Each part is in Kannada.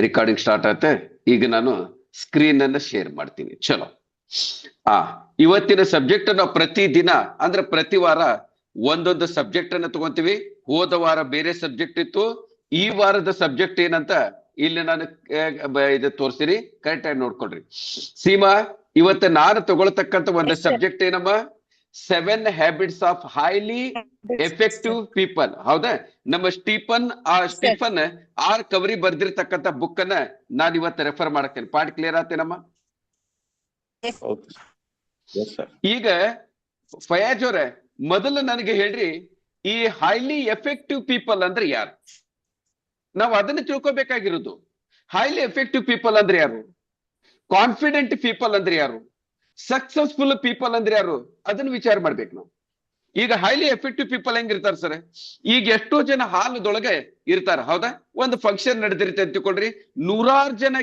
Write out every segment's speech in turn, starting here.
ರೆಕಾರ್ಡಿಂಗ್ ಸ್ಟಾರ್ಟ್ ಆಗುತ್ತೆ. ಈಗ ನಾನು ಸ್ಕ್ರೀನ್ ಅನ್ನ ಶೇರ್ ಮಾಡ್ತೀನಿ. ಚಲೋ. ಆ ಇವತ್ತಿನ ಸಬ್ಜೆಕ್ಟ್ ನಾವು ಪ್ರತಿ ದಿನ ಅಂದ್ರೆ ಪ್ರತಿ ವಾರ ಒಂದೊಂದು ಸಬ್ಜೆಕ್ಟ್ ಅನ್ನ ತಗೊಂತೀವಿ. ಹೋದ ವಾರ ಬೇರೆ ಸಬ್ಜೆಕ್ಟ್ ಇತ್ತು. ಈ ವಾರದ ಸಬ್ಜೆಕ್ಟ್ ಏನಂತ ಇಲ್ಲಿ ನಾನು ಇದು ತೋರಿಸ್ತೀನಿ, ಕರೆಕ್ಟ್ ಆಗಿ ನೋಡ್ಕೊಳ್ರಿ. ಸೀಮಾ, ಇವತ್ತು ನಾನು ತಗೊಳ್ತಕ್ಕಂತ ಒಂದು ಸಬ್ಜೆಕ್ಟ್ ಏನಮ್ಮ? 7 habits of highly effective people. ಹೌದಾ? ನಮ್ಮ ಸ್ಟೀಫನ್ ಆರ್ ಕವರಿ ಬರ್ದಿರ್ತಕ್ಕಂಥ ಬುಕ್ ಅನ್ನ ನಾನು ಇವತ್ತು ರೆಫರ್ ಮಾಡತ್ತೇನೆ. ಪಾಠ ಕ್ಲಿಯರ್ ಆತೇನಮ್ಮ? ಈಗ ಫಯಾಜ್ ಅವ್ರೆ, ಮೊದಲು ನನಗೆ ಹೇಳ್ರಿ, ಈ ಹೈಲಿ ಎಫೆಕ್ಟಿವ್ ಪೀಪಲ್ ಅಂದ್ರೆ ಯಾರು? ನಾವು ಅದನ್ನ ತಿಳ್ಕೊಬೇಕಾಗಿರೋದು. ಹೈಲಿ ಎಫೆಕ್ಟಿವ್ ಪೀಪಲ್ ಅಂದ್ರೆ ಯಾರು? ಕಾನ್ಫಿಡೆಂಟ್ ಪೀಪಲ್ ಅಂದ್ರೆ ಯಾರು? ಸಕ್ಸಸ್ಫುಲ್ ಪೀಪಲ್ ಅಂದ್ರೆ ಯಾರು? ಅದನ್ನ ವಿಚಾರ ಮಾಡ್ಬೇಕು ನಾವು. ಈಗ ಹೈಲಿ ಎಫೆಕ್ಟಿವ್ ಪೀಪಲ್ ಹೆಂಗಿರ್ತಾರ ಸರ್? ಈಗ ಎಷ್ಟೋ ಜನ ಹಾಲದೊಳಗೆ ಇರ್ತಾರ. ಹೌದಾ? ಒಂದು ಫಂಕ್ಷನ್ ನಡೆದಿರುತ್ತೆ ಅಂತ ತಿಳ್ಕೊಳ್ರಿ, 100 ಜನ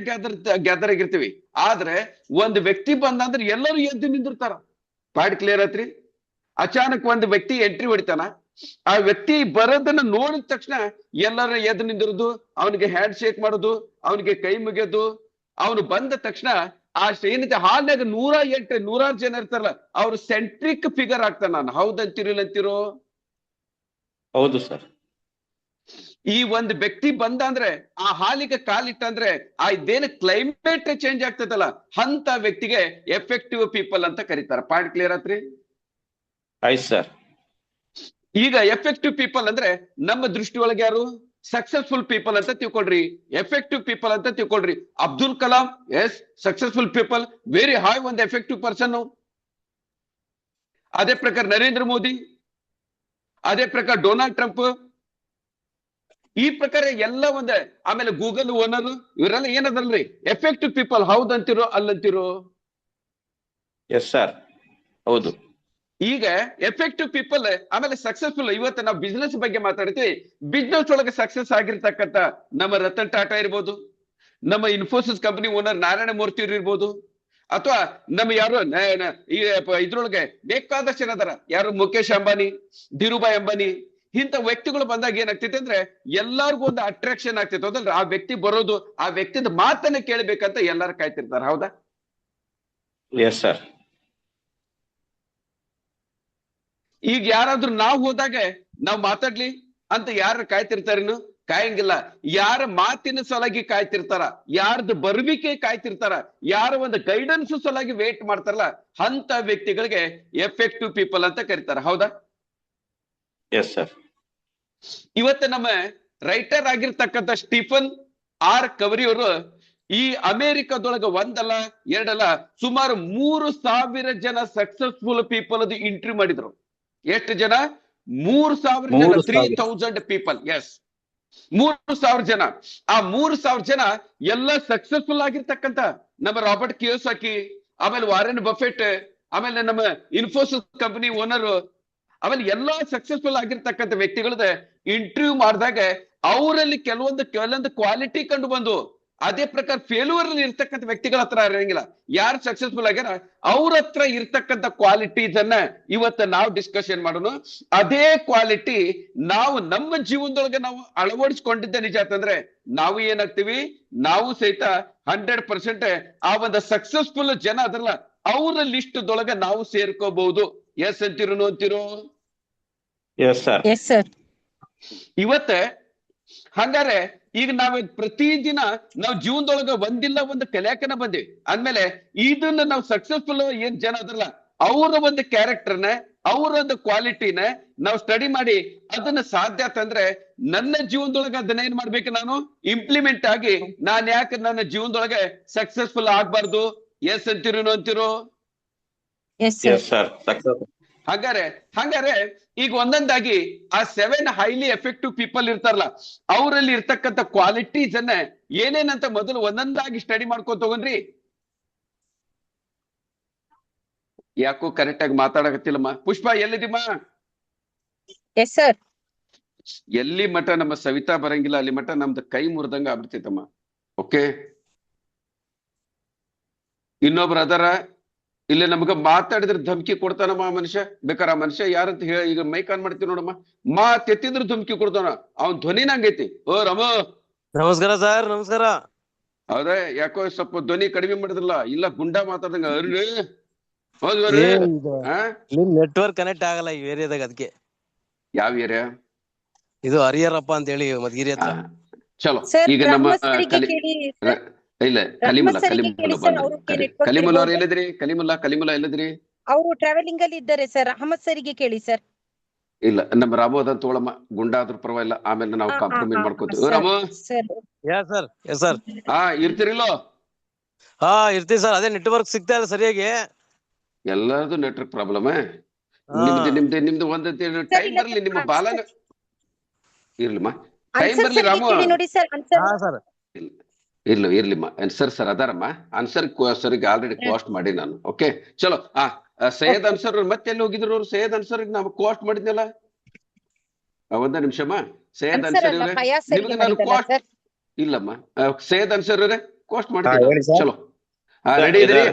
ಗ್ಯಾದರ್ ಆಗಿರ್ತೀವಿ. ಆದ್ರೆ ಒಂದು ವ್ಯಕ್ತಿ ಬಂದಂದ್ರೆ ಎಲ್ಲರೂ ಎದ್ದು ನಿಂದಿರ್ತಾರ. ಪಾಯಿಂಟ್ ಕ್ಲಿಯರ್ ಆತ್ರಿ? ಅಚಾನಕ್ ಒಂದು ವ್ಯಕ್ತಿ ಎಂಟ್ರಿ ಹೊಡಿತಾನ. ಆ ವ್ಯಕ್ತಿ ಬರೋದನ್ನ ನೋಡಿದ ತಕ್ಷಣ ಎಲ್ಲರ ಎದ್ದು ನಿಂದಿರೋದು, ಅವನಿಗೆ ಹ್ಯಾಂಡ್ ಶೇಕ್ ಮಾಡೋದು, ಅವನಿಗೆ ಕೈ ಮುಗಿಯೋದು. ಅವನು ಬಂದ ತಕ್ಷಣ ಆ ಏನಿದೆ ಹಾಲ್ನಾಗ 106 ಜನ ಇರ್ತಾರಲ್ಲ, ಅವ್ರು ಸೆಂಟ್ರಿಕ್ ಫಿಗರ್ ಆಗ್ತಾನ. ನಾನು ಹೌದಂತಿರೋ ಅಂತಿರೋ? ಹೌದು ಸರ್. ಈ ಒಂದು ವ್ಯಕ್ತಿ ಬಂದ ಅಂದ್ರೆ, ಆ ಹಾಲಿಗೆ ಕಾಲಿಟ್ಟಂದ್ರೆ ಆ ಇದೇನು ಕ್ಲೈಮೇಟ್ ಚೇಂಜ್ ಆಗ್ತದಲ್ಲ, ಅಂತ ವ್ಯಕ್ತಿಗೆ ಎಫೆಕ್ಟಿವ್ ಪೀಪಲ್ ಅಂತ ಕರೀತಾರ. ಪಾಯಿಂಟ್ ಕ್ಲಿಯರ್ ಆತ್ರಿ? ಆಯ್ತು ಸರ್. ಈಗ ಎಫೆಕ್ಟಿವ್ ಪೀಪಲ್ ಅಂದ್ರೆ ನಮ್ಮ ದೃಷ್ಟಿ ಒಳಗೆ ಯಾರು? ಸಕ್ಸಸ್ಫುಲ್ ಪೀಪಲ್ ಅಂತ ತಿಳ್ಕೊಳ್ರಿ, ಎಫೆಕ್ಟಿವ್ ಪೀಪಲ್ ಅಂತ ತಿಳ್ಕೊಳ್ರಿ. Abdul Kalam, yes, successful people, very high ಒಂದು ಎಫೆಕ್ಟಿವ್ ಪರ್ಸನ್. ಅದೇ ಪ್ರಕಾರ ನರೇಂದ್ರ ಮೋದಿ, ಅದೇ ಪ್ರಕಾರ ಡೊನಾಲ್ಡ್ ಟ್ರಂಪ್, ಈ ಪ್ರಕಾರ ಎಲ್ಲ ಒಂದೇ. ಆಮೇಲೆ ಗೂಗಲ್ ಓನರ್, ಇವರೆಲ್ಲ ಏನದಲ್ರಿ ಎಫೆಕ್ಟಿವ್ ಪೀಪಲ್. ಹೌದಂತಿರೋ ಅಲ್ಲಂತಿರೋ? ಎಸ್ ಸರ್, ಹೌದು. ಈಗ ಎಫೆಕ್ಟಿವ್ ಪೀಪಲ್, ಆಮೇಲೆ ಸಕ್ಸಸ್ಫುಲ್. ಇವತ್ತು ನಾವು ಬಿಸ್ನೆಸ್ ಬಗ್ಗೆ ಮಾತಾಡ್ತೀವಿ. ಬಿಸ್ನೆಸ್ ಒಳಗೆ ಸಕ್ಸಸ್ ಆಗಿರ್ತಕ್ಕಂಥ ನಮ್ಮ ರತನ್ ಟಾಟಾ ಇರ್ಬೋದು, ನಮ್ಮ ಇನ್ಫೋಸಿಸ್ ಕಂಪನಿ ಓನರ್ ನಾರಾಯಣ ಮೂರ್ತಿ ಇರ್ಬೋದು, ಅಥವಾ ನಮ್ಮ ಯಾರು ಇದ್ರೊಳಗೆ ಬೇಕಾದಷ್ಟು ಜನ ಅದಾರ. ಯಾರು? ಮುಖೇಶ್ ಅಂಬಾನಿ, ಧೀರುಭಾಯ್ ಅಂಬಾನಿ. ಇಂಥ ವ್ಯಕ್ತಿಗಳು ಬಂದಾಗ ಏನಾಗ್ತೈತೆ ಅಂದ್ರೆ ಎಲ್ಲರಿಗೂ ಒಂದು ಅಟ್ರಾಕ್ಷನ್ ಆಗ್ತೈತೆ. ಹೌದಲ್ರಿ? ಆ ವ್ಯಕ್ತಿ ಬರೋದು, ಆ ವ್ಯಕ್ತಿದ ಮಾತನ್ನ ಕೇಳ್ಬೇಕಂತ ಎಲ್ಲಾರು ಕಾಯ್ತಿರ್ತಾರ. ಹೌದಾ? Yes sir. ಈಗ ಯಾರಾದ್ರೂ ನಾವು ಹೋದಾಗ ನಾವು ಮಾತಾಡ್ಲಿ ಅಂತ ಯಾರು ಕಾಯ್ತಿರ್ತಾರೇನು? ಕಾಯಂಗಿಲ್ಲ. ಯಾರ ಮಾತಿನ ಸಲುವಾಗಿ ಕಾಯ್ತಿರ್ತಾರ, ಯಾರ್ದು ಬರುವಿಕೆ ಕಾಯ್ತಿರ್ತಾರ, ಯಾರ ಒಂದು ಗೈಡೆನ್ಸ್ ಸಲುವಾಗಿ ವೇಟ್ ಮಾಡ್ತಾರಲ್ಲ, ಅಂತ ವ್ಯಕ್ತಿಗಳಿಗೆ ಎಫೆಕ್ಟಿವ್ ಪೀಪಲ್ ಅಂತ ಕರೀತಾರ. ಹೌದಾ? Yes sir. ಇವತ್ತು ನಮ್ಮ ರೈಟರ್ ಆಗಿರ್ತಕ್ಕಂಥ ಸ್ಟೀಫನ್ ಆರ್ ಕವರಿ ಅವರು ಈ ಅಮೆರಿಕದೊಳಗೆ ಒಂದಲ್ಲ ಎರಡಲ್ಲ ಸುಮಾರು 3000 ಜನ ಸಕ್ಸಸ್ಫುಲ್ ಪೀಪಲ್ ಅದು ಇಂಟರ್ವ್ಯೂ ಮಾಡಿದ್ರು. ಎಷ್ಟು ಜನ? 3000 ಜನ. 3000 ಪೀಪಲ್. ಎಸ್, 3000 ಜನ. ಆ 3000 ಜನ ಎಲ್ಲ ಸಕ್ಸಸ್ಫುಲ್ ಆಗಿರ್ತಕ್ಕಂಥ ನಮ್ಮ ರಾಬರ್ಟ್ ಕಿಯೋಸಾಕಿ, ಆಮೇಲೆ ವಾರೆನ್ ಬಫೆಟ್, ಆಮೇಲೆ ನಮ್ಮ ಇನ್ಫೋಸಿಸ್ ಕಂಪನಿ ಓನರ್, ಆಮೇಲೆ ಎಲ್ಲಾ ಸಕ್ಸಸ್ಫುಲ್ ಆಗಿರ್ತಕ್ಕಂಥ ವ್ಯಕ್ತಿಗಳದ ಇಂಟರ್ವ್ಯೂ ಮಾಡಿದಾಗ ಅವರಲ್ಲಿ ಕೆಲವೊಂದು ಕ್ವಾಲಿಟಿ ಕಂಡು ಬಂದು, ಅದೇ ಪ್ರಕಾರ ಫೇಲ್ಯೂರ್ ಅಲ್ಲಿ ಇರ್ತಕ್ಕಂಥ ವ್ಯಕ್ತಿಗಳ ಹತ್ರ ಇರಂಗಿಲ್ಲ. ಯಾರು ಸಕ್ಸಸ್ಫುಲ್ ಆಗ್ಯಾರ ಅವ್ರ ಹತ್ರ ಇರ್ತಕ್ಕಂಥ ಕ್ವಾಲಿಟೀಸ್ ಅನ್ನ ಇವತ್ತು ನಾವು ಡಿಸ್ಕಷನ್ ಮಾಡೋಣ. ಅದೇ ಕ್ವಾಲಿಟಿ ನಾವು ನಮ್ಮ ಜೀವನದೊಳಗೆ ನಾವು ಅಳವಡಿಸ್ಕೊಂಡಿದ್ದ ನಿಜ ಅಂತಂದ್ರೆ ನಾವು ಏನಾಗ್ತೀವಿ? ನಾವು ಸಹಿತ 100% ಆ ಒಂದು ಸಕ್ಸಸ್ಫುಲ್ ಜನ ಅದಲ್ಲ ಅವರ ಲಿಸ್ಟ್ ದೊಳಗೆ ನಾವು ಸೇರ್ಕೋಬಹುದು. ಎಸ್ ಅಂತಿರೋ ಅಂತಿರೋ? S sir. Yes sir. ಇವತ್ತ ಹಂಗಾರೆ ಈಗ ನಾವ್ ಪ್ರತಿದಿನ ನಾವು ಜೀವನದೊಳಗ ಒಂದಿಲ್ಲ ಒಂದು ಕಲಿಯಾಕನ ಬಂದಿವಿ ಅಂದ್ಮೇಲೆ ಇದನ್ನ ನಾವು ಸಕ್ಸಸ್ಫುಲ್ ಏನ್ ಜನ ಅದಲ್ಲ ಅವರ ಒಂದು ಕ್ಯಾರೆಕ್ಟರ್ನ, ಅವರ ಒಂದು ಕ್ವಾಲಿಟಿನ ನಾವು ಸ್ಟಡಿ ಮಾಡಿ ಅದನ್ನ ಸಾಧ್ಯ ಅಂತಂದ್ರೆ ನನ್ನ ಜೀವನದೊಳಗೆ ಅದನ್ನ ಏನ್ ಮಾಡ್ಬೇಕು? ನಾನು ಇಂಪ್ಲಿಮೆಂಟ್ ಆಗಿ ನಾನ್ ಯಾಕೆ ನನ್ನ ಜೀವನದೊಳಗೆ ಸಕ್ಸಸ್ಫುಲ್ ಆಗ್ಬಾರ್ದು? ಎಸ್ ಅಂತಿರೋ? Yes sir. ಹಂಗಾರೆ ಈಗ ಒಂದೊಂದಾಗಿ ಆ 7 ಹೈಲಿ ಎಫೆಕ್ಟಿವ್ ಪೀಪಲ್ ಇರ್ತಾರಲ್ಲ ಅವರಲ್ಲಿ ಇರ್ತಕ್ಕಂಥ ಕ್ವಾಲಿಟೀಸ್ ಅನ್ನ ಏನೇನಂತ ಮೊದಲು ಒಂದೊಂದಾಗಿ ಸ್ಟಡಿ ಮಾಡ್ಕೊಂತ ತಗೊಂಡ್ರಿ. ಯಾಕೋ ಕರೆಕ್ಟ್ ಆಗಿ ಮಾತಾಡಕತ್ತಿಲ್ಲಮ್ಮ. ಪುಷ್ಪ ಎಲ್ಲಿದ್ದೀಮ್ಮ? Yes sir. ಎಲ್ಲಿ ಮಠ ನಮ್ಮ ಸವಿತಾ ಬರಂಗಿಲ್ಲ ಅಲ್ಲಿ ಮಠ ನಮ್ದು ಕೈ ಮುರಿದಂಗ ಆಗ್ಬಿಡ್ತೈತಮ್ಮ. ಓಕೆ, ಇನ್ನೊಬ್ರು ಅದರ ಇಲ್ಲಿ ನಮ್ಗ ಮಾತಾಡಿದ್ರೆ ಧಮಕಿ ಕೊಡ್ತಾನಮ್ಮ ಆ ಮನುಷ್ಯ. ಬೇಕಾರೆ ಆ ಮನುಷ್ಯ ಯಾರಂತ ಹೇಳಿ ಈಗ ಮೈಕ್ ಆನ್ ಮಾಡ್ತೀವಿ ನೋಡಮ್ಮ. ಮಾತೆತ್ತಿದ್ರು ಧಮಕಿ ಕೊಡ್ತಾನ. ಅವನ್ ಧ್ವನಿ ನಂಗೈತಿ. ಓ ರಮ, ನಮಸ್ಕಾರ ಸರ್. ನಮಸ್ಕಾರ. ಹೌದಾ? ಯಾಕೋ ಸ್ವಲ್ಪ ಧ್ವನಿ ಕಡಿಮೆ ಮಾಡಿದ್ರಲ್ಲ, ಇಲ್ಲ ಗುಂಡಾ ಮಾತಾಡ್ದಂಗ ಅರ್ರಿ ಏ ಹೌದ್ರಿ. ಇದು ಹಾ ನಿಮ್ ನೆಟ್ವರ್ಕ್ ಕನೆಕ್ಟ್ ಆಗಲ್ಲ ಈ ಏರಿಯಾದಾಗ, ಅದಕ್ಕೆ. ಯಾವ ಏರಿಯಾ? ಇದು ಹರಿಹರಪ್ಪ ಅಂತ ಹೇಳಿ ಮದ್ಗಿರಿ ಹತ್ರ. ಚಲೋ. ಸರ್ ಈಗ ನಮ್ಮ ರಹಮತ್ ಸರಿಗೆ ಕೇಳಿ ಸರ್. ಇಲ್ಲ ರಹಮತ್ ಸರಿಗೆ ಕಲಿಮುಲ್ಲಾ ಕೇಳಿ ಸರ್, ಅವರು ನೆಟ್ವರ್ಕ್ ಕಲಿಮುಲ್ಲಾ ಅವ್ರ ಇರ್ಬೋದು. ಎಲ್ಲಿದ್ರಿ? ಕಲಿಮುಲ್ಲಾ ಎಲ್ಲಿದ್ರಿ? ಅವರು ಟ್ರಾವೆಲಿಂಗ್ ಅಲ್ಲಿ ಇದ್ದಾರೆ ಸರ್. ಅಹಮದ್ ಸರಿಗೆ ಕೇಳಿ ಸರ್. ಇಲ್ಲ, ನಮ್ಮ ರಾಮು ಅದ ತೋಳಮ್ಮ, ಗುಂಡಾ ಆದ್ರೂ ಪರವಾಗಿಲ್ಲ, ಆಮೇಲೆ ನಾವು ಕಾಂಪ್ರಮೈಸ್ ಮಾಡ್ಕೋತೀವಿ. Ramu sir yes sir. ಇರ್ತಿರಿಲ್ಲೋ? ಹಾ ಇರ್ತೀವಿ ಸರ್, ಅದೇ ನೆಟ್ವರ್ಕ್ ಸಿಗ್ತಾ ಇಲ್ಲ ಸರಿಯಾಗಿ. ಎಲ್ಲರದು ನೆಟ್ವರ್ಕ್ ಪ್ರಾಬ್ಲಮ್. ಹಾ. ನಿಮ್ದು ಒಂದು ಟೈಮ್ ಬರ್ಲಿ, ನಿಮ್ಮ ಬಾಲನ ಇರ್ಲಿಮ್ಮ, ಟೈಮ್ ಆನ್ಸರ್ ಬರ್ಲಿ ಸರಿಗೆ ರಾಮು. ಕೇಳಿ ನೋಡಿ ಸರ್. ಆನ್ಸರ್ ಹಾ ಸರ್. ಇರ್ಲಿಮ್ಮ ಸರ್ ಅದಾರಮ್ಮ. ಆನ್ಸರ್ ಸರಿಗೆ ಆಲ್ರೆಡಿ ಕೋಸ್ಟ್ ಮಾಡಿ ನಾನು. ಓಕೆ ಚಲೋ. ಸೈಯದ್ ಅನ್ಸರ್ ಮತ್ತೆ ಎಲ್ಲಿ ಹೋಗಿದ್ರು ಅವ್ರು? ಸೈಯದ್ ಅನ್ಸರ್ ನಾವು ಕೋಸ್ಟ್ ಮಾಡಿದ್ನಲ್ಲ. ಒಂದ ನಿಮಿಷಮ್ಮ. ಸೈಯದ್ ಆನ್ಸರ್ ಅನ್ಸರ್ ಅಲ್ಲ, ಇವ್ರೆ, ಫಯಾಜ್ ಸರಿಗೆ ನಿಮ್ಗೆ ನಾನು ಮಾಡಿದ್ದಲ್ಲ ಕೋಸ್ಟ್ ಸರ್. ಇಲ್ಲಮ್ಮ. ಸೈಯದ್ ಅನ್ಸರ್ ಇವ್ರೆ ಕೋಸ್ಟ್ ಹೇಳಿ ಮಾಡ್ತೀನಿ. ಸರ್. ಚಲೋ, ರೆಡಿ ಇದ್ರಿ?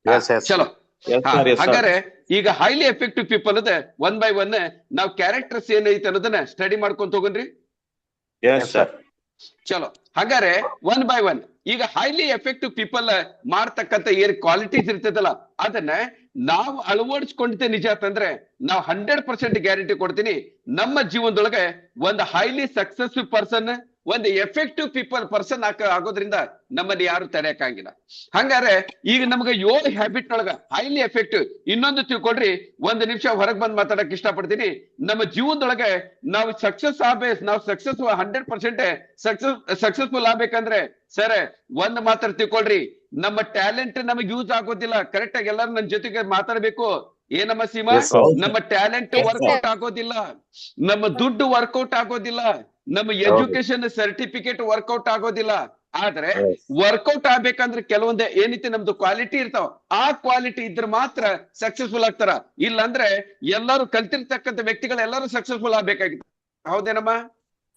Yes, yes. ಚಲೋ. Yes, sir, yes, sir. ಹಾಗಾದ್ರೆ ಈಗ ಹೈಲಿ ಎಫೆಕ್ಟಿವ್ ಪೀಪಲ್ ಅದ 1 by 1 ನಾವು ಕ್ಯಾರೆಕ್ಟರ್ಸ್ ಏನೈತೆ ಅನ್ನೋದನ್ನ ಸ್ಟಡಿ ಮಾಡ್ಕೊಂತ ಹೋಗನ್ರಿ. Yes, sir. ಚಲೋ. ಹಾಗಾದ್ರೆ 1 by 1 ಈಗ ಹೈಲಿ ಎಫೆಕ್ಟಿವ್ ಪೀಪಲ್ ಮಾಡ್ತಕ್ಕಂಥ ಏನ್ ಕ್ವಾಲಿಟೀಸ್ ಇರ್ತದಲ್ಲ, ಅದನ್ನ ನಾವು ಅಳವಡಿಸ್ಕೊಂಡಿದ್ದೆ ನಿಜ ಅಂತಂದ್ರೆ ನಾವು 100% ಗ್ಯಾರಂಟಿ ಕೊಡ್ತೀನಿ, ನಮ್ಮ ಜೀವನದೊಳಗೆ ಒಂದು ಹೈಲಿ ಸಕ್ಸಸ್ಫುಲ್ ಪರ್ಸನ್, ಒಂದು ಎಫೆಕ್ಟಿವ್ ಪರ್ಸನ್ ಆಗೋದ್ರಿಂದ ನಮ್ಮಲ್ಲಿ ಯಾರು ತಡೆಯಕ್ಕಾಗಿಲ್ಲ. ಹಂಗಾರೆ ಈಗ ನಮ್ಗೆ 7 ಹ್ಯಾಬಿಟ್ ಒಳಗ ಹೈಲಿ ಎಫೆಕ್ಟಿವ್ ಇನ್ನೊಂದು ತಿಳ್ಕೊಡ್ರಿ. 1 ನಿಮಿಷ ಹೊರಗೆ ಬಂದು ಮಾತಾಡಕ್ ಇಷ್ಟಪಡ್ತೀನಿ. ನಮ್ಮ ಜೀವನದೊಳಗೆ ನಾವು ಸಕ್ಸಸ್ 100% ಸಕ್ಸಸ್ಫುಲ್ ಆಗ್ಬೇಕಂದ್ರೆ ಸರ್ ಒಂದ್ ಮಾತ್ರ ತಿಳ್ಕೊಳ್ರಿ, ನಮ್ಮ ಟ್ಯಾಲೆಂಟ್ ನಮಗೆ ಯೂಸ್ ಆಗೋದಿಲ್ಲ. ಕರೆಕ್ಟ್ ಆಗಿ ಎಲ್ಲರೂ ನನ್ನ ಜೊತೆಗೆ ಮಾತಾಡ್ಬೇಕು. ಏನಮ್ಮ ಸೀಮಾ? Yes, sir. ನಮ್ಮ ಟ್ಯಾಲೆಂಟ್ Yes, sir. ವರ್ಕೌಟ್ ಆಗೋದಿಲ್ಲ, ನಮ್ಮ ದುಡ್ಡು ವರ್ಕೌಟ್ ಆಗೋದಿಲ್ಲ, ನಮ್ಮ ಎಜುಕೇಶನ್ ಸರ್ಟಿಫಿಕೇಟ್ ವರ್ಕೌಟ್ ಆಗೋದಿಲ್ಲ. ಆದ್ರೆ Yes. ವರ್ಕೌಟ್ ಆಗ್ಬೇಕಂದ್ರೆ ಕೆಲವೊಂದು ಏನೈತಿ ನಮ್ದು ಕ್ವಾಲಿಟಿ ಇರ್ತಾವ. ಆ ಕ್ವಾಲಿಟಿ ಇದ್ರೆ ಮಾತ್ರ ಸಕ್ಸಸ್ಫುಲ್ ಆಗ್ತಾರ. ಇಲ್ಲಾಂದ್ರೆ ಎಲ್ಲರೂ ಕಲ್ತಿರ್ತಕ್ಕಂಥ ವ್ಯಕ್ತಿಗಳು ಎಲ್ಲರೂ ಸಕ್ಸಸ್ಫುಲ್ ಆಗ್ಬೇಕಾಗಿತ್ತು. ಹೌದೇನಮ್ಮ?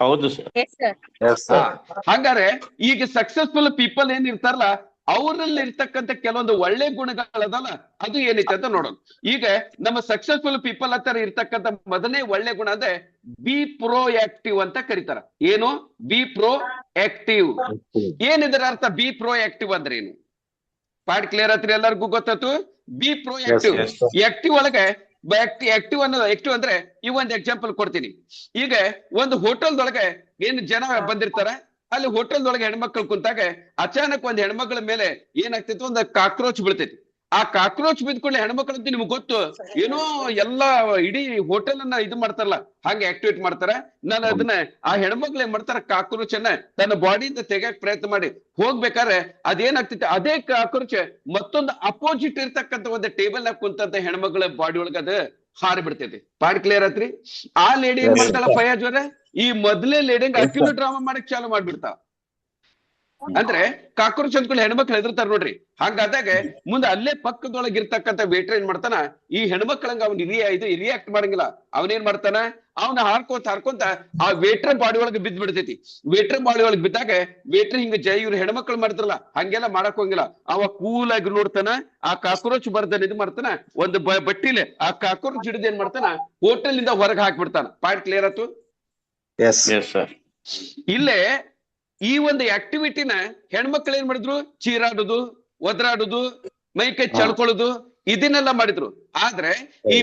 ಹೌದು sir. Yes sir. Yes, sir. ಹಂಗಾರೆ ಈಗ ಸಕ್ಸಸ್ಫುಲ್ ಪೀಪಲ್ ಏನ್ ಇರ್ತಾರಲ್ಲ, ಅವರಲ್ಲಿ ಇರ್ತಕ್ಕಂಥ ಕೆಲವೊಂದು ಒಳ್ಳೆ ಗುಣಗಳದಲ್ಲ, ಅದು ಏನೈತೆ ಅಂತ ನೋಡೋಣ. ಈಗ ನಮ್ಮ ಸಕ್ಸಸ್ಫುಲ್ ಪೀಪಲ್ ಹತ್ರ ಇರ್ತಕ್ಕಂಥ ಮೊದಲನೇ ಒಳ್ಳೆ ಗುಣ ಅಂದ್ರೆ ಬಿ ಪ್ರೋ ಆಕ್ಟಿವ್ ಅಂತ ಕರೀತಾರ. ಏನು? B pro active. ಏನಿದ್ರ ಅರ್ಥ? ಬಿ ಪ್ರೋ ಆಕ್ಟಿವ್ ಅಂದ್ರೆ ಏನು? ಪಾರ್ಟ್ ಕ್ಲಿಯರ್ ಆತ್ರಿ? ಎಲ್ಲರಿಗೂ ಗೊತ್ತಾಯ್ತು? B pro active. yes, sir. Active ಒಳಗೆ ಆಕ್ಟಿವ್ ಒಂದು ಎಕ್ಸಾಂಪಲ್ ಕೊಡ್ತೀನಿ. ಈಗ ಒಂದು ಹೋಟೆಲ್ದೊಳಗೆ ಏನು ಜನ ಬಂದಿರ್ತಾರ, ಅಲ್ಲಿ ಹೋಟೆಲ್ದೊಳಗೆ ಹೆಣ್ಮಕ್ಳು ಕುಂತಾಗ ಅಚಾನಕ್ ಒಂದ್ ಹೆಣ್ಮಕ್ಳ ಮೇಲೆ ಏನಾಗ್ತೈತಿ, ಒಂದು ಕಾಕ್ರೋಚ್ ಬೀಳ್ತೈತಿ. ಆ ಕಾಕ್ರೋಚ್ ಬಿದ್ಕೊಳ್ಳಿ ಹೆಣ್ಮಕ್ಳು ಅಂತ ನಿಮ್ಗೆ ಗೊತ್ತು, ಏನೋ ಎಲ್ಲಾ ಇಡೀ ಹೋಟೆಲ್ ಅನ್ನ ಇದು ಮಾಡ್ತಾರಲ್ಲ, ಹಂಗೆ ಆಕ್ಟಿವೇಟ್ ಮಾಡ್ತಾರ. ನಾನು ಅದನ್ನ ಆ ಹೆಣ್ಮಕ್ಳು ಏನ್ ಮಾಡ್ತಾರ, ಕಾಕ್ರೋಚ್ ಅನ್ನ ತನ್ನ ಬಾಡಿಯಿಂದ ತೆಗಿಯಕ್ ಪ್ರಯತ್ನ ಮಾಡಿ ಹೋಗ್ಬೇಕಾದ್ರೆ ಅದೇನಾಗ್ತೈತಿ, ಅದೇ ಕಾಕ್ರೋಚ್ ಮತ್ತೊಂದು ಅಪೋಸಿಟ್ ಇರ್ತಕ್ಕಂಥ ಒಂದು ಟೇಬಲ್ ನಾಗ ಕುಂತಂತ ಹೆಣ್ಮಕ್ಳ ಬಾಡಿ ಒಳಗ ಅದು ಹಾರಿ ಬಿಡ್ತೈತಿ. ಪಾರ್ಟ್ ಕ್ಲಿಯರ್ ಆತ್ರಿ? ಆ ಲೇಡಿ ಏನ್ ಮಾಡ್ತಾಳ ಫಯಾಜ್ ಅವ್ರೆ, ಈ ಮೊದಲೇ ಲೇಡಿಂಗ್ ಅಕ್ಯುಲೋ ಡ್ರಾಮಾ ಮಾಡಕ್ ಚಾಲು ಮಾಡ್ಬಿಡ್ತಾವ. ಅಂದ್ರೆ ಕಾಕ್ರೋಚ್ ಅಂದ್ಕೊಳ್ಳಿ ಹೆಣ್ಮಕ್ಳು ಹೆದರ್ತಾರ ನೋಡ್ರಿ. ಹಂಗಾದಾಗ ಮುಂದೆ ಅಲ್ಲೇ ಪಕ್ಕದೊಳಗೆ ಇರ್ತಕ್ಕಂಥ ವೇಟ್ರ್ ಏನ್ ಮಾಡ್ತಾನ, ಈ ಹೆಣ್ಮಕ್ಳಂಗ ಅವ್ನ ರಿಯಾಕ್ಟ್ ಮಾಡಂಗಿಲ್ಲ. ಅವನೇನ್ ಮಾಡ್ತಾನ, ಅವನ ಹಾರ್ಕೊಂತ ಆ ವೇಟ್ರ್ ಬಾಡಿ ಒಳಗೆ ಬಿದ್ದ್ ಬಿಡ್ತೈತಿ. ವೇಟ್ರ್ ಬಾಡಿ ಒಳಗೆ ಬಿದ್ದಾಗ ವೇಟ್ರ್ ಹಿಂಗ ಇವ್ರು ಹೆಣ್ಮಕ್ಳು ಮಾಡ್ತಾರಲ್ಲ ಹಂಗೆಲ್ಲ ಮಾಡಕ್ ಹೋಗಿಲ್ಲ. ಅವ ಕೂಲ್ ಆಗಿ ನೋಡ್ತಾನ, ಆ ಕಾಕ್ರೋಚ್ ಬರ್ದನ್ ಇದು ಮಾಡ್ತಾನ, ಒಂದು ಬಟ್ಟಿಲೆ ಆ ಕಾಕ್ರೋಚ್ ಹಿಡಿದು ಏನ್ ಮಾಡ್ತಾನ, ಹೋಟೆಲ್ ಇಂದ ಹೊರಗೆ ಹಾಕ್ಬಿಡ್ತಾನ. ಪಾಯಿಂಟ್ ಕ್ಲಿಯರ್ ಆಯ್ತು? Yes, sir. ಇಲ್ಲೇ ಈ ಒಂದು ಆಕ್ಟಿವಿಟಿನ ಹೆಣ್ಮಕ್ಳು ಏನ್ ಮಾಡಿದ್ರು, ಚೀರಾಡುದು, ಒದರಾಡುದು, ಮೈಕೈ ಚಳ್ಕೊಳ್ಳೋದು, ಇದನ್ನೆಲ್ಲ ಮಾಡಿದ್ರು. ಆದ್ರೆ ಈ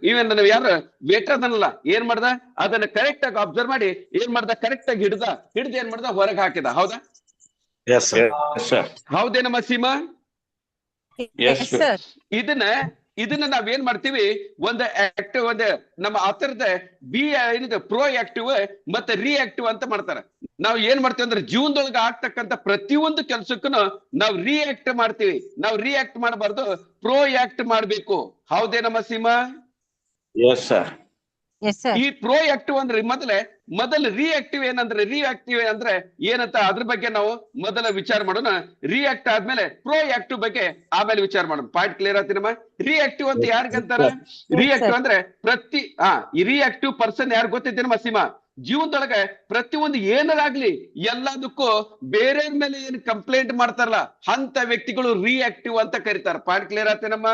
ಇವನ್ ಯಾರು ವೇಟರ್ ಅದನ್ನಲ್ಲ ಏನ್ ಮಾಡ್ದ, ಅದನ್ನ ಕರೆಕ್ಟ್ ಆಗಿ ಅಬ್ಸರ್ವ್ ಮಾಡಿ ಏನ್ ಮಾಡ್ದ, ಕರೆಕ್ಟ್ ಆಗಿ ಹಿಡ್ದು ಏನ್ ಮಾಡ್ದ, ಹೊರಗೆ ಹಾಕಿದ. ಹೌದಾ? Yes, sir. ಹೌದೇನಮ್ಮ ಸೀಮಾ? Yes, yes sir. ಇದನ್ನ ನಾವೇನ್ ಮಾಡ್ತೀವಿ, ಒಂದು ಆಕ್ಟಿವ್, ಒಂದು ನಮ್ಮ ಆತರದ ಏನಿದೆ ಪ್ರೋ ಆಕ್ಟಿವ್ ಮತ್ತೆ ರಿಯಾಕ್ಟಿವ್ ಅಂತ ಮಾಡ್ತಾರೆ. ನಾವು ಏನ್ ಮಾಡ್ತೀವಿ ಅಂದ್ರೆ ಜೀವನದೊಳಗೆ ಆಗ್ತಕ್ಕಂಥ ಪ್ರತಿಯೊಂದು ಕೆಲ್ಸಕ್ಕೂ ನಾವು ರಿಯಾಕ್ಟ್ ಮಾಡ್ತೀವಿ. ನಾವು ರಿಯಾಕ್ಟ್ ಮಾಡಬಾರ್ದು, ಪ್ರೋ ಆಕ್ಟ್ ಮಾಡ್ಬೇಕು. ಹೌದೇನಮ್ಮ Seema? Yes, sir. Yes sir. ಈ ಪ್ರೋ ಆಕ್ಟಿವ್ ಅಂದ್ರೆ ಮೊದಲು ರಿಯಾಕ್ಟಿವ್ ಅಂದ್ರೆ ಏನಂತ ಅದ್ರ ಬಗ್ಗೆ ನಾವು ಮೊದಲ ವಿಚಾರ ಮಾಡೋಣ. ರಿಯಾಕ್ಟ್ ಆದ್ಮೇಲೆ ಪ್ರೋ ಆಕ್ಟಿವ್ ಬಗ್ಗೆ ಆಮೇಲೆ ವಿಚಾರ ಮಾಡೋಣ. Point clear ಆಗ್ತೀನಮ್ಮ? ರಿಯಾಕ್ಟಿವ್ ಅಂತ ಯಾರಿಗಂತಾರ? ರಿಯಾಕ್ಟಿವ್ ಅಂದ್ರೆ ಈ ರಿಯಾಕ್ಟಿವ್ ಪರ್ಸನ್ ಯಾರು ಗೊತ್ತೈತೇನಮ್ಮ ಸೀಮಾ? ಜೀವನದೊಳಗೆ ಪ್ರತಿಯೊಂದು ಏನಾರಾಗ್ಲಿ ಎಲ್ಲದಕ್ಕೂ ಬೇರೆಯವ್ರ ಮೇಲೆ ಏನ್ ಕಂಪ್ಲೇಂಟ್ ಮಾಡ್ತಾರಲ್ಲ ಅಂತ ವ್ಯಕ್ತಿಗಳು ರಿಯಾಕ್ಟಿವ್ ಅಂತ ಕರೀತಾರ. ಪಾಯಿಂಟ್ ಕ್ಲಿಯರ್ ಆಗ್ತೇನಮ್ಮ?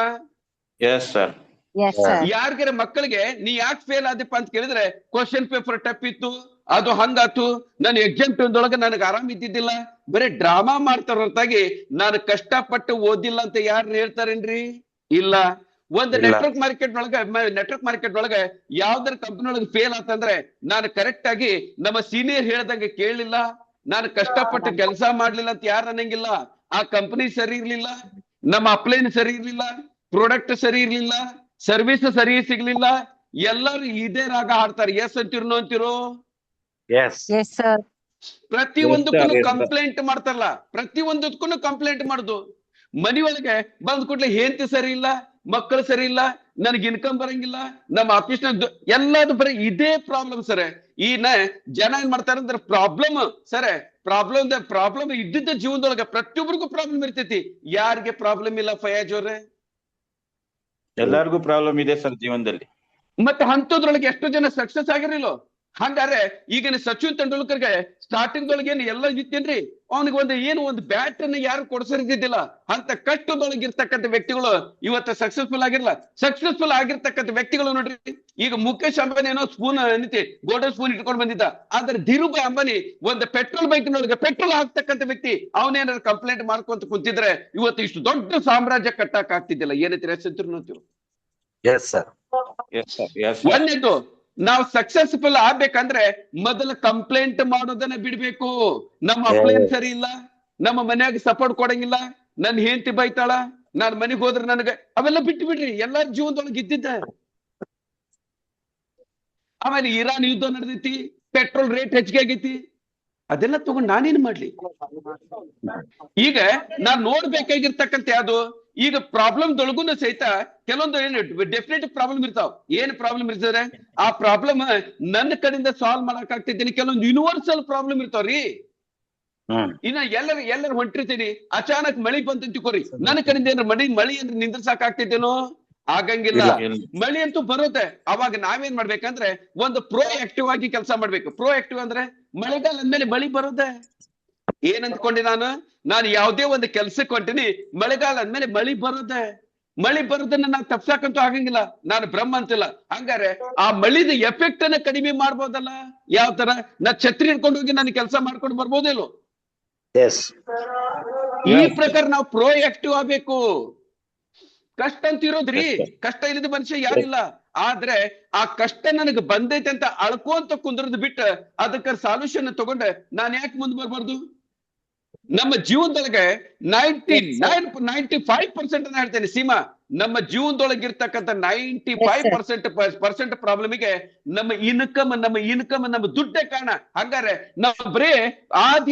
Yes, sir. Yes sir. ಯಾರಿಗಾರ ಮಕ್ಕಳಿಗೆ ನೀ ಯಾಕೆ ಫೇಲ್ ಆದಿಪ್ಪ ಅಂತ ಕೇಳಿದ್ರೆ ಕ್ವಶನ್ ಪೇಪರ್ ಟಫ್ ಇತ್ತು, ಅದು ಹಂಗಾತು, ನಾನು ಎಕ್ಸಾಮ್ ನನಗೆ ಆರಾಮ್ ಇದ್ದಿದ್ದಿಲ್ಲ, ಬರೀ ಡ್ರಾಮಾ ಮಾಡ್ತಾರ ಹೊರತಾಗಿ ನಾನು ಕಷ್ಟಪಟ್ಟು ಓದಿಲ್ಲ ಅಂತ ಯಾರು ಹೇಳ್ತಾರೇನ್ರಿ? ಇಲ್ಲ. ಒಂದು ಇಲ್ಲ. ನೆಟ್ವರ್ಕ್ ಮಾರ್ಕೆಟ್ ಒಳಗೆ ಯಾವ್ದಾರ ಕಂಪನಿ ಒಳಗೆ ಫೇಲ್ ಆತಂದ್ರೆ ನಾನು ಕರೆಕ್ಟ್ ಆಗಿ ನಮ್ಮ ಸೀನಿಯರ್ ಹೇಳ್ದಂಗೆ ಕೇಳಲಿಲ್ಲ, ನಾನು ಕಷ್ಟಪಟ್ಟು ಕೆಲಸ ಮಾಡ್ಲಿಲ್ಲ ಅಂತ ಯಾರು ಅನ್ನಂಗಿಲ್ಲ. ಆ ಕಂಪನಿ ಸರಿ ಇರ್ಲಿಲ್ಲ, ನಮ್ಮ ಅಪ್ಲೈನ್ ಸರಿ ಇರ್ಲಿಲ್ಲ, ಪ್ರಾಡಕ್ಟ್ ಸರಿ ಇರ್ಲಿಲ್ಲ, ಸರ್ವಿಸ್ ಸರಿ ಸಿಗ್ಲಿಲ್ಲ, ಎಲ್ಲರೂ ಇದೇ ರಾಗ ಹಾಡ್ತಾರೆ. ಎಸ್ ಅಂತಿರೋ ನೋ ಅಂತಿರೋ? Yes yes sir. ಪ್ರತಿಯೊಂದಕ್ಕೂ Yes, sir. ಕಂಪ್ಲೇಂಟ್ ಮಾಡ್ತಾರಲ್ಲ, ಪ್ರತಿಯೊಂದಕ್ಕೂ ಕಂಪ್ಲೇಂಟ್ ಮಾಡುದು. ಮನೆಯೊಳಗೆ ಬಂದ್ ಕೂಡ್ಲೆ ಹೆಂಡತಿ ಸರಿ ಇಲ್ಲ, ಮಕ್ಕಳು ಸರಿ ಇಲ್ಲ, ನನಗೆ ಇನ್ಕಮ್ ಬರಂಗಿಲ್ಲ, ನಮ್ಮ ಆಫೀಸ್ ಎಲ್ಲಾದ್ರು ಬರೀ ಇದೇ ಪ್ರಾಬ್ಲಮ್ ಸರ್. ಜನ ಏನ್ ಮಾಡ್ತಾರ ಅಂದ್ರೆ ಪ್ರಾಬ್ಲಮ್ ಸರ್, ಪ್ರಾಬ್ಲಮ್ ಇದ್ದಿದ್ದ ಜೀವನದೊಳಗೆ ಪ್ರತಿಯೊಬ್ಬರಿಗೂ ಪ್ರಾಬ್ಲಮ್ ಇರ್ತೈತಿ. ಯಾರಿಗೆ ಪ್ರಾಬ್ಲಮ್ ಇಲ್ಲ ಫಯಾಜ್ ಅವ್ರೆ? ಎಲ್ಲರಿಗೂ ಪ್ರಾಬ್ಲಮ್ ಇದೆ ಸರ್ ಜೀವನದಲ್ಲಿ. ಮತ್ತೆ ಅಂತದ್ರೊಳಗೆ ಎಷ್ಟು ಜನ ಸಕ್ಸಸ್ ಆಗಿರಲಿಲ್ಲ? ಹಂಗಾರೆ ಈಗ ಸಚಿನ್ ತೆಂಡೂಲ್ಕರ್ಗೆ ಸ್ಟಾರ್ಟಿಂಗ್ ದೊಳಗೆ ಏನು ಎಲ್ಲ ಇತ್ತೇನ್ರಿ? ಅವನಿಗೆ ಒಂದು ಬ್ಯಾಟ್ ಅನ್ನ ಯಾರು ಕೊಡ್ಸಿರ್ತಿದ್ದಿಲ್ಲ. ಅಂತ ಕಷ್ಟದೊಳಗಿರ್ತಕ್ಕಂಥ ವ್ಯಕ್ತಿಗಳು ಇವತ್ತು ಸಕ್ಸಸ್ಫುಲ್ ಆಗಿರಲ್ಲ. ಸಕ್ಸಸ್ಫುಲ್ ಆಗಿರ್ತಕ್ಕಂಥ ವ್ಯಕ್ತಿಗಳು ನೋಡ್ರಿ, ಈಗ ಮುಖೇಶ್ ಅಂಬಾನಿ ಏನೋ ಸ್ಪೂನ್ ನಿಂತಿ ಗೋಲ್ಡನ್ ಸ್ಪೂನ್ ಇಟ್ಕೊಂಡು ಬಂದಿದ್ದ, ಆದ್ರೆ ಧೀರುಭಾಯ್ ಅಂಬಾನಿ ಒಂದು ಪೆಟ್ರೋಲ್ ಬೈಕ್ನೊಳಗೆ ಪೆಟ್ರೋಲ್ ಹಾಕ್ತಕ್ಕಂಥ ವ್ಯಕ್ತಿ, ಅವನೇನಾದ್ರು ಕಂಪ್ಲೇಂಟ್ ಮಾಡ್ಕೊಂತ ಕುಂತಿದ್ರೆ ಇವತ್ತು ಇಷ್ಟು ದೊಡ್ಡ ಸಾಮ್ರಾಜ್ಯ ಕಟ್ಟಕ್ ಆಗ್ತಿದ್ದಿಲ್ಲ. ಏನೈತಿ ರಸಂತಿರು? Yes sir. Yes sir. Yes ಒಂದೇದು, ನಾವು ಸಕ್ಸಸ್ಫುಲ್ ಆಗ್ಬೇಕಂದ್ರೆ ಮೊದಲು ಕಂಪ್ಲೇಂಟ್ ಮಾಡೋದನ್ನ ಬಿಡ್ಬೇಕು. ನಮ್ಮ ಅಪ್ಲೈನ್ ಸರಿ ಇಲ್ಲ, ನಮ್ಮ ಮನ್ಯಾಗ ಸಪೋರ್ಟ್ ಕೊಡಂಗಿಲ್ಲ, ನನ್ ಹೆಂಡತಿ ಬೈತಾಳ, ನಾನ್ ಮನೆಗೆ ಹೋದ್ರೆ ನನಗೆ ಅವೆಲ್ಲ ಬಿಟ್ಟು ಬಿಡ್ರಿ. ಎಲ್ಲಾರ ಜೀವನದೊಳಗೆ ಇದ್ದಿದ್ದ. ಆಮೇಲೆ ಇರಾನ್ ಯುದ್ಧ ನಡೆದೈತಿ, ಪೆಟ್ರೋಲ್ ರೇಟ್ ಹೆಚ್ಚಿಗೆ ಆಗೈತಿ, ಅದೆಲ್ಲ ತಗೊಂಡ್ ನಾನೇನ್ ಮಾಡ್ಲಿ? ಈಗ ನಾನ್ ನೋಡ್ಬೇಕಾಗಿರ್ತಕ್ಕಂಥ ಯಾವ್ದು, ಈಗ ಪ್ರಾಬ್ಲಮ್ ದೊಳಗುನು ಸಹಿತ ಕೆಲವೊಂದು ಏನು ಡೆಫಿನೆಟ್ ಪ್ರಾಬ್ಲಮ್ ಇರ್ತಾವ. ಏನ್ ಪ್ರಾಬ್ಲಮ್ ಇರ್ತದೆ? ಆ ಪ್ರಾಬ್ಲಮ್ ನನ್ನ ಕಡೆಯಿಂದ ಸಾಲ್ವ್ ಮಾಡಕ್ ಆಗ್ತಿದ್ದೀನಿ. ಕೆಲವೊಂದು ಯೂನಿವರ್ಸಲ್ ಪ್ರಾಬ್ಲಮ್ ಇರ್ತಾವ್ರಿ. ಇನ್ನ ಎಲ್ಲರೂ ಹೊಂಟಿರ್ತೀನಿ, ಅಚಾನಕ್ ಮಳಿ ಬಂತ ತಿಳ್ಕೊರಿ, ನನ್ನ ಕಡೆಯಿಂದ ಏನಾರ ಮಳಿ ಅಂದ್ರೆ ನಿಂದ್ರಸಾಕ್ ಆಗ್ತೈತೇನೋ? ಆಗಂಗಿಲ್ಲ. ಮಳಿ ಅಂತೂ ಬರುತ್ತೆ. ಅವಾಗ ನಾವೇನ್ ಮಾಡ್ಬೇಕಂದ್ರೆ ಒಂದು ಪ್ರೋ ಆಕ್ಟಿವ್ ಆಗಿ ಕೆಲಸ ಮಾಡ್ಬೇಕು. ಪ್ರೋ ಆಕ್ಟಿವ್ ಅಂದ್ರೆ ಮಳೆಗಾಲ ಅಂದ್ಮೇಲೆ ಮಳಿ ಬರುತ್ತೆ. ಏನ್ ಅಂದ್ಕೊಂಡೆ ನಾನು ಯಾವ್ದೇ ಒಂದು ಕೆಲ್ಸಕ್ಕೆ ಹೊಂಟಿನಿ, ಮಳೆಗಾಲ ಅಂದ್ಮೇಲೆ ಮಳಿ ಬರುತ್ತೆ. ಮಳಿ ಬರೋದನ್ನ ನಾನು ತಪ್ಸಕ್ಕಂತೂ ಆಗಂಗಿಲ್ಲ, ನಾನು ಬ್ರಹ್ಮ ಅಂತಿಲ್ಲ. ಹಂಗಾರೆ ಆ ಮಳಿದ ಎಫೆಕ್ಟ್ ಅನ್ನ ಕಡಿಮೆ ಮಾಡ್ಬೋದಲ್ಲ? ಯಾವ ತರ? ನಾ ಛತ್ರಿ ಹಿಡ್ಕೊಂಡು ಹೋಗಿ ನಾನು ಕೆಲಸ ಮಾಡ್ಕೊಂಡು ಬರ್ಬೋದಿಲ್ಲೋ? ಈ ಪ್ರಕಾರ ನಾವು ಪ್ರೋ ಆಕ್ಟಿವ್ ಆಗ್ಬೇಕು. ಕಷ್ಟ ಅಂತ ಇರೋದ್ರಿ, ಕಷ್ಟ ಇಲ್ಲದ ಮನುಷ್ಯ ಯಾರಿಲ್ಲ. ಆದ್ರೆ ಆ ಕಷ್ಟ ನನಗೆ ಬಂದೈತೆ ಅಂತ ಅಳ್ಕೊಂತ ಕುಂದ್ರದ್ ಬಿಟ್ಟು ಅದಕ್ಕೆ ಸಾಲ್ಯೂಷನ್ ತಗೊಂಡೆ ನಾನ್ ಯಾಕೆ ಮುಂದೆ ಬರ್ಬಾರ್ದು? ನಮ್ಮ ಜೀವನದೊಳಗೆ 95% ಅನ್ನ ಹೇಳ್ತೇನೆ ಸೀಮಾ, ನಮ್ಮ ಜೀವನದೊಳಗಿರ್ತಕ್ಕಂಥ 95% ಪ್ರಾಬ್ಲಮಿಗೆ ನಮ್ಮ ಇನ್ಕಮ್ ನಮ್ಮ ದುಡ್ಡೇ ಕಾರಣ. ಹಂಗಾರೆ ನಾವು ಬರೇ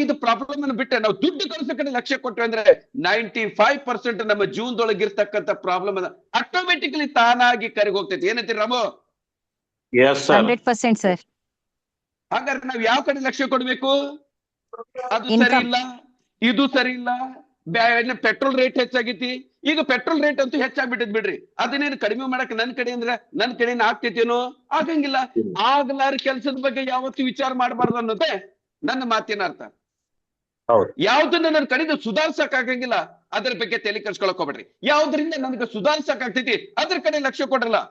ಇದು ಪ್ರಾಬ್ಲಮ್ ಅನ್ನು ಬಿಟ್ಟೆ ನಾವು ದುಡ್ಡು ಗಳಿಸೋ ಕಡೆ ಲಕ್ಷ್ಯ ಕೊಟ್ಟೆ ಅಂದ್ರೆ 95% ನಮ್ಮ ಜೀವನದೊಳಗಿರ್ತಕ್ಕಂಥ ಪ್ರಾಬ್ಲಮ್ ಅನ್ನ ಆಟೋಮೆಟಿಕಲಿ ತಾನಾಗಿ ಕರೆಗೆ ಹೋಗ್ತೈತಿ. ಏನಂತೀರಿ ರಾಮು? 100% ಸರ್. ಹಾಗಾದ್ರೆ ನಾವ್ ಯಾವ ಕಡೆ ಲಕ್ಷ್ಯ ಕೊಡ್ಬೇಕು? ಅದು ಸರಿ ಇಲ್ಲ, ಇದು ಸರಿ ಇಲ್ಲ, ಪೆಟ್ರೋಲ್ ರೇಟ್ ಹೆಚ್ಚಾಗೈತಿ. ಈಗ ಪೆಟ್ರೋಲ್ ರೇಟ್ ಅಂತೂ ಹೆಚ್ಚಾಗ್ಬಿಟ್ಟದ್ ಬಿಡ್ರಿ, ಅದನ್ನೇನು ಕಡಿಮೆ ಮಾಡಕ್ ನನ್ನ ಕಡೆಯಿಂದ ಆಗ್ತೈತೇನೋ? ಆಗಂಗಿಲ್ಲ. ಆಗ್ಲಾರ ಕೆಲ್ಸದ ಬಗ್ಗೆ ಯಾವತ್ತು ವಿಚಾರ ಮಾಡಬಾರ್ದು ಅನ್ನೋದೇ ನನ್ನ ಮಾತಿನ ಅರ್ಥ. ಯಾವ್ದನ್ನ ನನ್ನ ಕಡೆಯಿಂದ ಸುಧಾರ್ಸಕ್ ಆಗಂಗಿಲ್ಲ ಅದ್ರ ಬಗ್ಗೆ ತಲೆ ಕೆಡ್ಸ್ಕೊಳಕ್ ಹೋಗ್ಬೇಡ್ರಿ. ಯಾವ್ದ್ರಿಂದ ನನಗೆ ಸುಧಾರ್ಸಕ್ ಆಗ್ತೈತಿ ಅದ್ರ ಕಡೆ ಲಕ್ಷ್ಯ ಕೊಡ್ರಲ್ಲ.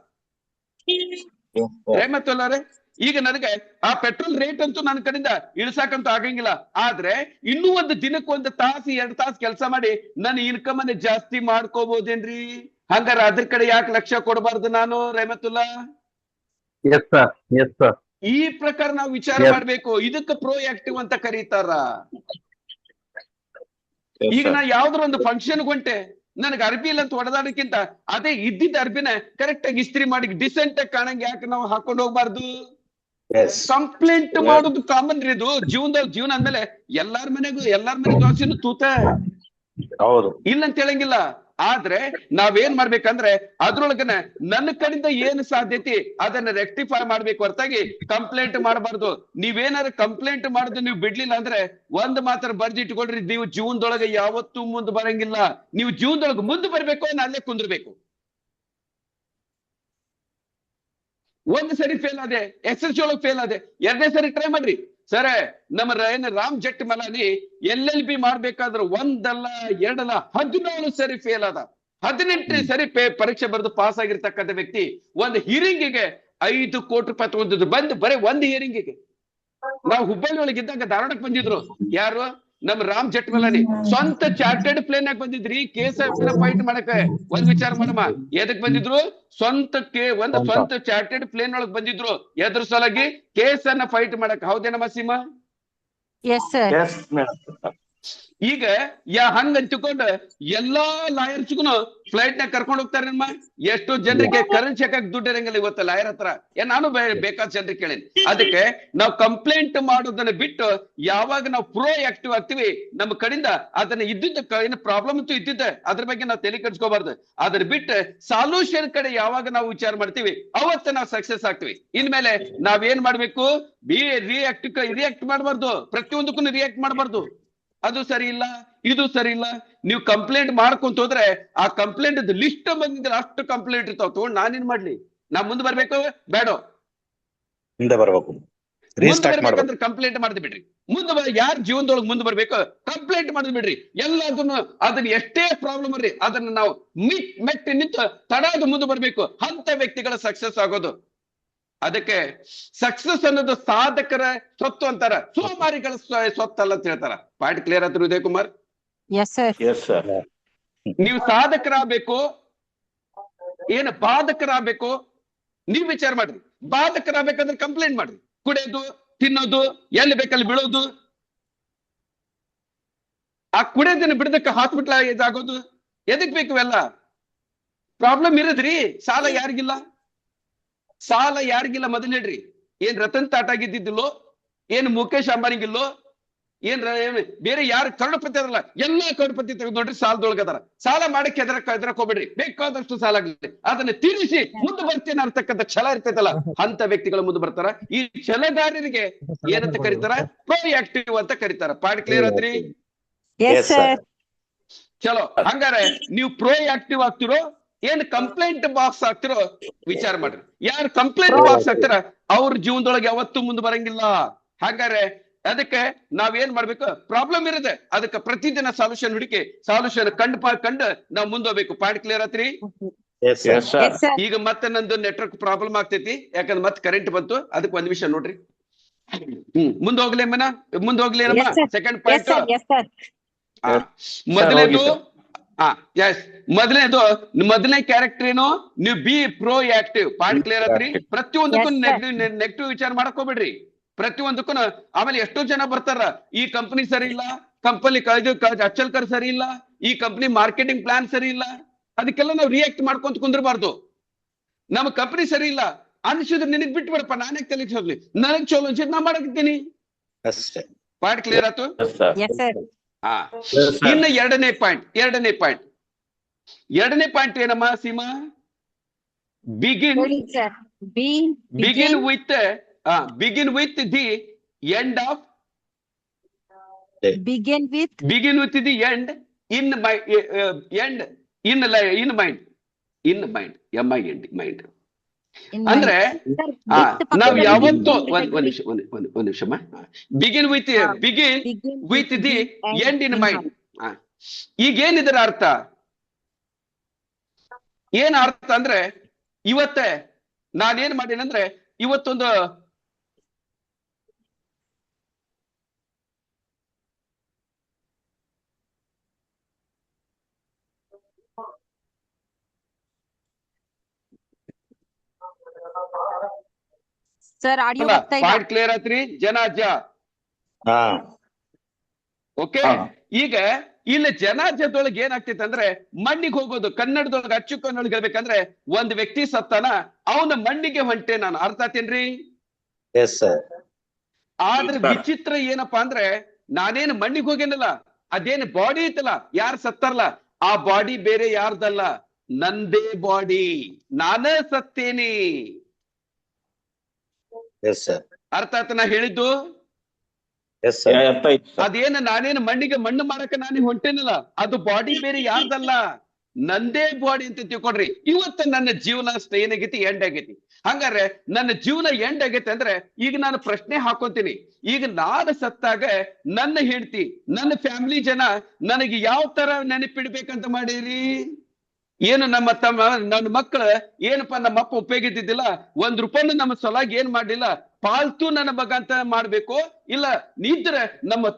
ಮತ್ತಲ್ಲರೇ ಈಗ ನನಗೆ ಆ ಪೆಟ್ರೋಲ್ ರೇಟ್ ಅಂತೂ ನನ್ನ ಕಡೆಯಿಂದ ಇಳಿಸಾಕಂತೂ ಆಗಂಗಿಲ್ಲ. ಆದ್ರೆ ಇನ್ನೂ ಒಂದು ದಿನಕ್ಕೆ 1 ತಾಸು 2 ತಾಸು ಕೆಲಸ ಮಾಡಿ ನನ್ನ ಇನ್ಕಮ್ ಅನ್ನ ಜಾಸ್ತಿ ಮಾಡ್ಕೋಬಹುದೇನ್ರಿ? ಹಂಗಾರ ಅದ್ರ ಕಡೆ ಯಾಕೆ ಲಕ್ಷ್ಯ ಕೊಡಬಾರ್ದು ನಾನು? ರೆಹಮತುಲ್ಲಾ, ಈ ಪ್ರಕಾರ ನಾವು ವಿಚಾರ ಮಾಡ್ಬೇಕು. ಇದಕ್ಕೆ ಪ್ರೋ ಆಕ್ಟಿವ್ ಅಂತ ಕರೀತಾರ. ಈಗ ನಾ ಯಾವ್ದ್ರ ಒಂದು ಫಂಕ್ಷನ್ ಹೊಂಟೆ, ನನಗೆ ಅರ್ಬಿ ಇಲ್ಲ ಅಂತ ಹೊಡೆದಾಡಕ್ಕಿಂತ ಅದೇ ಇದ್ದಿದ್ದ ಅರ್ಬಿನ ಕರೆಕ್ಟ್ ಆಗಿ ಇಸ್ತ್ರಿ ಮಾಡಿ ಡಿಸೆಂಟ್ ಆಗಿ ಕಾಣಂಗ್ ಯಾಕೆ ನಾವು ಹಾಕೊಂಡು ಹೋಗ್ಬಾರ್ದು? ಕಂಪ್ಲೇಂಟ್ ಮಾಡೋದು ಕಾಮನ್ ರೀ. ಇದು ಜೀವನ ಅಂದ್ಮೇಲೆ ಎಲ್ಲಾರ ಮನೆಗೂ ದೋಸೆನು ತೂತ ಇಲ್ಲ ಅಂತ ಹೇಳಂಗಿಲ್ಲ. ಆದ್ರೆ ನಾವೇನ್ ಮಾಡ್ಬೇಕಂದ್ರೆ ಅದ್ರೊಳಗನ ನನ್ನ ಕಡೆಯಿಂದ ಏನು ಸಾಧ್ಯತೆ ಅದನ್ನ ರೆಕ್ಟಿಫೈ ಮಾಡ್ಬೇಕು ಹೊರತಾಗಿ ಕಂಪ್ಲೇಂಟ್ ಮಾಡಬಾರ್ದು. ನೀವೇನಾರ ಕಂಪ್ಲೇಂಟ್ ಮಾಡೋದು ನೀವು ಬಿಡ್ಲಿಲ್ಲ ಅಂದ್ರೆ ಒಂದ್ ಮಾತ್ರ ಬರ್ದಿ ಇಟ್ಕೊಳ್ರಿ, ನೀವು ಜೀವನದೊಳಗೆ ಯಾವತ್ತೂ ಮುಂದೆ ಬರಂಗಿಲ್ಲ. ನೀವು ಜೀವನದೊಳಗೆ ಮುಂದೆ ಬರ್ಬೇಕು ಅಂದ್ರೆ ಅಲ್ಲೇ ಕುಂದ್ರಬೇಕು. ಒಂದ್ ಸರಿ ಫೇಲ್ ಆದೆ, SSLC ಒಳಗೆ ಫೇಲ್ ಆದೆ, 2ನೇ ಸರಿ ಟ್ರೈ ಮಾಡ್ರಿ. ಸರ್, ನಮ್ಮ ರಾಮ್ ಜೆಠ್ಮಲಾನಿ LLB ಮಾಡ್ಬೇಕಾದ್ರೆ 1 ಅಲ್ಲ 2 ಅಲ್ಲ 17 ಸರಿ ಫೇಲ್ ಆದ. 18ನೇ ಸರಿ ಪರೀಕ್ಷೆ ಬರೆದು ಪಾಸ್ ಆಗಿರ್ತಕ್ಕಂಥ ವ್ಯಕ್ತಿ ಒಂದು ಹಿಯರಿಂಗಿಗೆ 5 ಕೋಟಿ ರೂಪಾಯಿ ತಗೊಂಡಿದ್ದು ಬಂದು ಬರೀ ಒಂದು ಹಿಯರಿಂಗಿಗೆ. ನಾವು ಹುಬ್ಬಳ್ಳಿ ಒಳಗಿದ್ದಾಗ ಧಾರವಾಡಕ್ಕೆ ಬಂದಿದ್ರು ಯಾರು, ನಮ್ ರಾಮ್ ಜೇಠ್ಮಲಾನಿ ಸ್ವಂತ ಚಾರ್ಟರ್ಡ್ ಪ್ಲೇನ್ ಆಗಿ ಬಂದಿದ್ರಿ ಕೇಸ್ ಫೈಟ್ ಮಾಡಕ. ಒಂದ್ ವಿಚಾರ ಮಾಡಮ್ಮ, ಎದಕ್ ಬಂದಿದ್ರು? ಸ್ವಂತ ಚಾರ್ಟರ್ಡ್ ಪ್ಲೇನ್ ಒಳಗ್ ಬಂದಿದ್ರು. ಎದ್ರ ಸಲುವಾಗಿ? ಕೇಸ್ ಅನ್ನ ಫೈಟ್ ಮಾಡಕ್. ಹೌದೇನಮ್ಮ Seema? Yes sir. Yes madam. ಈಗ ಹಂಗ ಅಂತಿಕೊಂಡು ಎಲ್ಲಾ ಲಾಯರ್ಸ್ಗುನು ಫ್ಲೈಟ್ ನಾಗ ಕರ್ಕೊಂಡು ಹೋಗ್ತಾರಮ್ಮ. ಎಷ್ಟೋ ಜನರಿಗೆ ಕರೆನ್ಸಿ ಹಾಕಕ್ ದುಡ್ಡು ಇರಂಗಿಲ್ಲ ಇವತ್ತು ಲಾಯರ್ ಹತ್ರ. ನಾನು ಬೇಕಾದ ಜನರಿಗೆ ಕೇಳೀನಿ. ಅದಕ್ಕೆ ನಾವು ಕಂಪ್ಲೇಂಟ್ ಮಾಡೋದನ್ನ ಬಿಟ್ಟು ಯಾವಾಗ ನಾವು ಪ್ರೋ ಆಕ್ಟಿವ್ ಆಗ್ತಿವಿ ನಮ್ಮ ಕಡೆಯಿಂದ, ಅದನ್ನ ಏನು ಪ್ರಾಬ್ಲಮ್ ಅಂತೂ ಇದ್ದಿದ್ದೆ, ಅದ್ರ ಬಗ್ಗೆ ನಾವು ತಲೆ ಕೆಡ್ಸ್ಕೋಬಾರ್ದು. ಅದ್ರ ಬಿಟ್ಟು ಸಾಲ್ಯೂಷನ್ ಕಡೆ ಯಾವಾಗ ನಾವು ವಿಚಾರ ಮಾಡ್ತೀವಿ ಅವತ್ತ ನಾವು ಸಕ್ಸಸ್ ಆಗ್ತೀವಿ. ಇನ್ಮೇಲೆ ನಾವೇನ್ ಮಾಡ್ಬೇಕು? ರಿಯಾಕ್ಟ್ ಮಾಡಬಾರ್ದು, ಪ್ರತಿಯೊಂದಕ್ಕೂ ರಿಯಾಕ್ಟ್ ಮಾಡಬಾರ್ದು. ಅದು ಸರಿ ಇಲ್ಲ, ಇದು ಸರಿ ಇಲ್ಲ. ನೀವು ಕಂಪ್ಲೇಂಟ್ ಮಾಡ್ಕೊಂತ ಹೋದ್ರೆ ಆ ಕಂಪ್ಲೇಂಟ್ ಲಿಸ್ಟ್ ಬಂದಿದ್ರೆ ಅಷ್ಟು ಕಂಪ್ಲೇಂಟ್ ಇರ್ತಾವ. ತಗೊಂಡ್ ನಾನೇನ್ ಮಾಡ್ಲಿ? ನಾ ಮುಂದೆ ಬರ್ಬೇಕು ಬೇಡ? ಮುಂದೆ ಬರ್ಬೇಕು, ಬರ್ಬೇಕಂದ್ರೆ ಕಂಪ್ಲೇಂಟ್ ಮಾಡ್ದು ಬಿಡ್ರಿ. ಯಾರ ಜೀವನದೊಳಗೆ ಮುಂದೆ ಬರ್ಬೇಕು ಕಂಪ್ಲೇಂಟ್ ಮಾಡ್ದು ಬಿಡ್ರಿ. ಎಲ್ಲದನ್ನು ಅದನ್ನ ಎಷ್ಟೇ ಪ್ರಾಬ್ಲಮ್ ಬರ್ರಿ ಅದನ್ನ ನಾವು ಮೆಟ್ಟಿ ನಿಂತು ತಡಾದು ಮುಂದೆ ಬರ್ಬೇಕು. ಅಂತ ವ್ಯಕ್ತಿಗಳ ಸಕ್ಸಸ್ ಆಗೋದು. ಅದಕ್ಕೆ ಸಕ್ಸಸ್ ಅನ್ನೋದು ಸಾಧಕರ ಸ್ವತ್ತು ಅಂತಾರ, ಸೋಮಾರಿಗಳ ಸ್ವತ್ತಲ್ಲ ಅಂತ ಹೇಳ್ತಾರ. ಪಾಯಿಂಟ್ ಕ್ಲಿಯರ್ ಆಯ್ತು Uday Kumar? S sir. Yes sir. ನೀವು ಸಾಧಕರಾಗಬೇಕು, ಏನು ಬಾಧಕರಾಗಬೇಕು? ನೀವ್ ವಿಚಾರ ಮಾಡ್ರಿ. ಬಾಧಕರಾಗಬೇಕಂದ್ರೆ ಕಂಪ್ಲೇಂಟ್ ಮಾಡ್ರಿ. ಕುಡಿಯೋದು, ತಿನ್ನೋದು, ಎಲ್ಲಿ ಬೇಕಲ್ಲಿ ಬೀಳೋದು, ಆ ಕುಡಿಯೋದನ್ನ ಬಿಡದಕ್ಕೆ ಹಾಸ್ಪಿಟಲ್ ಇದಾಗೋದು ಎದಕ್ ಬೇಕು? ಇವೆಲ್ಲ ಪ್ರಾಬ್ಲಮ್ ಇರದ್ರಿ. ಸಾಲ ಯಾರಿಗಿಲ್ಲ? ಮೊದಲು ಹೇಳ್ರಿ. ಏನ್ ರತನ್ ಟಾಟಾಗಿದ್ದಿಲ್ಲೋ, ಏನ್ ಮುಖೇಶ್ ಅಂಬಾನಿಗಿಲ್ಲೋ, ಏನ್ ಬೇರೆ ಯಾರು ಕರೋಡಪತಿ ಅದಲ್ಲ, ಎಲ್ಲಾ ಕರೋಡಪತಿ ತೆಗೆದು ನೋಡ್ರಿ ಸಾಲದೊಳಗದಾರ. ಸಾಲ ಮಾಡಕ್ಕೆ ಎದರಕ್ ಹೋಗ್ಬೇಡ್ರಿ. ಬೇಕಾದಷ್ಟು ಸಾಲ ಆಗಲಿ, ಅದನ್ನ ತೀರಿಸಿ ಮುಂದೆ ಬರ್ತೇನೆ ಅಂತಕ್ಕಂಥ ಛಲ ಇರ್ತೈತಲ್ಲ, ಅಂತ ವ್ಯಕ್ತಿಗಳು ಮುಂದೆ ಬರ್ತಾರ. ಈ ಛಲಗಾರರಿಗೆ ಏನಂತ ಕರೀತಾರ? ಪ್ರೋ ಆಕ್ಟಿವ್ ಅಂತ ಕರೀತಾರ. ಪಾಯಿಂಟ್ ಕ್ಲಿಯರ್ ಆತ್ರಿ? Yes sir. ಚಲೋ, ಹಂಗಾರೆ ನೀವು ಪ್ರೋ ಆಕ್ಟಿವ್ ಆಗ್ತಿರೋ ಏನ್ ಕಂಪ್ಲೇಂಟ್ ಬಾಕ್ಸ್ ಆಗ್ತಿರೋ ವಿಚಾರ ಮಾಡ್ರಿ. ಯಾರು ಕಂಪ್ಲೇಂಟ್ ಬಾಕ್ಸ್ ಆಗ್ತಾರ ಅವ್ರ ಜೀವನದೊಳಗೆ ಯಾವತ್ತೂ ಮುಂದೆ ಬರಂಗಿಲ್ಲ. ಹಾಗಾದ್ರೆ ಅದಕ್ಕೆ ನಾವೇನ್ ಮಾಡ್ಬೇಕು? ಪ್ರಾಬ್ಲಮ್ ಇರುತ್ತೆ, ಅದಕ್ಕೆ ಪ್ರತಿದಿನ ಸಾಲ್ಯೂಷನ್ ಹುಡುಕಿ ಸಾಲ್ಯೂಷನ್ ಕಂಡು ನಾವು ಮುಂದೋಗ್ಬೇಕು. ಪಾಯಿಂಟ್ ಕ್ಲಿಯರ್ ಆತ್ರಿ? ಈಗ ಮತ್ತೆ ನಂದು ನೆಟ್ವರ್ಕ್ ಪ್ರಾಬ್ಲಮ್ ಆಗ್ತೈತಿ, ಯಾಕಂದ್ರೆ ಮತ್ತೆ ಕರೆಂಟ್ ಬಂತು. ಅದಕ್ಕೆ ಒಂದ್ ನಿಮಿಷ ನೋಡ್ರಿ. ಮುಂದೆ ಹೋಗ್ಲಿ ಅಮ್ಮ. ಸೆಕೆಂಡ್ ಪಾಯಿಂಟ್ ಮೊದಲನೇ ಕ್ಯಾರೆಕ್ಟರ್ ಏನು? ನೀವು B pro active. Point clear ಆತ್ರಿ? ಪ್ರತಿಯೊಂದಕ್ಕೂ ನೆಗೆಟಿವ್ ವಿಚಾರ ಮಾಡಕ್ ಹೋಗ್ಬೇಡ್ರಿ. ಪ್ರತಿಯೊಂದಕ್ಕೂ. ಆಮೇಲೆ ಎಷ್ಟೋ ಜನ ಬರ್ತಾರ, ಈ ಕಂಪನಿ ಸರಿ ಇಲ್ಲ, ಕಂಪನಿ ಅಚ್ಚಲ್ಕರ್ ಸರಿ ಇಲ್ಲ, ಈ ಕಂಪನಿ ಮಾರ್ಕೆಟಿಂಗ್ ಪ್ಲಾನ್ ಸರಿ ಇಲ್ಲ. ಅದಕ್ಕೆಲ್ಲ ನಾವು ರಿಯಾಕ್ಟ್ ಮಾಡ್ಕೊಂತ ಕುಂದ್ರಬಾರ್ದು. ನಮ್ಮ ಕಂಪನಿ ಸರಿ ಇಲ್ಲ ಅನ್ಸಿದ್ರೆ ನಿನಗ್ ಬಿಟ್ಟು ಬಿಡಪ್ಪ, ನಾನೇ ತಲೆ ಹೋಗ್ಲಿ, ನನಗ್ ಚಲೋ ಅನ್ಸಿದ್ ನಾ ಮಾಡಕತ್ತೀನಿ. ಪಾಯಿಂಟ್ ಕ್ಲಿಯರ್ ಆಯ್ತು? ಇನ್ನು ಎರಡನೇ ಪಾಯಿಂಟ್ ಏನಮ್ಮ Seema? Begin with the end of the end in mind. ಅಂದ್ರೆ ನಾವ್ ಯಾವತ್ತು ಒಂದ್ ನಿಮಿಷಮ್ಮ, begin with the end in mind. ಈಗ ಏನಿದ್ರ ಅರ್ಥ? ಏನ್ ಅರ್ಥ ಅಂದ್ರೆ, ಇವತ್ತೇ ನಾನೇನ್ ಮಾಡೀನಂದ್ರೆ, ಇವತ್ತೊಂದು ಸರ್ ಆಡಿಯೋ ಪಾಯಿಂಟ್ ಕ್ಲಿಯರ್ ಆತ್ರಿ ಜನಾಜ? ಓಕೆ. ಈಗ ಇಲ್ಲಿ ಜನಾಜದೊಳಗೆ ಏನಾಗ್ತೈತೆ ಅಂದ್ರೆ, ಮಣ್ಣಿಗೆ ಹೋಗೋದು. ಕನ್ನಡದೊಳಗೆ ಅಚ್ಚು ಕನ್ನಡ ಹೇಳ್ಬೇಕಂದ್ರೆ, ಒಂದ್ ವ್ಯಕ್ತಿ ಸತ್ತಾನ, ಅವನ ಮಣ್ಣಿಗೆ ಹೊಂಟೆ ನಾನು. ಅರ್ಥ ಆತೇನ್ರಿ? ಆದ್ರೆ ವಿಚಿತ್ರ ಏನಪ್ಪಾ ಅಂದ್ರೆ, ನಾನೇನು ಮಣ್ಣಿಗೆ ಹೋಗೇನಲ್ಲ, ಅದೇನು ಬಾಡಿ ಐತಲ್ಲ, ಯಾರು ಸತ್ತಾರಲ್ಲ ಆ ಬಾಡಿ ಬೇರೆ ಯಾರ್ದಲ್ಲ, ನಂದೇ ಬಾಡಿ, ನಾನೇ ಸತ್ತೇನಿ. ಅರ್ಥ ಆಯ್ತ ನಾ ಹೇಳಿದ್ದು? ಅದೇನು ನಾನೇನು ಮಣ್ಣು ಮಾಡಕ ನಾನೇ ಹೊಂಟೇನಲ್ಲ, ಅದು ಬಾಡಿ ಬೇರೆ ಯಾರ್ದಲ್ಲ, ನಂದೇ ಬಾಡಿ ಅಂತ ತಿಳ್ಕೊಡ್ರಿ. ಇವತ್ತು ನನ್ನ ಜೀವನ ಏನಾಗೈತಿ? ಎಂಡ್ ಆಗೈತಿ. ಹಂಗಾರೆ ನನ್ನ ಜೀವನ ಎಂಡ್ ಆಗೈತೆ ಅಂದ್ರೆ, ಈಗ ನಾನು ಪ್ರಶ್ನೆ ಹಾಕೋತೀನಿ, ಈಗ ನಾನು ಸತ್ತಾಗ ನನ್ನ ಹೆಂಡತಿ, ನನ್ನ ಫ್ಯಾಮಿಲಿ ಜನ ನನಗೆ ಯಾವ ತರ ನೆನಪಿಡ್ಬೇಕಂತ ಮಾಡೀರಿ? ಏನು ನಮ್ಮ ತಮ್ಮ, ನನ್ನ ಮಕ್ಕಳು ಏನಪ್ಪಾ, ನಮ್ಮ ಅಪ್ಪ ಉಪಯೋಗಿದ್ದಿದ್ದಿಲ್ಲ, 1 ರೂಪಾಯಿನೂ ನಮ್ಮ ಸಲುವಾಗಿ ಏನ್ ಮಾಡ್ಲಿಲ್ಲ, ಪಾಲ್ತು ನನ್ನ ಮಗ ಅಂತ ಮಾಡ್ಬೇಕು, ಇಲ್ಲ ನೀದ್ರೆ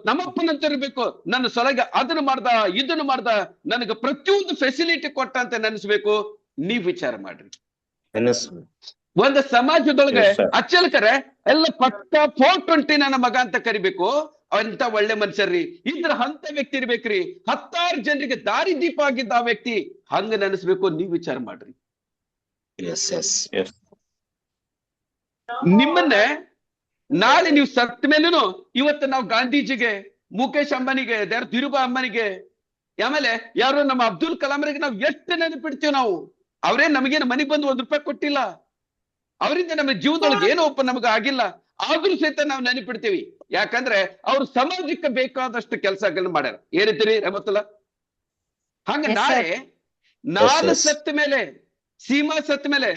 ನಮ್ಮಪ್ಪನಂತ ಇರ್ಬೇಕು, ನನ್ನ ಸೊಲಗೆ ಅದನ್ನ ಮಾಡ್ದ ಇದನ್ನು ಮಾಡ್ದ, ನನಗೆ ಪ್ರತಿಯೊಂದು ಫೆಸಿಲಿಟಿ ಕೊಟ್ಟ ಅಂತ ನೆನೆಸ್ಬೇಕು. ನೀವ್ ವಿಚಾರ ಮಾಡ್ರಿ. ಒಂದು ಸಮಾಜದೊಳಗೆ Yes, sir. ಅಚ್ಚಲ್ಕರೆ ಎಲ್ಲ ಪಕ್ಕ 420 ನನ್ನ ಮಗ ಅಂತ ಕರಿಬೇಕು. ಅಂತ ಒಳ್ಳೆ ಮನುಷ್ಯರ್ರಿ, ಇದ್ರ ಅಂತ ವ್ಯಕ್ತಿ ಇರ್ಬೇಕ್ರಿ. 10 ಜನರಿಗೆ ದಾರಿ ದೀಪ ಆಗಿದ್ದ ಆ ವ್ಯಕ್ತಿ, ಹಂಗ ನೆನೆಸ್ಬೇಕು. ನೀವ್ ವಿಚಾರ ಮಾಡ್ರಿ. Yes. ನಿಮ್ಮನ್ನ ನಾಳೆ ನೀವು ಸತ್ತ ಮೇಲೂ ಇವತ್ತು ನಾವು ಗಾಂಧೀಜಿಗೆ, ಮುಖೇಶ್ ಅಂಬಾನಿಗೆ, ಧೀರುಭಾಯ್ ಅಂಬಾನಿಗೆ, ಆಮೇಲೆ ಯಾರು ನಮ್ಮ ಅಬ್ದುಲ್ ಕಲಾಂರಿಗೆ ನಾವು ಎಷ್ಟು ನೆನಪಿಡ್ತೀವಿ. ನಾವು ಅವರೇ ನಮಗೇನು ಮನೆಗೆ ಬಂದು ₹1 ಕೊಟ್ಟಿಲ್ಲ, ಅವರಿಂದ ನಮ್ಮ ಜೀವನದೊಳಗೆ ಏನೋ ನಮಗೆ ಆಗಿಲ್ಲ, ಆದ್ರೂ ಸಹಿತ ನಾವು ನೆನಪಿಡ್ತೀವಿ. ಯಾಕಂದ್ರೆ ಅವ್ರು ಸಮಾಜಕ್ಕೆ ಬೇಕಾದಷ್ಟು ಕೆಲಸಗಳನ್ನ ಮಾಡ್ಯಾರ. ಏನಂತೀರಿ ರಹಮತುಲ್ಲಾ? ಹಂಗ Yes, ನಾಳೆ sir. ನಾನು Yes. ಸತ್ತ ಮೇಲೆ, ಸೀಮಾ ಸತ್ತ ಮೇಲೆ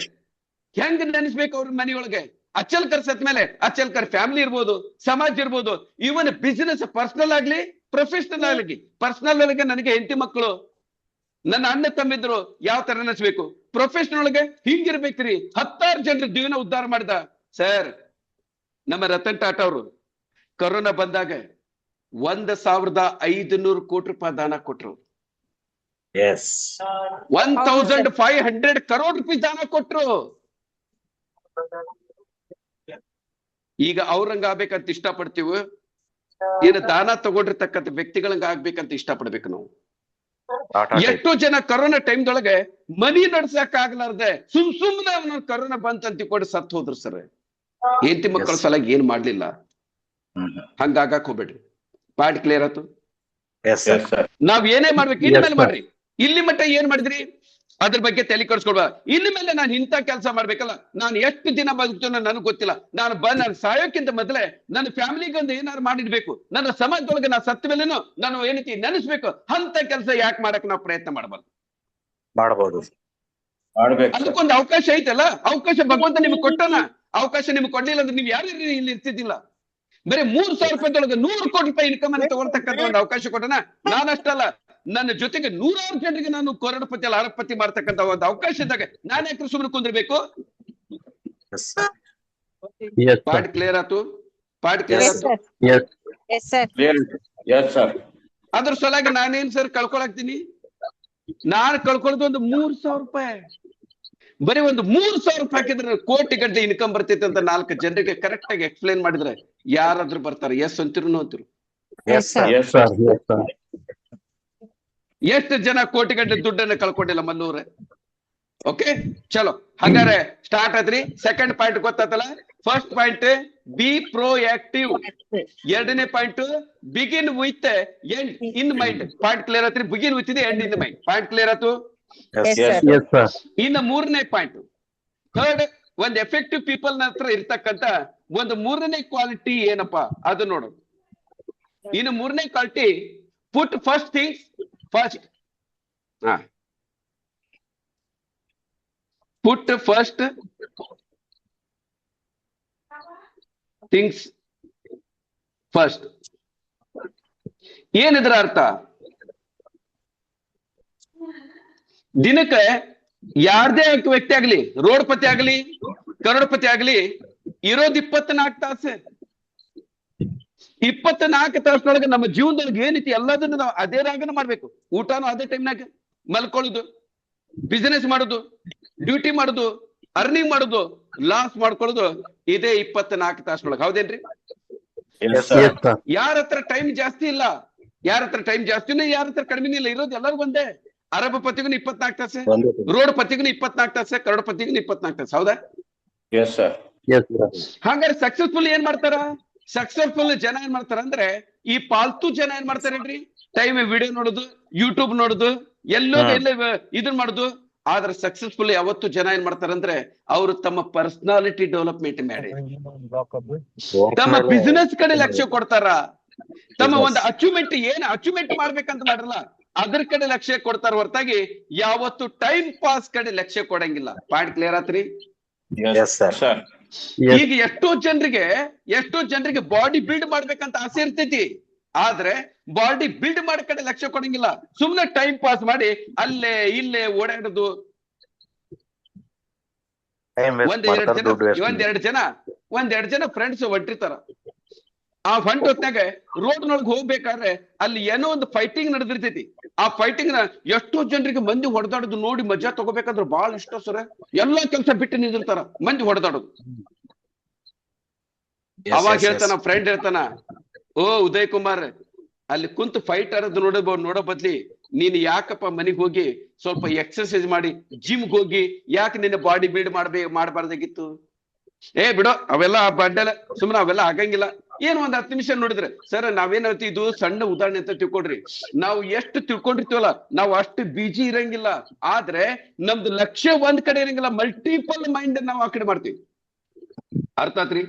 ಹೆಂಗ್ ನೆನೆಸ್ಬೇಕು ಅವ್ರ ಮನೆಯೊಳಗೆ? ಅಚ್ಚಲ್ಕರ್ ಸತ್ತ ಮೇಲೆ ಅಚ್ಚಲ್ಕರ್ ಫ್ಯಾಮಿಲಿ ಇರ್ಬೋದು, ಸಮಾಜ ಇರ್ಬೋದು, ಇವನ್ ಬಿಸಿನೆಸ್ ಪರ್ಸನಲ್ ಆಗ್ಲಿ ಪ್ರೊಫೆಷನಲ್ ಆಗ್ಲಿ. ಪರ್ಸನಲ್ ಒಳಗೆ ನನಗೆ ಹೆಂಡತಿ ಮಕ್ಕಳು, ನನ್ನ ಅಣ್ಣ ತಮ್ಮಿದ್ರು, ಯಾವ ತರ ನೆನೆಸ್ಬೇಕು. ಪ್ರೊಫೆಷನಲ್ ಒಳಗೆ ಹಿಂಗಿರ್ಬೇಕ್ರಿ. 10 ಜನರ ಜೀವನ ಉದ್ಧಾರ ಮಾಡಿದ ಸರ್ ನಮ್ಮ ರತನ್ ಟಾಟಾ ಅವರು. ಕೊರೋನಾ ಬಂದಾಗ 1,500 ಕೋಟಿ ರೂಪಾಯಿ ದಾನ ಕೊಟ್ರು. Yes. 1,500 crore ರೂಪಾಯಿ ದಾನ ಕೊಟ್ರು. ಈಗ ಅವ್ರಂಗ ಆಗ್ಬೇಕಂತ ಇಷ್ಟಪಡ್ತೀವಿ, ಏನು ದಾನ ತಗೊಂಡಿರ್ತಕ್ಕಂಥ ವ್ಯಕ್ತಿಗಳಂಗ ಆಗ್ಬೇಕಂತ ಇಷ್ಟಪಡ್ಬೇಕು ನಾವು. ಎಷ್ಟೋ ಜನ ಕರೋನಾ ಟೈಮ್ದೊಳಗೆ ಮನಿ ನಡ್ಸಕ್ ಆಗ್ಲಾರ್ದೆ ಸುಮ್ನೆ ಅವ್ನ ಕರೋನಾ ಬಂತಂತ ತಿಳ್ಕೊಂಡು ಸತ್ ಹೋದ್ರು ಸರ್. ಹೆಂಡತಿ ಮಕ್ಕಳ ಸಲಗ ಏನ್ ಮಾಡ್ಲಿಲ್ಲ. ಹಂಗಾಗಕ್ ಹೋಗ್ಬೇಡ್ರಿ. ಪಾಯಿಂಟ್ ಕ್ಲಿಯರ್ ಆಯ್ತು? Yes, sir. ನಾವ್ ಏನೇ ಮಾಡ್ಬೇಕು, ಇನ್ ಮೇಲೆ ಮಾಡ್ರಿ. ಇಲ್ಲಿ ಮಟ್ಟ ಏನ್ ಮಾಡಿದ್ರಿ ಅದ್ರ ಬಗ್ಗೆ ತಲೆ ಕೆಡಿಸ್ಕೊಳ್ಬ. ಇನ್ ಮೇಲೆ ನಾನು ಇಂಥ ಕೆಲಸ ಮಾಡ್ಬೇಕಲ್ಲ, ನಾನು ಎಷ್ಟು ದಿನ ಬದುಕ್ತೇನೋ ನನಗೆ ಗೊತ್ತಿಲ್ಲ. ನಾನು ಸಾಯೋಕ್ಕಿಂತ ಮೊದಲೇ ನನ್ನ ಫ್ಯಾಮಿಲಿಗೆ ಒಂದು ಏನಾರು ಮಾಡಿಡ್ಬೇಕು. ನನ್ನ ಸಮಾಜದೊಳಗೆ ನಾ ಸತ್ತ ಮೇಲೇನು ನಾನು ಏನೈತಿ ನೆನೆಸ್ಬೇಕು. ಅಂತ ಕೆಲಸ ಯಾಕೆ ಮಾಡಕ್ ನಾವು ಪ್ರಯತ್ನ ಮಾಡಬಾರ್ದು? ಮಾಡಬಹುದು, ಮಾಡ್ಬೇಕು. ಅದಕ್ಕೊಂದು ಅವಕಾಶ ಐತಲ್ಲ. ಅವಕಾಶ ಭಗವಂತ ನಿಮ್ಗೆ ಕೊಟ್ಟನ. ಅವಕಾಶ ನಿಮ್ಗೆ ಕೊಡ್ಲಿಲ್ಲ ಅಂದ್ರೆ ನೀವು ಯಾರು ಇಲ್ಲಿ ಇರ್ತಿದ್ದಿಲ್ಲ. ಬರೀ ₹3,000 100 ಕೋಟಿ ರೂಪಾಯಿ ಇನ್ಕಮ್ ಅನ್ನು ತಗೊಳ್ತಕ್ಕಂಥ ಒಂದು ಅವಕಾಶ ಕೊಟ್ಟನ. ನಾನಷ್ಟಲ್ಲ, ನನ್ನ ಜೊತೆಗೆ 100 ಜನರಿಗೆ ನಾನು ಕರೋಡಪತಿ ಅಲ್ಲ ಅರಬಪತಿ ಮಾಡ್ತಕ್ಕಂಥ ಒಂದು ಅವಕಾಶ ಇದ್ದಾಗ ನಾನು ಯಾಕೆ ಸುಮ್ಮನೆ ಕುಂದಿರ್ಬೇಕು? ಪಾಯಿಂಟ್ ಕ್ಲಿಯರ್ ಆಯ್ತು? ಪಾಯಿಂಟ್ ಕ್ಲಿಯರ್ Yes, ಆಯ್ತು? sir. Yes, sir. Yes, sir. ಅದ್ರ ಸಲುವಾಗಿ ನಾನೇನ್ ಸರ್ ಕಳ್ಕೊಳಕ್ತೀನಿ? ನಾನು ಕಳ್ಕೊಳ್ಳೋದು ಒಂದು ₹3,000. ಬರೀ ಒಂದು ₹3,000 ಹಾಕಿದ್ರೆ ಕೋಟಿ ಗಂಟೆ ಇನ್ಕಮ್ ಬರ್ತೈತೆ ಅಂತ 4 ಜನರಿಗೆ ಕರೆಕ್ಟ್ ಆಗಿ ಎಕ್ಸ್ಪ್ಲೇನ್ ಮಾಡಿದ್ರೆ ಯಾರಾದ್ರೂ ಬರ್ತಾರೆ. S ಅಂತಿರು ಅಂತಿರು. Yes, sir. Yes, sir. ಎಷ್ಟು ಜನ ಕೋಟಿ ಗಂಟೆ ದುಡ್ಡನ್ನ ಕಳ್ಕೊಂಡಿಲ್ಲ ಮಲ್ಲೂರೆ? ಓಕೆ, ಚಲೋ. ಹಂಗಾರೆ ಸ್ಟಾರ್ಟ್ ಆದ್ರಿ. ಸೆಕೆಂಡ್ ಪಾಯಿಂಟ್ ಗೊತ್ತಾತಲ್ಲ? First point be proactive. ಎರಡನೇ point begin with end in mind. Point clear ಆತ್ರಿ? Begin with end in mind. Point clear ಆಯ್ತು? Yes, sir. ಇನ್ನು ಮೂರನೇ ಪಾಯಿಂಟ್, ಥರ್ಡ್, ಒಂದ್ ಎಫೆಕ್ಟಿವ್ ಪೀಪಲ್ ಹತ್ರ ಇರ್ತಕ್ಕಂತ ಒಂದು ಮೂರನೇ ಕ್ವಾಲಿಟಿ ಏನಪ್ಪಾ ಅದು ನೋಡು. ಇನ್ನು ಮೂರನೇ ಕ್ವಾಲಿಟಿ, ಪುಟ್ ಫಸ್ಟ್ ಥಿಂಗ್ಸ್ ಫಸ್ಟ್. ಪುಟ್ ಫಸ್ಟ್ ಥಿಂಗ್ಸ್ ಫಸ್ಟ್. ಏನಿದ್ರ ಅರ್ಥ? ದಿನಕ್ಕೆ ಯಾರ್ದೇ ವ್ಯಕ್ತಿ ಆಗ್ಲಿ, ರೋಡ್ಪತಿ ಆಗ್ಲಿ ಕರೋಡ್ಪತಿ ಆಗ್ಲಿ, ಇರೋದು 24 ತಾಸು. 24 ತಾಸದೊಳಗೆ ನಮ್ಮ ಜೀವನದೊಳಗೆ ಏನೈತಿ ಎಲ್ಲದನ್ನು ನಾವು ಅದೇ ರಾಗನ ಮಾಡ್ಬೇಕು. ಊಟನೂ ಅದೇ ಟೈಮ್ನಾಗ, ಮಲ್ಕೊಳ್ಳೋದು, ಬಿಸಿನೆಸ್ ಮಾಡೋದು, ಡ್ಯೂಟಿ ಮಾಡೋದು, ಅರ್ನಿಂಗ್ ಮಾಡೋದು, ಲಾಸ್ ಮಾಡ್ಕೊಳ್ಳೋದು ಇದೇ 24 ತಾಸದೊಳಗೆ. ಹೌದೇನ್ರಿ? Yes, sir. ಯಾರ ಹತ್ರ ಟೈಮ್ ಜಾಸ್ತಿ ಇಲ್ಲ, ಯಾರ ಹತ್ರ ಟೈಮ್ ಜಾಸ್ತಿನೇ, ಯಾರ ಹತ್ರ ಕಡಿಮೆ ಇಲ್ಲ. ಇರೋದು ಎಲ್ಲರಿಗೂ ಒಂದೇ. ಅರಬ ಪತಿಗೂ 24 ತಾಸು, ರೋಡ್ ಪತಿಗೂ 24 ತಾಸು, ಕರೋಡ್ ಪತಿಗೂ 24 ತಾಸು. ಹೌದಾ? Yes, sir. ಹಾಗಾದ್ರೆ ಸಕ್ಸಸ್ಫುಲ್ ಏನ್ ಮಾಡ್ತಾರ? ಸಕ್ಸಸ್ಫುಲ್ ಜನ ಏನ್ ಮಾಡ್ತಾರ ಅಂದ್ರೆ, ಈ ಪಾಲ್ತು ಜನ ಏನ್ ಮಾಡ್ತಾರೇನ್ರಿ? ಟೈಮ್ ವಿಡಿಯೋ ನೋಡುದು, ಯೂಟ್ಯೂಬ್ ನೋಡುದು, ಎಲ್ಲೋ ಇದನ್ ಮಾಡುದು. ಆದ್ರೆ ಸಕ್ಸಸ್ಫುಲ್ ಯಾವತ್ತು ಜನ ಏನ್ ಮಾಡ್ತಾರಂದ್ರೆ, ಅವರು ತಮ್ಮ ಪರ್ಸನಾಲಿಟಿ ಡೆವಲಪ್ಮೆಂಟ್ ಮಾಡಿ, ತಮ್ಮ ಬಿಸಿನೆಸ್ ಕಡೆ ಲಕ್ಷ್ಯ ಕೊಡ್ತಾರ. ತಮ್ಮ ಒಂದು ಅಚೀವ್ಮೆಂಟ್ ಏನ್ ಅಚೀವ್ಮೆಂಟ್ ಮಾಡ್ಬೇಕಂತ ಮಾಡಲ್ಲ, ಅದ್ರ ಕಡೆ ಲಕ್ಷ್ಯ ಕೊಡ್ತಾರ ಹೊರತಾಗಿ ಯಾವತ್ತು ಟೈಮ್ ಪಾಸ್ ಕಡೆ ಲಕ್ಷ್ಯ ಕೊಡಂಗಿಲ್ಲ. ಪಾಯಿಂಟ್ ಕ್ಲಿಯರ್ ಆತ್ರಿ? Yes, sir. ಈಗ ಎಷ್ಟೋ ಜನರಿಗೆ ಬಾಡಿ ಬಿಲ್ಡ್ ಮಾಡ್ಬೇಕಂತ ಆಸೆ ಇರ್ತೈತಿ. ಆದ್ರೆ ಬಾಡಿ ಬಿಲ್ಡ್ ಮಾಡೋ ಕಡೆ ಲಕ್ಷ್ಯ ಕೊಡಂಗಿಲ್ಲ. ಸುಮ್ನೆ ಟೈಮ್ ಪಾಸ್ ಮಾಡಿ ಅಲ್ಲೇ ಇಲ್ಲೇ ಓಡಾಡೋದು. ಒಂದೆರಡು ಜನ ಒಂದೆರಡು ಜನ ಫ್ರೆಂಡ್ಸ್ ಹೊಂಟಿರ್ತಾರ. ಆ ಹೊಂಟ ಹೊತ್ನಾಗ ರೋಡ್ನೊಳಗೆ ಹೋಗ್ಬೇಕಾದ್ರೆ ಅಲ್ಲಿ ಏನೋ ಒಂದು ಫೈಟಿಂಗ್ ನಡೆದಿರ್ತೈತಿ. ಆ ಫೈಟಿಂಗ್ ನ ಎಷ್ಟೋ ಜನರಿಗೆ ಮಂದಿ ಹೊಡೆದಾಡೋದು ನೋಡಿ ಮಜಾ ತಗೋಬೇಕಾದ್ರೆ ಬಹಳ ಇಷ್ಟ ಸರ್. ಎಲ್ಲಾ ಕೆಲಸ ಬಿಟ್ಟು ನಿಂದಿರ್ತಾರ ಮಂದಿ ಹೊಡೆದಾಡೋದು. ಅವಾಗ ಹೇಳ್ತಾನ ಫ್ರೆಂಡ್ ಹೇಳ್ತಾನ, ಓ ಉದಯ್ ಕುಮಾರ್, ಅಲ್ಲಿ ಕುಂತು ಫೈಟ್ ಆಡೋದು ನೋಡೋ ಬದ್ಲಿ ನೀನ್ ಯಾಕಪ್ಪ ಮನೆಗ್ ಹೋಗಿ ಸ್ವಲ್ಪ ಎಕ್ಸರ್ಸೈಸ್ ಮಾಡಿ ಜಿಮ್ಗೆ ಹೋಗಿ ಯಾಕೆ ನಿನ್ನ ಬಾಡಿ ಬಿಲ್ಡ್ ಮಾಡಬಾರ್ದಾಗಿತ್ತು? ಬಿಡೋ ಅವೆಲ್ಲ ಬಡ್ಡಲ್ಲ, ಸುಮ್ಮನೆ ಅವೆಲ್ಲ ಆಗಂಗಿಲ್ಲ. ಏನು ಒಂದ್ 10 ನಿಮಿಷ ನೋಡಿದ್ರೆ ಸರ್ ನಾವೇನೈತಿ, ಇದು ಸಣ್ಣ ಉದಾಹರಣೆ ಅಂತ ತಿಳ್ಕೊಡ್ರಿ. ನಾವು ಎಷ್ಟು ತಿಳ್ಕೊಂಡಿರ್ತೀವಲ್ಲ ನಾವು ಅಷ್ಟು ಬಿಜಿ ಇರಂಗಿಲ್ಲ. ಆದ್ರೆ ನಮ್ದು ಲಕ್ಷ್ಯ ಒಂದ್ ಕಡೆ ಇರಂಗಿಲ್ಲ, ಮಲ್ಟಿಪಲ್ ಮೈಂಡ್ ನಾವು ಆ ಕಡೆ ಮಾಡ್ತೀವಿ. ಅರ್ಥ ಆತ್ರಿ?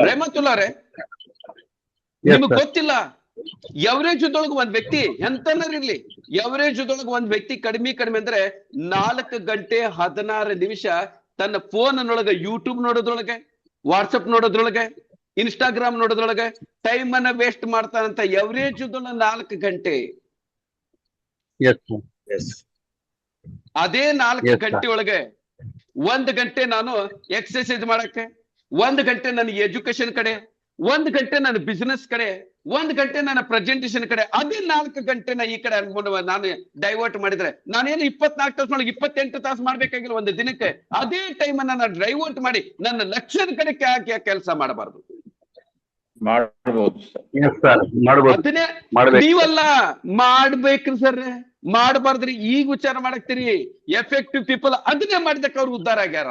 ರೇಮತುಲ್ಲಾರೆ, ನಿಮಗ್ ಗೊತ್ತಿಲ್ಲ, ಎವರೇಜ್ ದೊಳಗ ಒಂದ್ ವ್ಯಕ್ತಿ ಎಂತನರಿರ್ಲಿ, ಎವರೇಜ್ ದೊಳಗ ಒಂದ್ ವ್ಯಕ್ತಿ ಕಡಿಮೆ ಅಂದ್ರೆ 4 ಗಂಟೆ 16 ನಿಮಿಷ ತನ್ನ ಫೋನ್ ನೊಳಗ ಯೂಟ್ಯೂಬ್ ನೋಡೋದ್ರೊಳಗೆ, ವಾಟ್ಸಪ್ ನೋಡೋದ್ರೊಳಗೆ, ಇನ್ಸ್ಟಾಗ್ರಾಮ್ ನೋಡೋದ್ರೊಳಗೆ ಟೈಮ್ ಅನ್ನ ವೇಸ್ಟ್ ಮಾಡ್ತಾನಂತ. ಎವರೇಜ್ 4 ಗಂಟೆ. ಅದೇ 4 ಗಂಟೆ ಒಳಗೆ 1 ಗಂಟೆ ನಾನು ಎಕ್ಸರ್ಸೈಸ್ ಮಾಡಕ್ಕೆ, 1 ಗಂಟೆ ನನ್ನ ಎಜುಕೇಶನ್ ಕಡೆ, 1 ಗಂಟೆ ನನ್ನ ಬಿಸಿನೆಸ್ ಕಡೆ, 1 ಗಂಟೆ ನನ್ನ ಪ್ರೆಸೆಂಟೇಶನ್ ಕಡೆ. ಅದೇ 4 ಗಂಟೆನ ಈ ಕಡೆ ಅನ್ಕೊಂಡು ನಾನು ಡೈವರ್ಟ್ ಮಾಡಿದ್ರೆ ನಾನೇನು 24 ತಾಸೊಳಗೆ 28 ತಾಸು ಮಾಡ್ಬೇಕಾಗಿಲ್ಲ ಒಂದು ದಿನಕ್ಕೆ. ಅದೇ ಟೈಮ್ ಅನ್ನ ನಾನು ಡೈವರ್ಟ್ ಮಾಡಿ ನನ್ನ ಲಕ್ಷ್ಯದ ಕಡೆ ಯಾಕೆ ಕೆಲಸ ಮಾಡಬಾರ್ದು? ಅದನ್ನೇ ನೀವಲ್ಲ ಮಾಡ್ಬೇಕ್ರಿ ಸರ್, ಮಾಡಬಾರ್ದ್ರಿ. ಈಗ ವಿಚಾರ ಮಾಡಕ್ತೀರಿ. ಎಫೆಕ್ಟಿವ್ ಪೀಪಲ್ ಅದನ್ನೇ ಮಾಡಿದಕ್ಕೆ ಅವ್ರು ಉದ್ಧಾರ ಆಗ್ಯಾರ.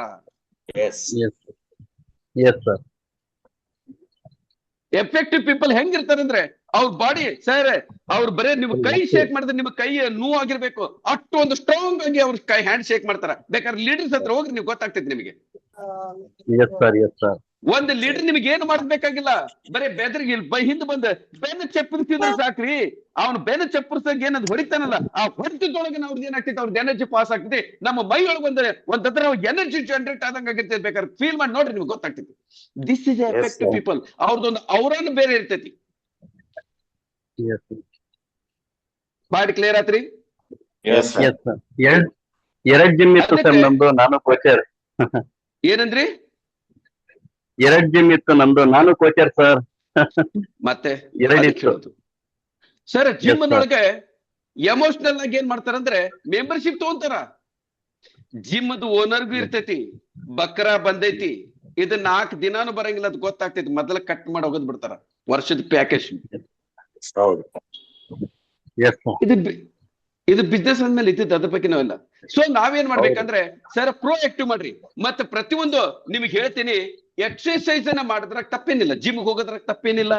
ಎಫೆಕ್ಟಿವ್ ಪೀಪಲ್ ಹೆಂಗಿರ್ತಾರೆ ಅಂದ್ರೆ ಅವ್ರ ಬಾಡಿ ಸರ್, ಅವ್ರು ಬರೇ ನಿಮ್ ಕೈ ಶೇಕ್ ಮಾಡಿದ್ರೆ ನಿಮ್ಮ ಕೈ ನೋವಾಗಿರ್ಬೇಕು, ಅಷ್ಟೊಂದು ಸ್ಟ್ರಾಂಗ್ ಆಗಿ ಅವ್ರ ಕೈ ಹ್ಯಾಂಡ್ ಶೇಕ್ ಮಾಡ್ತಾರ. ಬೇಕಾದ್ರೆ ಲೀಡರ್ಸ್ ಹತ್ರ ಹೋಗ್ರಿ, ನೀವು ಗೊತ್ತಾಗ್ತೈತಿ ನಿಮಗೆ. ಒಂದು ಲೀಡರ್ ನಿಮ್ಗೆ ಏನು ಮಾಡ್ಬೇಕಾಗಿಲ್ಲ, ಬರೇ ಬೆದರಿಗೆ ಹಿಂದ್ ಬಂದ ಬೆನ್ನ ಚಪ್ಪರಿಸಿದ್ರೆ ಸಾಕ್ರಿ. ಅವ್ನು ಬೆನ್ನ ಚಪ್ಪರ್ಸಾಗ ಏನದ್ ಹೊಡಿತಾನಲ್ಲ, ಆ ಹೊಡಿತದೊಳಗೆ ಅವ್ರದ್ದು ಏನಾಗ್ತೈತಿ, ಅವ್ರದ್ದು ಎನರ್ಜಿ ಪಾಸ್ ಆಗ್ತೈತಿ. ನಮ್ಮ ಮೈ ಒಳಗೆ ಒಂದತ್ರ ಎನರ್ಜಿ ಜನರೇಟ್ ಆದಂಗ ಆಗಿರ್ತೈತಿ. ಬೇಕಾದ್ರೆ ಫೀಲ್ ಮಾಡಿ ನೋಡ್ರಿ, ನಿಮ್ಗೆ ಗೊತ್ತಾಗ್ತೈತಿ. This is effective people. ಅವ್ರದ್ದೊಂದು ಅವರನ್ನು ಬೇರೆ ಇರ್ತೈತಿ. ಬಾಡಿ ಕ್ಲಿಯರ್ ಆತ್ರಿ? ಎರಡ್ ಜಿಮ್ ಇತ್ತು ಸರ್ ನಮ್ದು, ನಾನು ಕೋಚರ್. ಏನಂದ್ರಿ? 2 ಜಿಮ್ ಇತ್ತು ನಮ್ದು, ನಾನು ಕೋಚರ್ ಸರ್. ಮತ್ತೆ ಸರ್ ಜಿಮ್ ನೊಳಗೆ ಎಮೋಷನಲ್ ಆಗಿ ಏನ್ ಮಾಡ್ತಾರಂದ್ರೆ ಮೆಂಬರ್ಶಿಪ್ ತಗೊಂತಾರ. ಜಿಮ್ದು ಓನರ್ಗೂ ಇರ್ತೈತಿ, ಬಕ್ರಾ ಬಂದೈತಿ, ಇದು 4 ದಿನಾನು ಬರಂಗಿಲ್ಲ, ಅದು ಗೊತ್ತಾಗ್ತೈತಿ. ಮೊದಲ ಕಟ್ ಮಾಡಿ ಹೋಗೋದ್ ಬಿಡ್ತಾರ ವರ್ಷದ ಪ್ಯಾಕೇಜ್. ಇದು ಬಿಸ್ನೆಸ್ ಅಂದ್ಮೇಲೆ ಇದ್ದಿದ್ದು, ಅದ್ರ ಬಗ್ಗೆ ನಾವೆಲ್ಲ. ಸೊ ನಾವೇನ್ ಮಾಡ್ಬೇಕಂದ್ರೆ ಸರ್ ಪ್ರೋಆಕ್ಟಿವ್ ಮಾಡ್ರಿ. ಮತ್ತೆ ಪ್ರತಿಯೊಂದು ನಿಮ್ಗೆ ಹೇಳ್ತೀನಿ, ಎಕ್ಸರ್ಸೈಸ್ ಅನ್ನ ಮಾಡಿದ್ರಾಗ ತಪ್ಪೇನಿಲ್ಲ, ಜಿಮ್ಗೆ ಹೋಗೋದ್ರಾಗ ತಪ್ಪೇನಿಲ್ಲ.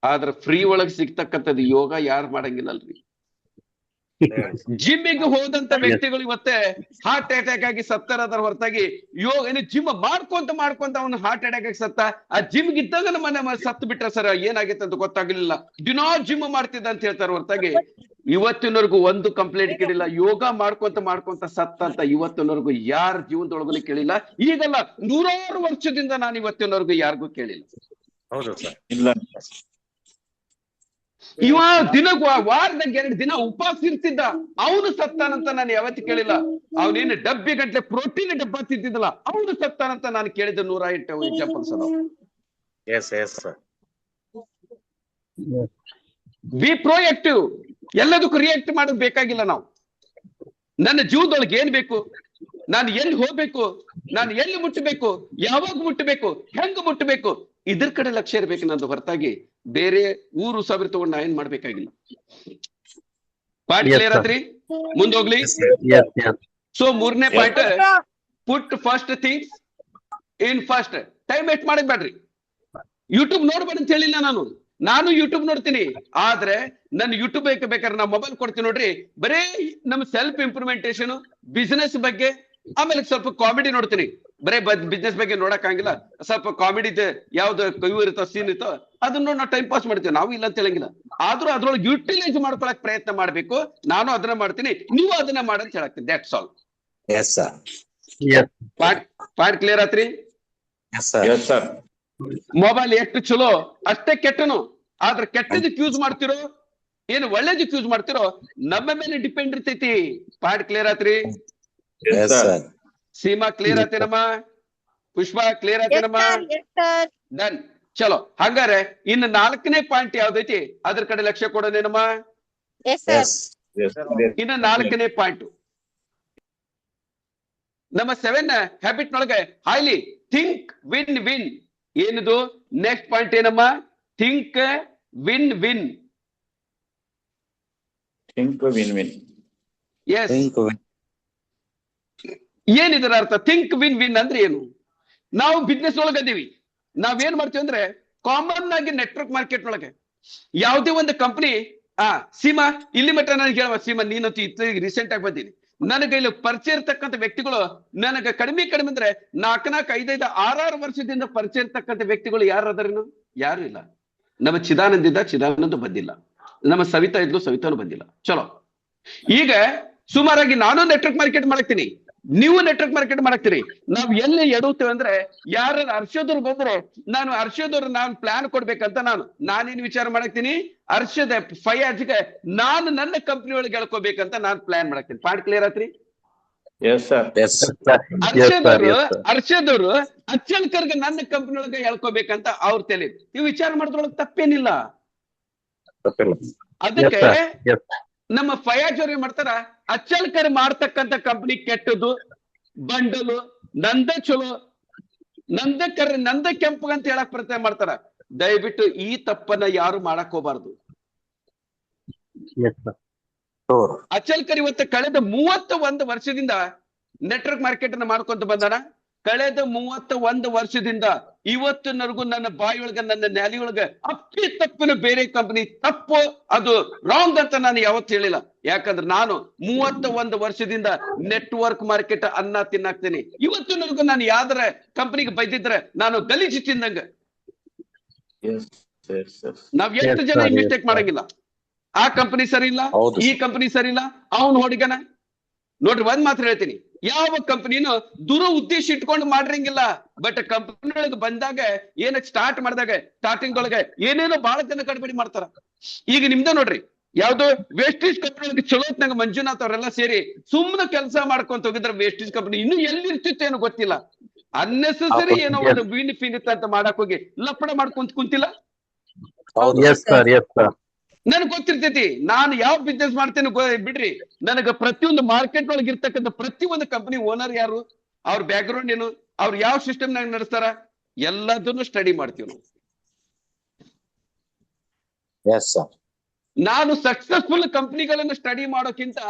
ಆದ್ರ ಫ್ರೀ ಒಳಗ್ ಸಿಗ್ತಕ್ಕಂಥದ್ದು ಯೋಗ ಯಾರು ಮಾಡಂಗಿಲ್ಲಲ್ರಿ. ಜಿಮ್ಮಿಗೆ ಹೋದಂತ ವ್ಯಕ್ತಿಗಳು ಇವತ್ತೆ ಹಾರ್ಟ್ ಅಟ್ಯಾಕ್ ಆಗಿ ಸತ್ತಾರ ಹೊರತಾಗಿ ಯೋಗ ಜಿಮ್ ಮಾಡ್ಕೊಂತ ಅವನು ಹಾರ್ಟ್ ಅಟ್ಯಾಕ್ ಆಗಿ ಸತ್ತ. ಆ ಜಿಮ್ಗೆ ಇದ್ದಾಗ ಮನೆ ಸತ್ತು ಬಿಟ್ರ ಸರ್, ಏನಾಗಿತ್ತು ಅಂತ ಗೊತ್ತಾಗ್ಲಿಲ್ಲ. ದಿನಾ ಜಿಮ್ ಮಾಡ್ತಿದ್ದ ಅಂತ ಹೇಳ್ತಾರ ಹೊರತಾಗಿ ಇವತ್ತಿನವರೆಗೂ ಒಂದು ಕಂಪ್ಲೇಂಟ್ ಕೇಳಿಲ್ಲ. ಯೋಗ ಮಾಡ್ಕೊಂತ ಸತ್ತ ಅಂತ ಇವತ್ತಿನವರೆಗೂ ಯಾರ ಜೀವನದೊಳಗೂ ಕೇಳಿಲ್ಲ. ಈಗಲ್ಲ, 100 ವರ್ಷದಿಂದ ನಾನು ಇವತ್ತಿನವರೆಗೂ ಯಾರಿಗೂ ಕೇಳಿಲ್ಲ. ಹೌದು ಸರ್, ಇಲ್ಲ ಇವ ವಾರದಾಗ 2 ದಿನ ಉಪವಾಸ ಇರ್ತಿದ್ದ, ಅವನು ಸತ್ತಾನಂತ ನಾನು ಯಾವತ್ತು ಕೇಳಿಲ್ಲ. ಅವನೇನು ಡಬ್ಬಿ ಗಂಟ್ಲೆ ಪ್ರೋಟೀನ್ ಡಬ್ಬ ತಿಂತಿದ್ದಲ್ಲ, ಅವನು ಸತ್ತಾನಂತ ನಾನು ಕೇಳಿದ 108 ಎಕ್ಸಾಂಪಲ್ಸ್ ಅದಾವ. B proactive. ಎಲ್ಲದಕ್ಕೂ ರಿಯಾಕ್ಟ್ ಮಾಡೋದು ಬೇಕಾಗಿಲ್ಲ. ನಾವು ನನ್ನ ಜೀವನದೊಳಗೆ ಏನ್ ಬೇಕು, ನಾನು ಎಲ್ಲಿ ಹೋಗ್ಬೇಕು, ನಾನು ಎಲ್ಲಿ ಮುಟ್ಟಬೇಕು, ಯಾವಾಗ ಮುಟ್ಟಬೇಕು, ಹೆಂಗ್ ಮುಟ್ಟಬೇಕು, ಇದ್ರ ಕಡೆ ಲಕ್ಷ್ಯ ಇರ್ಬೇಕು ನಂದು ಹೊರತಾಗಿ ಬೇರೆ ಊರು ಸಾವಿರ ತಗೊಂಡು ನಾ ಏನ್ ಮಾಡ್ಬೇಕಾಗಿಲ್ಲ. ಪಾಯಿಂಟ್ ಕ್ಲಿಯರ್ ಆತ್ರಿ? ಮುಂದೋಗ್ಲಿ. ಸೊ 3ನೇ point, put first things in first. Time waste ಮಾಡಕ್ ಬೇಡ್ರಿ. ಯೂಟ್ಯೂಬ್ ನೋಡ್ಬೇಡ ಅಂತ ಹೇಳಿಲ್ಲ ನಾನು ಯೂಟ್ಯೂಬ್ ನೋಡ್ತೀನಿ. ಆದ್ರೆ ನನ್ನ ಯೂಟ್ಯೂಬ್ ಬೇಕಾದ್ರೆ ನಾ ಮೊಬೈಲ್ ಕೊಡ್ತೀನಿ ನೋಡ್ರಿ, ಬರೇ ನಮ್ ಸೆಲ್ಫ್ ಇಂಪ್ರೂವ್ಮೆಂಟೇಶನ್, ಬಿಸಿನೆಸ್ ಬಗ್ಗೆ, ಆಮೇಲೆ ಸ್ವಲ್ಪ ಕಾಮಿಡಿ ನೋಡ್ತೀನಿ. ಬರೇ ಬಿಸ್ನೆಸ್ ಬಗ್ಗೆ ನೋಡಕ್ ಆಗಿಲ್ಲ, ಸ್ವಲ್ಪ ಕಾಮಿಡಿ ಯಾವ್ದು ಇವು ಇರುತ್ತೋ, ಸೀನ್ ಇರುತ್ತೋ ಅದನ್ನ ನೋಡಿ ನಾವು ಟೈಮ್ ಪಾಸ್ ಮಾಡ್ತೀವಿ. ನಾವು ಇಲ್ಲ ಅಂತ ಹೇಳಂಗಿಲ್ಲ, ಆದ್ರೂ ಅದ್ರೊಳಗೆ ಯುಟಿಲೈಸ್ ಮಾಡ್ಕೊಳಕ್ ಪ್ರಯತ್ನ ಮಾಡ್ಬೇಕು. ನಾನು ಅದನ್ನ ಮಾಡ್ತೀನಿ, ನೀವು ಅದನ್ನ ಮಾಡಂತ ಹೇಳಕ್ತೀನಿ. That's all. ಪಾಯಿಂಟ್ ಕ್ಲಿಯರ್ ಆತ್ರಿ? ಮೊಬೈಲ್ ಎಷ್ಟು ಚಲೋ ಅಷ್ಟೇ ಕೆಟ್ಟನು. ಆದ್ರೆ ಕೆಟ್ಟದಕ್ಕೆ ಯೂಸ್ ಮಾಡ್ತಿರೋ ಏನು ಒಳ್ಳೇದಕ್ಕೆ ಯೂಸ್ ಮಾಡ್ತಿರೋ ನಮ್ಮ ಮೇಲೆ ಡಿಪೆಂಡ್ ಇರ್ತೈತಿ. ಪಾಯಿಂಟ್ ಕ್ಲಿಯರ್ ಆತ್ರಿ? Yes, sir. ಸೀಮಾ ಕ್ಲಿಯರ್ ಆತೇನಮ್ಮ? ಪುಷ್ಪ ಕ್ಲಿಯರ್ Yes, ಆತೇನಮ್ಮ? sir. Yes, sir. ಡನ್. ಚಲೋ ಹಂಗಾರೆ ಇನ್ನು 4ನೇ ಪಾಯಿಂಟ್ ಯಾವ್ದೈತಿ ಅದ್ರ ಕಡೆ ಲಕ್ಷ್ಯ ಕೊಡೋದೇನಮ್ಮ? Yes, sir. Yes. ಇನ್ನು 4ನೇ ಪಾಯಿಂಟ್ ನಮ್ಮ 7 ಹ್ಯಾಬಿಟ್ ನೊಳಗೆ ಹೈಲಿ ಥಿಂಕ್ ವಿನ್ ವಿನ್. ಏನಿದು ನೆಕ್ಸ್ಟ್ ಪಾಯಿಂಟ್ ಏನಮ್ಮ? Think win win. Think win-win. Yes, ಏನಿದರ ಅರ್ಥ? ಥಿಂಕ್ ವಿನ್ ವಿನ್ ಅಂದ್ರೆ ಏನು? ನಾವು ಬಿಸ್ನೆಸ್ ಒಳಗದೀವಿ, ನಾವೇನ್ ಮಾಡ್ತೀವಿ ಅಂದ್ರೆ ಕಾಮನ್ ಆಗಿ ನೆಟ್ವರ್ಕ್ ಮಾರ್ಕೆಟ್ ಒಳಗೆ ಯಾವುದೇ ಒಂದು ಕಂಪನಿ ಸೀಮಾ ಇಲ್ಲಿ ಮಟ್ಟ ನನಗೆ ಹೇಳುವ, ಸೀಮಾ ನೀನಂತೂ ಇತ್ತ ರೀಸೆಂಟ್ ಆಗಿ ಬಂದೀನಿ, ನನಗೆ ಇಲ್ಲಿ ಪರಿಚಯ ಇರ್ತಕ್ಕಂಥ ವ್ಯಕ್ತಿಗಳು ನನಗೆ ಕಡಿಮೆ ಅಂದ್ರೆ 4, 5, 6 ವರ್ಷದಿಂದ ಪರಿಚಯ ಇರ್ತಕ್ಕಂಥ ವ್ಯಕ್ತಿಗಳು ಯಾರು ಅದರೇನು? ಯಾರು ಇಲ್ಲ. ನಮ್ಮ ಚಿದಾನಂದ ಬಂದಿಲ್ಲ, ನಮ್ಮ ಸವಿತಾ ಇದ್ಲು, ಸವಿತಾನು ಬಂದಿಲ್ಲ. ಚಲೋ, ಈಗ ಸುಮಾರಾಗಿ ನಾನು ನೆಟ್ವರ್ಕ್ ಮಾರ್ಕೆಟ್ ಮಾಡಕ್ತೀನಿ, ನೀವು ನೆಟ್ವರ್ಕ್ ಮಾರ್ಕೆಟ್ ಮಾಡಕ್ತೀರಿ. ನಾವ್ ಎಲ್ಲಿ ಎಡುತ್ತೇವೆ ಅಂದ್ರೆ ಯಾರ ಹರ್ಷದವ್ರು ಬಂದ್ರೆ ನಾನು ಪ್ಲಾನ್ ಕೊಡ್ಬೇಕಂತ ನಾನೇನ್ ವಿಚಾರ ಮಾಡಕ್ತೀನಿ? ಹರ್ಷದ ಫಯಾಜ್ಗೆ ನಾನು ನನ್ನ ಕಂಪ್ನಿ ಒಳಗೆ ಹೇಳ್ಕೋಬೇಕಂತ ನಾನು ಪ್ಲಾನ್ ಮಾಡಕ್ತೀನಿ. ಪಾಯಿಂಟ್ ಕ್ಲಿಯರ್ ಆತ್ರಿ? Yes, sir. ಹರ್ಷದವ್ರು ಅಚ್ಚಲ್ಕರ್ಗೆ ನನ್ನ ಕಂಪ್ನಿ ಒಳಗೆ ಹೇಳ್ಕೋಬೇಕಂತ ಅವ್ರ ತಲೆ. ನೀವು ವಿಚಾರ ಮಾಡಿದ್ರೊಳಗೆ ತಪ್ಪೇನಿಲ್ಲ. ಅದಕ್ಕೆ ನಮ್ಮ ಫಯಾಜ್ ಅವ್ರು ಏನ್ ಮಾಡ್ತಾರ, ಅಚ್ಚಲ್ಕರ್ ಮಾಡ್ತಕ್ಕಂಥ ಕಂಪನಿ ಕೆಟ್ಟದು, ಬಂಡಲು, ನಂದ ಚಲೋ, ನಂದ ಕೆಂಪು ಅಂತ ಹೇಳಕ್ ಪ್ರಯತ್ನ ಮಾಡ್ತಾರ. ದಯವಿಟ್ಟು ಈ ತಪ್ಪನ್ನ ಯಾರು ಮಾಡಕ್ ಹೋಗ್ಬಾರ್ದು. ಅಚ್ಚಲ್ಕರ್ ಇವತ್ತು ಕಳೆದ 31 ವರ್ಷದಿಂದ ನೆಟ್ವರ್ಕ್ ಮಾರ್ಕೆಟ್ ಅನ್ನ ಮಾಡ್ಕೊಂತ ಬಂದಾನ. ಕಳೆದ 31 ವರ್ಷದಿಂದ ಇವತ್ತಿನವರೆಗೂ ನನ್ನ ಬಾಯಿಯೊಳಗ, ನನ್ನ ನ್ಯಾಲಿಯೊಳಗ ಅಪ್ಪಿ ತಪ್ಪಿನ ಬೇರೆ ಕಂಪನಿ ತಪ್ಪು, ಅದು ರಾಂಗ್ ಅಂತ ನಾನು ಯಾವತ್ತು ಹೇಳಿಲ್ಲ. ಯಾಕಂದ್ರೆ ನಾನು 31 ವರ್ಷದಿಂದ ನೆಟ್ವರ್ಕ್ ಮಾರ್ಕೆಟ್ ಅನ್ನ ತಿನ್ನಾಕ್ತೇನೆ. ಇವತ್ತಿನವರೆಗೂ ನಾನು ಯಾವ್ದಾರ ಕಂಪನಿಗೆ ಬೈದಿದ್ರೆ ನಾನು ಗಲೀಜು ತಿಂದಂಗ. ನಾವ್ ಎಷ್ಟು ಜನ ಮಿಸ್ಟೇಕ್ ಮಾಡಂಗಿಲ್ಲ. ಆ ಕಂಪನಿ ಸರಿ ಇಲ್ಲ, ಈ ಕಂಪನಿ ಸರಿ ಇಲ್ಲ, ಅವನು ಹೊಡಿಗನ. ನೋಡ್ರಿ, ಒಂದ್ ಮಾತ್ರ ಹೇಳ್ತೀನಿ, ಯಾವ ಕಂಪನಿನೂ ದುರ ಉದ್ದೇಶ ಇಟ್ಕೊಂಡು ಮಾಡಿರಂಗಿಲ್ಲ. ಬಟ್ ಕಂಪನಿ ಒಳಗೆ ಬಂದಾಗ ಸ್ಟಾರ್ಟ್ ಮಾಡಿದಾಗ ಸ್ಟಾರ್ಟಿಂಗ್ ಒಳಗೆ ಏನೇನೋ ಬಹಳ ಜನ ಗಡ್ಬಡಿ ಮಾಡ್ತಾರ. ಈಗ ನಿಮ್ದ ನೋಡ್ರಿ, ಯಾವ್ದೋ ವೇಸ್ಟೇಜ್ ಕಂಪನಿ ಒಳಗೆ ಚಲೋತ್ನಾಗ ಮಂಜುನಾಥ್ ಅವರೆಲ್ಲ ಸೇರಿ ಸುಮ್ಮನೆ ಕೆಲಸ ಮಾಡ್ಕೊಂತ ಹೋಗಿದ್ರೆ ವೇಸ್ಟೇಜ್ ಕಂಪನಿ ಇನ್ನೂ ಎಲ್ಲಿರ್ತಿತ್ತು ಏನೋ ಗೊತ್ತಿಲ್ಲ. ಅನ್ನೆಸೆಸರಿ ಏನೋ ಒಂದು ವೀಣಿ ಫೀನಿತ್ ಅಂತ ಮಾಡಕ್ ಹೋಗಿ ಲಪಡ ಮಾಡ್ಕೊಂತ ಕುಂತಿಲ್ಲ. ನನ್ಗೆ ಗೊತ್ತಿರ್ತೈತಿ ನಾನು ಯಾವ ಬಿಸ್ನೆಸ್ ಮಾಡ್ತೇನೆ ಬಿಡ್ರಿ. ನನಗ ಪ್ರತಿಯೊಂದು ಮಾರ್ಕೆಟ್ ಒಳಗೆ ಇರ್ತಕ್ಕಂಥ ಪ್ರತಿಯೊಂದು ಕಂಪನಿ ಓನರ್ ಯಾರು, ಅವ್ರ ಬ್ಯಾಕ್ ಗ್ರೌಂಡ್ ಏನು, ಅವ್ರು ಯಾವ ಸಿಸ್ಟಮ್ ನಾಗ ನಡೆಸ್ತಾರ, ಎಲ್ಲದನ್ನು ಸ್ಟಡಿ ಮಾಡ್ತೀವಿ ನಾವು. ನಾನು ಸಕ್ಸಸ್ಫುಲ್ ಕಂಪನಿಗಳನ್ನ ಸ್ಟಡಿ ಮಾಡೋಕ್ಕಿಂತ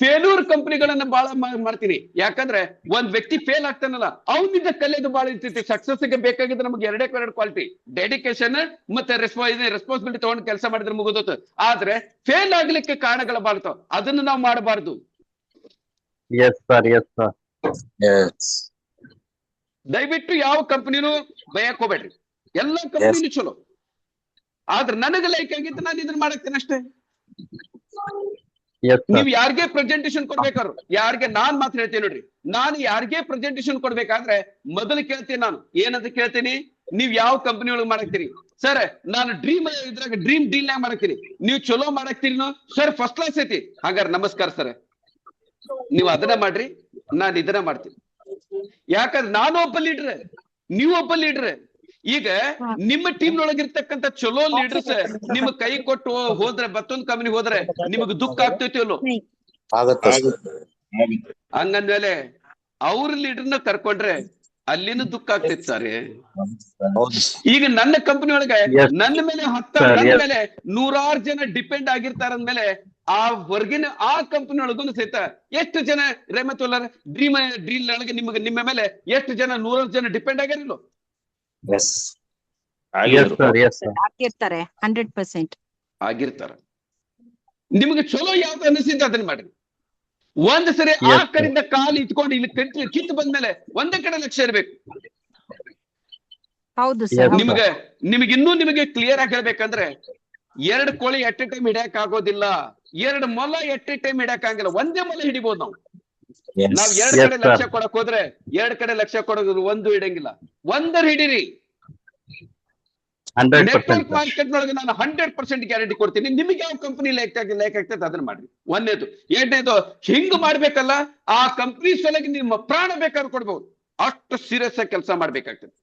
ಫೇಲ್ಯೂರ್ ಕಂಪನಿಗಳನ್ನ ಬಹಳ ಮಾಡ್ತೀನಿ. ಯಾಕಂದ್ರೆ ಒಂದ್ ವ್ಯಕ್ತಿ ಫೇಲ್ ಆಗ್ತಾನಲ್ಲ, ಅವನಿಂದ ಕಲಿಯೋದು ಬಹಳ ಇರ್ತೈತಿ. ಸಕ್ಸಸ್ಗೆ ಬೇಕಾಗಿದ್ರೆ ನಮ್ಗೆ 2 ಕ್ವಾಲಿಟಿ, ಡೆಡಿಕೇಶನ್ ಮತ್ತೆ ರೆಸ್ಪಾನ್ಸಿಬಿಲಿಟಿ ತಗೊಂಡು ಕೆಲಸ ಮಾಡಿದ್ರೆ ಮುಗಿದೋತು. ಆದ್ರೆ ಫೇಲ್ ಆಗ್ಲಿಕ್ಕೆ ಕಾರಣಗಳು ಬಾಳ್ತಾವ, ಅದನ್ನು ನಾವು ಮಾಡಬಾರ್ದು. ದಯವಿಟ್ಟು ಯಾವ ಕಂಪನಿನೂ ಬಯಕ್ ಹೋಗ್ಬೇಡ್ರಿ, ಎಲ್ಲಾ ಕಂಪನಿನೂ ಚಲೋ. ಆದ್ರೆ ನನಗೆ ಲೈಕ್ ಆಗಿತ್ತು, ನಾನು ಇದನ್ನ ಮಾಡಕ್ತೇನೆ ಅಷ್ಟೇ. ನೀವ್ ಯಾರಿಗೆ ಪ್ರೆಸೆಂಟೇಶನ್ ಕೊಡ್ಬೇಕಾದ್ರು, ಯಾರಿಗೆ ನಾನ್ ಮಾತ್ರ ಹೇಳ್ತೀನಿ ನೋಡ್ರಿ, ನಾನು ಯಾರಿಗೆ ಪ್ರೆಸೆಂಟೇಶನ್ ಕೊಡ್ಬೇಕಾದ್ರೆ ಮೊದಲು ಕೇಳ್ತೀನಿ, ನಾನು ಏನಂತ ಕೇಳ್ತೀನಿ, ನೀವ್ ಯಾವ ಕಂಪನಿ ಒಳಗೆ ಮಾಡಕ್ತೀರಿ? ಸರ್ ನಾನು ಡ್ರೀಮ್ ಡೀಲ್ ನಾಗ ಮಾಡಕ್ತೀನಿ. ನೀವು ಚಲೋ ಮಾಡಕ್ತೀರಿ ಸರ್, ಫಸ್ಟ್ ಕ್ಲಾಸ್ ಐತಿ. ಹಾಗಾದ್ರೆ ನಮಸ್ಕಾರ ಸರ್, ನೀವು ಅದನ್ನ ಮಾಡ್ರಿ, ನಾನು ಇದನ್ನ ಮಾಡ್ತೀನಿ. ಯಾಕಂದ್ರೆ ನಾನು ಒಬ್ಬ ಲೀಡ್ರ್, ನೀವು ಒಬ್ಬ ಲೀಡ್ರ್. ಈಗ ನಿಮ್ಮ ಟೀಮ್ ನೊಳಗಿರ್ತಕ್ಕಂಥ ಚಲೋ ಲೀಡರ್ಸ್ ನಿಮ್ ಕೈ ಕೊಟ್ಟು ಹೋದ್ರೆ, ಮತ್ತೊಂದು ಕಂಪನಿ ಹೋದ್ರೆ ನಿಮಗ್ ದುಃಖ ಆಗ್ತೈತಿ ಅಲ್ಲೋ? ಹಂಗಂದ್ಮೇಲೆ ಅವ್ರ ಲೀಡರ್ನ ಕರ್ಕೊಂಡ್ರೆ ಅಲ್ಲಿನೂ ದುಃಖ ಆಗ್ತೈತಿ ಸರ್. ಈಗ ನನ್ನ ಕಂಪನಿ ಒಳಗೆ ನನ್ನ ಮೇಲೆ ನನ್ನ ಮೇಲೆ 100 ಜನ ಡಿಪೆಂಡ್ ಆಗಿರ್ತಾರಂದ್ಮೇಲೆ ಆ ಹೊರಗಿನ ಆ ಕಂಪನಿ ಒಳಗೂ ಸಹಿತ ಎಷ್ಟು ಜನ ರೇಮತ್ ಡ್ರೀಲ್ ಒಳಗೆ ನಿಮ್ಮ ಮೇಲೆ ಎಷ್ಟು ಜನ 100 ಜನ ಡಿಪೆಂಡ್ ಆಗ್ಯಾರಿಲ್ಲೋ? ಆಗಿರ್ತಾರೆ, 100% ಆಗಿರ್ತಾರ. ನಿಮ್ಗೆ ಚಲೋ ಯಾವ್ದು ಅನಿಸಿದ್ದು ಅದನ್ನ ಮಾಡ್ರಿ. ಒಂದ್ ಸರಿ ಆ ಕಡೆಯಿಂದ ಕಾಲು ಇಟ್ಕೊಂಡು ಇಲ್ಲಿ ಕಿತ್ತು ಬಂದ್ಮೇಲೆ ಒಂದೇ ಕಡೆ ಲಕ್ಷ್ಯ ಇರ್ಬೇಕು. ಹೌದು ಸರ್. ನಿಮಗೆ ಕ್ಲಿಯರ್ ಆಗಿ ಹೇಳ್ಬೇಕಂದ್ರೆ 2 ಕೋಳಿ ಎಟ್ ಎ ಟೈಮ್ ಹಿಡಿಯಕ್ ಆಗೋದಿಲ್ಲ, 2 ಮೊಲ ಎಟ್ ಎ ಟೈಮ್ ಹಿಡಿಯಕ್ ಆಗಲ್ಲ. ಒಂದೇ ಮೊಲ ಹಿಡಿಬಹುದು ನಾವು. ನಾವ್ 2 ಕಡೆ ಲಕ್ಷ್ಯ ಕೊಡಕ್ ಹೋದ್ರೆ 2 ಕಡೆ ಲಕ್ಷ್ಯ ಕೊಡೋದು ಒಂದು ಹಿಡಂಗಿಲ್ಲ. ಒಂದರ ಹಿಡೀರಿ. 100% ನೆಟ್ವರ್ಕ್ sir. ಮಾರ್ಕೆಟ್ ನೊಳಗೆ ನಾನು 100% ಗ್ಯಾರಂಟಿ ಕೊಡ್ತೀನಿ. ನಿಮಗೆ ಯಾವ ಕಂಪನಿ ಲೇಕ್ ಆಗ್ತದೆ ಅದನ್ನ ಮಾಡ್ರಿ. ಒಂದನೇದು. ಎರಡನೇದು, ಹಿಂಗ್ ಮಾಡ್ಬೇಕಲ್ಲ, ಆ ಕಂಪನಿ ಸಲುವಾಗಿ ನಿಮ್ಮ ಪ್ರಾಣ ಬೇಕಾದ್ರೂ ಕೊಡ್ಬಹುದು. ಅಷ್ಟು ಸೀರಿಯಸ್ ಆಗಿ ಕೆಲಸ ಮಾಡ್ಬೇಕಾಗ್ತದೆ.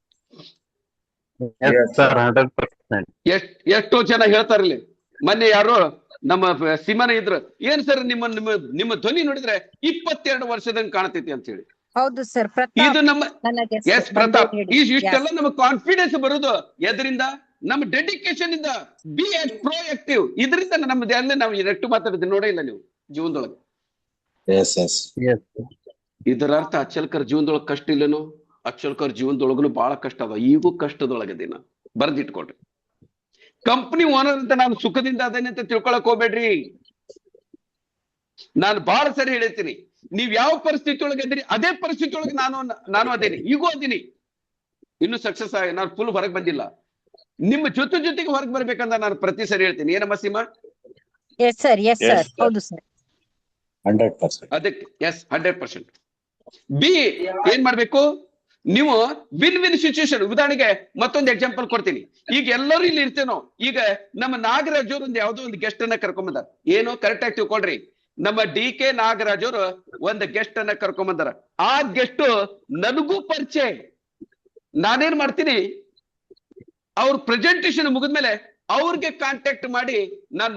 Yes sir, 100%. ಎಷ್ಟೋ ಜನ ಹೇಳ್ತಾರಲ್ಲಿ, ಮೊನ್ನೆ ಯಾರೋ ನಮ್ಮ ಸಿಮನ ಇದ್ರು, ಏನ್ ಸರ್ ನಿಮ್ಮ ಧ್ವನಿ ನೋಡಿದ್ರೆ 22 ವರ್ಷದಂಗ್ ಕಾಣ್ತೈತಿ ಅಂತ ಹೇಳಿ. ಹೌದು ಸರ್, ಇದು ನಮ್ಮ ನನಗೆ ಎಸ್ ಪ್ರತಾಪ್, ಇಷ್ಟೆಲ್ಲ ನಮಗೆ ಕಾನ್ಫಿಡೆನ್ಸ್ ಬರೋದು ಎದರಿಂದ? ನಮ್ಮ ಡೆಡಿಕೇಶನ್ ಇಂದ. B pro active. ಇದರಿಂದ ನಮ್ದು ಎಲ್ಲ ನಾವು ನೆಟ್ಟು ಮಾತಾಡಿದ್ರೆ ನೋಡೇ ಇಲ್ಲ ನೀವು ಜೀವನದೊಳಗೆ. Yes sir. ಇದರ ಅರ್ಥ ಅಚ್ಚಲ್ಕರ್ ಜೀವನದೊಳಗೆ ಕಷ್ಟ ಇಲ್ಲನು? ಅಚ್ಚಲ್ಕರ್ ಜೀವನದೊಳಗನು ಬಹಳ ಕಷ್ಟ ಅದ, ಈಗೂ ಕಷ್ಟದೊಳಗದಿನ. ಬರ್ದಿಟ್ಕೊಡ್ರಿ. ಕಂಪನಿ ಓನರ್ ಅಂತ ನಾನು ಸುಖದಿಂದ ಅದೇನೆ ಅಂತ ತಿಳ್ಕೊಳಕ್ ಹೋಗ್ಬೇಡ್ರಿ. ನಾನು ಬಹಳ ಸರಿ ಹೇಳ್ತೀನಿ, ನೀವ್ ಯಾವ ಪರಿಸ್ಥಿತಿ ಒಳಗೆ ಅದೀರಿ ಅದೇ ಪರಿಸ್ಥಿತಿ ಒಳಗೆ ನಾನು ಅದೇನಿ, ಈಗೂ ಅದೀನಿ. ಇನ್ನು ಸಕ್ಸಸ್ ಆಗಿ ನಾನು ಫುಲ್ ಹೊರಗೆ ಬಂದಿಲ್ಲ. ನಿಮ್ಮ ಜೊತೆಗೆ ಹೊರಗೆ ಬರ್ಬೇಕಂತ ನಾನು ಪ್ರತಿ ಸರಿ ಹೇಳ್ತೀನಿ. ಏನಮ್ಮ Seema? Yes sir, yes sir, ಹೌದು ಸರ್. 100%. ಅದಕ್ಕೆ ಎಸ್ 100%. ಬಿ ಏನ್ ಮಾಡ್ಬೇಕು ನೀವು? Win win situation. ಉದಾಹರಣೆಗೆ ಮತ್ತೊಂದು ಎಕ್ಸಾಂಪಲ್ ಕೊಡ್ತೀನಿ. ಈಗ ಎಲ್ಲರೂ ಇಲ್ಲಿ ಇರ್ತೇನೋ, ಈಗ ನಮ್ಮ ನಾಗರಾಜ್ ಅವರು ಒಂದು ಯಾವ್ದೋ ಒಂದು ಗೆಸ್ಟ್ ಅನ್ನ ಕರ್ಕೊಂಬಂದಾರ. ಏನು ಕರೆಕ್ಟ್ ಆಗಿ ತಿಳ್ಕೊಳ್ರಿ, ನಮ್ಮ DK ನಾಗರಾಜ್ ಅವರು ಒಂದು ಗೆಸ್ಟ್ ಅನ್ನ ಕರ್ಕೊಂಬಂದಾರ. ಆ ಗೆಸ್ಟ್ ನನಗೂ ಪರಿಚಯ. ನಾನೇನ್ ಮಾಡ್ತೀನಿ, ಅವ್ರ ಪ್ರೆಸೆಂಟೇಶನ್ ಮುಗಿದ್ಮೇಲೆ ಅವ್ರಿಗೆ ಕಾಂಟ್ಯಾಕ್ಟ್ ಮಾಡಿ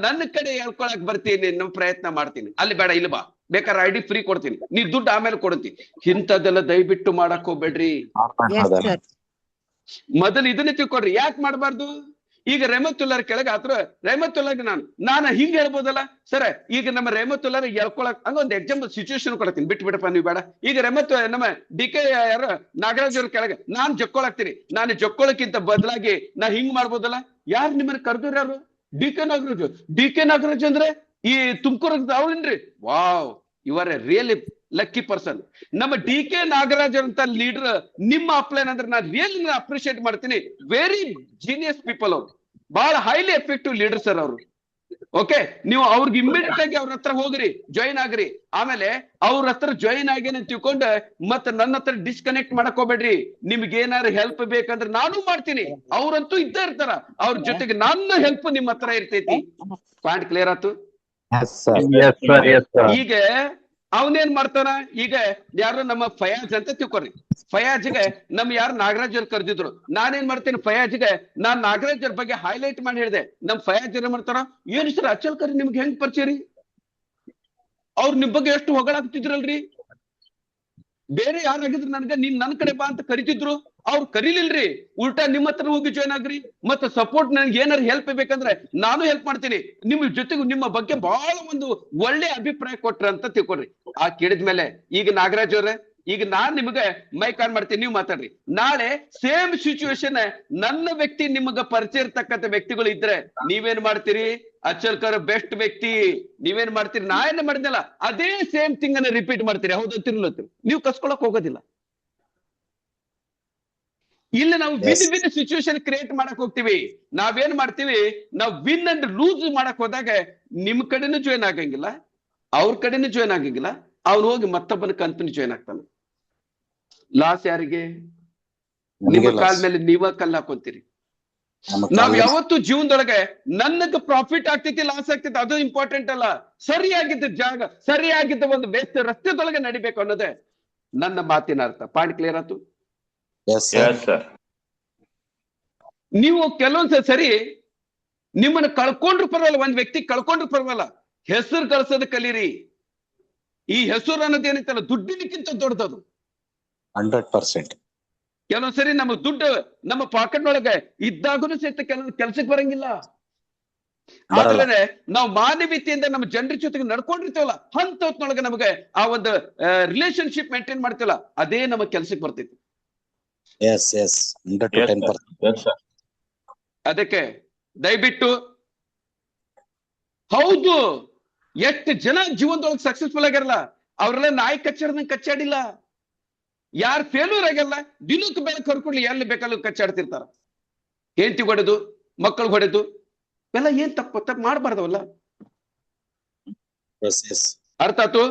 ನನ್ನ ಕಡೆ ಹೇಳ್ಕೊಳಕ್ ಬರ್ತೀನಿ, ನಮ್ಮ ಪ್ರಯತ್ನ ಮಾಡ್ತೀನಿ. ಅಲ್ಲಿ ಬೇಡ, ಇಲ್ಲಿ ಬಾ, ಬೇಕಾದ್ರೆ ID ಫ್ರೀ ಕೊಡ್ತೀನಿ, ನೀ ದುಡ್ಡು ಆಮೇಲೆ ಕೊಡ್ತೀನಿ. ಇಂಥದ್ದೆಲ್ಲ ದಯವಿಟ್ಟು ಮಾಡಕ್ ಹೋಗ್ಬೇಡ್ರಿ. Yes sir. ಮೊದಲು ಇದನ್ನ ತಿಳ್ಕೊಡ್ರಿ. ಯಾಕೆ ಮಾಡಬಾರ್ದು? ಈಗ ರೆಹಮತುಲ್ಲಾರ್ ಕೆಳಗೆ ಆತ್ರ ರೆಹಮತುಲ್ಲಾರ್ಗೆ ನಾನು ಹಿಂಗ್ ಹೇಳ್ಬೋದಲ್ಲ ಸರ್. ಈಗ ನಮ್ಮ ರೆಹಮತುಲ್ಲಾರ್ ಹೇಳ್ಕೊಳಕ್ ಹಂಗ ಒಂದು ಎಕ್ಸಾಂಪಲ್ ಸಿಚುವೇಶನ್ ಕೊಡ್ತೀನಿ, ಬಿಟ್ಬಿಡಪ್ಪ ನೀವು ಬೇಡ. ಈಗ ನಮ್ಮ DK ಯಾರು ನಾಗರಾಜ್ ಅವ್ರ ಕೆಳಗೆ ನಾನ್ ಜಕ್ಕೊಳಕ್ತೀನಿ. ನಾನು ಜಕ್ಕೊಳಕ್ಕಿಂತ ಬದಲಾಗಿ ನಾ ಹಿಂಗ್ ಮಾಡ್ಬೋದಲ್ಲ. ಯಾರು ನಿಮ್ಮನ್ನ ಕರೆದ್ರು? ಯಾರು? DK ನಾಗರಾಜ್ ಅಂದ್ರೆ ಈ ತುಮಕೂರು ಅವ್ರೇನ್ರಿ? Wow, you are a really lucky person. ನಮ್ಮ DK ನಾಗರಾಜ್ ಅಂತ ಲೀಡರ್ ನಿಮ್ಮ ಅಪ್ಲೈನ್ ಅಂದ್ರೆ ನಾನು ರಿಯಲಿ ಅಪ್ರಿಶಿಯೇಟ್ ಮಾಡ್ತೀನಿ. ವೆರಿ ಜೀನಿಯಸ್ ಪೀಪಲ್ ಅವ್ರು, ಬಹಳ ಹೈಲಿ ಎಫೆಕ್ಟಿವ್ ಲೀಡರ್ ಸರ್ ಅವರು. ಓಕೆ, ನೀವು ಅವ್ರಿಗೆ ಇಮಿಡಿಯೇಟ್ ಆಗಿ ಅವ್ರ ಹತ್ರ ಹೋಗ್ರಿ, ಜಾಯಿನ್ ಆಗ್ರಿ. ಆಮೇಲೆ ಅವ್ರ ಹತ್ರ ಜಾಯಿನ್ ಆಗೇನೆ ತಿಳ್ಕೊಂಡ ಮತ್ತೆ ನನ್ನ ಹತ್ರ ಡಿಸ್ಕನೆಕ್ಟ್ ಮಾಡಕ್ ಹೋಗ್ಬೇಡ್ರಿ. ನಿಮ್ಗೆ ಏನಾದ್ರು ಹೆಲ್ಪ್ ಬೇಕಂದ್ರೆ ನಾನು ಮಾಡ್ತೀನಿ. ಅವ್ರಂತೂ ಇದ್ದೇ ಇರ್ತಾರ, ಅವ್ರ ಜೊತೆಗೆ ನನ್ನ ಹೆಲ್ಪ್ ನಿಮ್ಮ ಹತ್ರ ಇರ್ತೈತಿ. ಪಾಯಿಂಟ್ ಕ್ಲಿಯರ್ ಆಯ್ತು? Yes sir. Yes sir. Yes sir. ಈಗ ಅವನೇನ್ ಮಾಡ್ತಾನ, ಈಗ ಯಾರು ನಮ್ಮ ಫಯಾಜ್ ಅಂತ ತಿಳ್ಕೊರಿ. ಫಯಾಜ್ಗೆ ನಮ್ ಯಾರು ನಾಗರಾಜ್ ಅವ್ರು ಕರೆದಿದ್ರು. ನಾನೇನ್ ಮಾಡ್ತೇನೆ, ಫಯಾಜ್ಗೆ ನಾನ್ ನಾಗರಾಜ್ ಅವ್ರ ಬಗ್ಗೆ ಹೈಲೈಟ್ ಮಾಡಿ ಹೇಳಿದೆ. ನಮ್ ಫಯಾಜ್ ಏನ್ ಮಾಡ್ತಾರ, ಏನು ಸರ್ ಅಚ್ಚಲ್ಕರ್ ನಿಮ್ಗೆ ಹೆಂಗ್ ಪರಿಚಯ ರೀ? ಅವ್ರು ನಿಮ್ ಬಗ್ಗೆ ಎಷ್ಟು ಹೊಗಳಾಗ್ತಿದ್ರಲ್ರಿ. ಬೇರೆ ಯಾರಾಗಿದ್ರು ನನ್ಗೆ ನೀನ್ ನನ್ ಕಡೆ ಬಾ ಅಂತ ಕರಿತಿದ್ರು, ಅವ್ರು ಕರೀಲಿಲ್ರಿ. ಉಲ್ಟಾ ನಿಮ್ಮ ಹತ್ರ ಹೋಗಿ ಜಾಯ್ನ್ ಆಗ್ರಿ. ಮತ್ತೆ ಸಪೋರ್ಟ್ ನನ್ಗೆ ಏನಾರು ಹೆಲ್ಪ್ ಬೇಕಂದ್ರೆ ನಾನು ಹೆಲ್ಪ್ ಮಾಡ್ತೀನಿ. ನಿಮ್ ಜೊತೆಗೂ ನಿಮ್ಮ ಬಗ್ಗೆ ಬಹಳ ಒಂದು ಒಳ್ಳೆ ಅಭಿಪ್ರಾಯ ಕೊಟ್ರ ಅಂತ ತಿಳ್ಕೊಡ್ರಿ. ಆ ಕೇಳಿದ್ಮೇಲೆ ಈಗ ನಾಗರಾಜ್ ಅವ್ರೆ, ಈಗ ನಾನ್ ನಿಮಗೆ ಮೈಕ್ ಆನ್ ಮಾಡ್ತೀನಿ, ನೀವು ಮಾತಾಡ್ರಿ. ನಾಳೆ ಸೇಮ್ ಸಿಚುವೇಶನ್ ನನ್ನ ವ್ಯಕ್ತಿ ನಿಮಗ ಪರಿಚಯ ಇರ್ತಕ್ಕಂಥ ವ್ಯಕ್ತಿಗಳು ಇದ್ರೆ ನೀವೇನ್ ಮಾಡ್ತೀರಿ? ಅಚ್ಚಲ್ಕರ್ ಬೆಸ್ಟ್ ವ್ಯಕ್ತಿ, ನೀವೇನ್ ಮಾಡ್ತೀರಿ? ನಾ ಏನ್ ಮಾಡಿದ್ನಲ್ಲ ಅದೇ ಸೇಮ್ ಥಿಂಗ್ ಅನ್ನ ರಿಪೀಟ್ ಮಾಡ್ತೀರಿ. ಹೌದಂತಿರ್ಲತ್ತೀರಿ, ನೀವು ಕಸ್ಕೊಳಕ್ ಹೋಗೋದಿಲ್ಲ. ಇಲ್ಲಿ ನಾವು ವಿನ್ ಸಿಚುವೇಶನ್ ಕ್ರಿಯೇಟ್ ಮಾಡಕ್ ಹೋಗ್ತೀವಿ. ನಾವೇನ್ ಮಾಡ್ತೀವಿ, ನಾವು ವಿನ್ ಅಂಡ್ ಲೂಸ್ ಮಾಡಕ್ ಹೋದಾಗ ನಿಮ್ ಕಡೆನೂ ಜಾಯ್ನ್ ಆಗಂಗಿಲ್ಲ, ಅವ್ರ ಕಡೆನೂ ಜಾಯ್ನ್ ಆಗಂಗಿಲ್ಲ. ಅವ್ನು ಹೋಗಿ ಮತ್ತೊಬ್ಬನ ಕಂಪನಿ ಜಾಯ್ನ್ ಆಗ್ತಾನೆ. ಲಾಸ್ ಯಾರಿಗೆ? ನಿಮ್ಮ ಕಾಲ ಮೇಲೆ ನೀವ ಕಲ್ಲು ಹಾಕೊಂತೀರಿ. ನಾವ್ ಯಾವತ್ತು ಜೀವನದೊಳಗೆ ನನಗೆ ಪ್ರಾಫಿಟ್ ಆಗ್ತೈತಿ ಲಾಸ್ ಆಗ್ತೈತಿ ಅದು ಇಂಪಾರ್ಟೆಂಟ್ ಅಲ್ಲ. ಸರಿಯಾಗಿದ್ದ ಜಾಗ, ಸರಿಯಾಗಿದ್ದ ಒಂದು ರಸ್ತೆದೊಳಗೆ ನಡಿಬೇಕು ಅನ್ನೋದೇ ನನ್ನ ಮಾತಿನ ಅರ್ಥ. ಪಾಯಿಂಟ್ ಕ್ಲಿಯರ್ ಆಯ್ತು? ನೀವು ಕೆಲವೊಂದ್ಸ ಸರಿ ನಿಮ್ಮನ್ನ ಕಳ್ಕೊಂಡ್ರು ಪರವಾಗಿಲ್ಲ, ಒಂದ್ ವ್ಯಕ್ತಿ ಕಳ್ಕೊಂಡ್ರು ಪರವಾಗಿಲ್ಲ, ಹೆಸರು ಗಳಿಸೋದ್ ಕಲೀರಿ. ಈ ಹೆಸರು ಅನ್ನೋದು ಏನೈತಲ್ಲ ದುಡ್ಡಿನಕ್ಕಿಂತ ದೊಡ್ಡದು. 100%. ಕೆಲವೊಂದ್ಸರಿ ನಮ್ಮ ದುಡ್ಡು ನಮ್ಮ ಪಾಕೆಟ್ ಒಳಗೆ ಇದ್ದಾಗೂ ಸಹಿತ ಕೆಲ್ಸಕ್ಕೆ ಬರಂಗಿಲ್ಲ. ಆದ್ರೆ ನಾವು ಮಾನವೀಯತೆಯಿಂದ ನಮ್ಮ ಜನರ ಜೊತೆಗೆ ನಡ್ಕೊಂಡಿರ್ತೇವಲ್ಲ, ಅಂತ ಹೊತ್ನೊಳಗೆ ನಮಗೆ ಆ ಒಂದು ರಿಲೇಶನ್ಶಿಪ್ ಮೇಂಟೈನ್ ಮಾಡ್ತೀವಲ್ಲ, ಅದೇ ನಮ್ಮ ಕೆಲ್ಸಕ್ಕೆ ಬರ್ತೈತಿ. ಅದಕ್ಕೆ ದಯವಿಟ್ಟು ಹೌದು, ಎಷ್ಟು ಜನ ಜೀವನದೊಳಗೆ ಸಕ್ಸಸ್ಫುಲ್ ಆಗಿರಲ್ಲ, ಅವ್ರೆಲ್ಲ ನಾಯಿ ಕಚ್ಚಾಡ್ದಂಗೆ ಕಚ್ಚಾಡಿಲ್ಲ. ಯಾರು ಫೇಲ್ಯೂರ್ ಆಗಲ್ಲ, ದಿನಕ್ಕೆ ಬೆಳಕು ಹೊರ್ಕೊಡ್ಲಿ ಎಲ್ಲಿ ಬೇಕಲ್ಲ ಕಚ್ಚಾಡ್ತಿರ್ತಾರ. ಹೆಂಡತಿ ಹೊಡೆದು, ಮಕ್ಕಳು ಹೊಡೆದು, ಎಲ್ಲ ಏನ್ ತಪ್ಪು ಮಾಡ್ಬಾರ್ದವಲ್ಲ. ಅರ್ಥ ಆಯ್ತು?